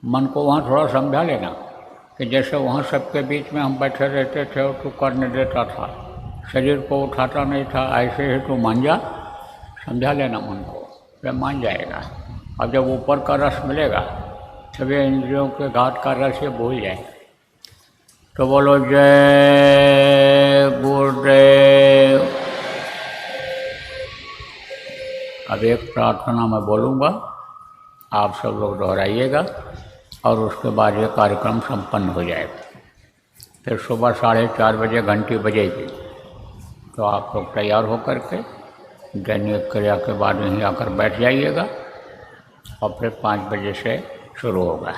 मन को वहाँ थोड़ा समझा लेना कि जैसे वहाँ सबके बीच में हम बैठे रहते थे और तू करने देता था, शरीर को उठाता नहीं था, ऐसे ही तू मान जा। समझा लेना मन को, वह मान जाएगा। अब जब ऊपर का रस मिलेगा तभी इंद्रियों के घाट का रस ये भूल जाएगा। तो बोलो जय गुरुदेव। अब एक प्रार्थना मैं बोलूँगा, आप सब लोग दोहराइएगा और उसके बाद ये कार्यक्रम संपन्न हो जाएगा। फिर सुबह 4:30 बजे घंटी बजेगी, तो आप लोग तैयार होकर के दैनिक क्रिया के बाद यहीं आकर बैठ जाइएगा, और फिर 5 बजे से शुरू होगा,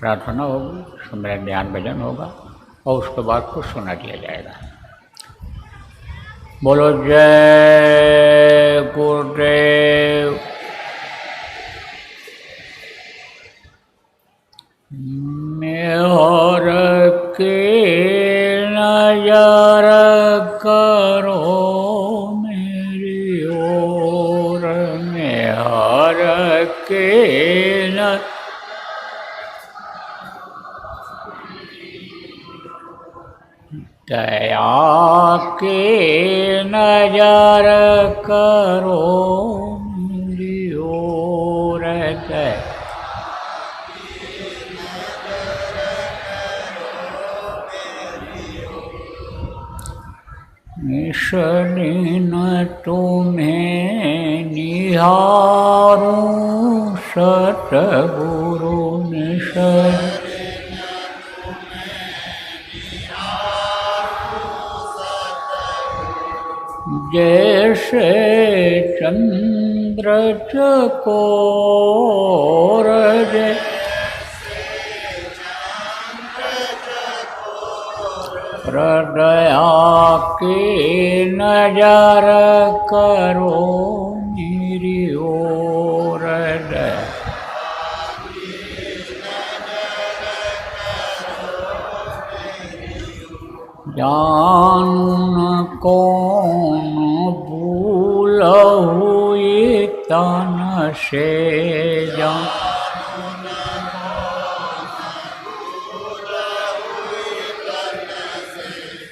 प्रार्थना होगी, सुमिरन ध्यान भजन होगा, और उसके बाद कुछ सुना दिया जाएगा। बोलो जय गुरुदेव। मेहर के नजर करो मेरी ओर, मेहर के दया के नजर करो मेरी ओर, निश दिन तुम्हें निहारूं सतगुरु, निश जैसे चंद्र चकोर, दया की नजर करो मेरी ओर, जान कौन भूल हुई तन से, जान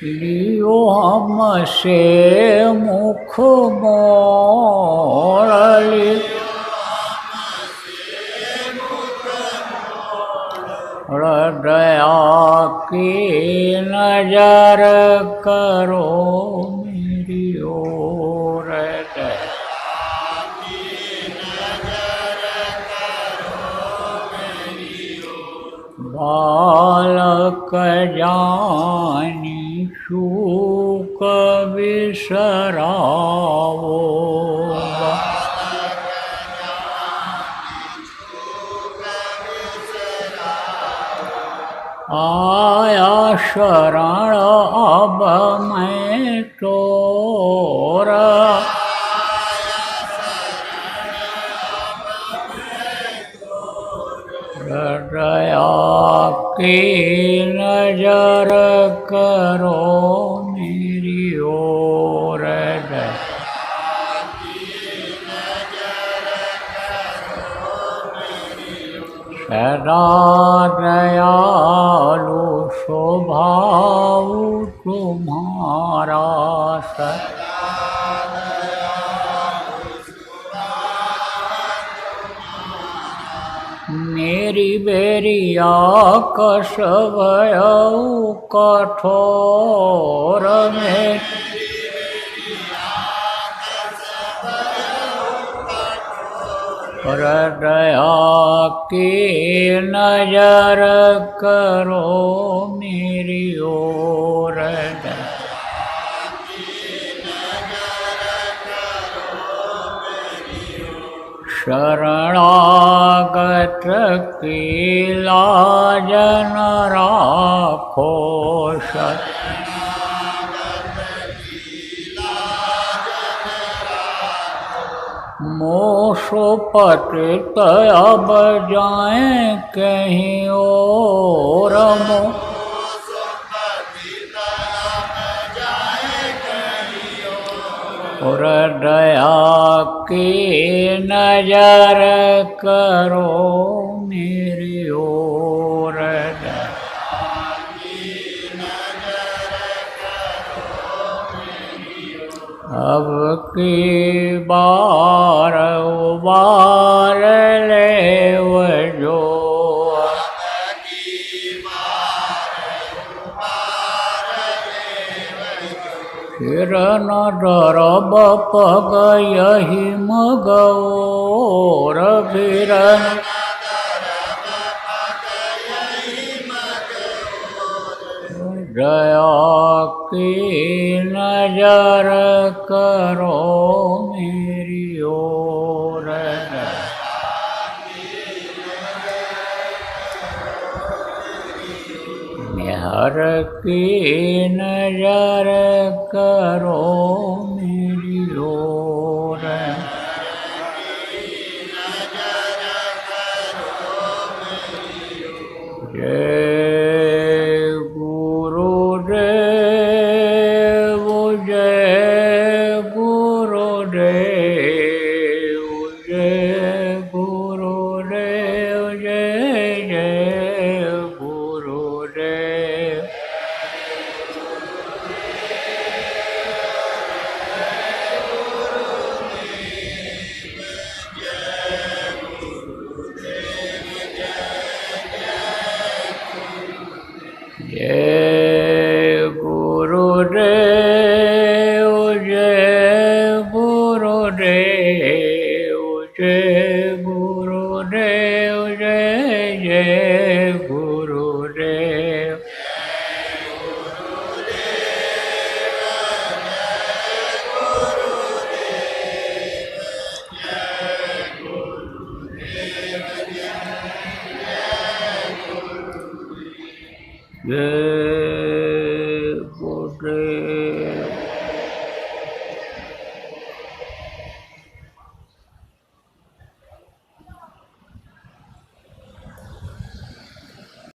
लियो हमसे मुख मोर, दया की नजर करो मेरी ओर, बालक जानी शूक बिसरावो, आया शरण अब मैं तोरा, दया की नजर करो मेरी ओर, सदा दयालु स्वभाव तुम्हारा, मेरी बेरिया कस भयउ कठोर में, दया की नजर करो मेरी ओर, शरणागत की लाज न राखो, मोसो पतित अब जाए कहीं और, और दया की नजर करो मेरी ओर, अब की बार उबार ले जो, फिर न डरब पग यही मगोर, फिर दया की नजर करो मेरी ओर, मेहर की नजर करो मेरी ओर, जय गुरुदेव, जय गुरुदेव, जय गुरुदेव, जय जय गुरुदेव। जय गुरुदेव, जय गुरुदेव, जय गुरुदेव, जय जय गुरुदेव। जय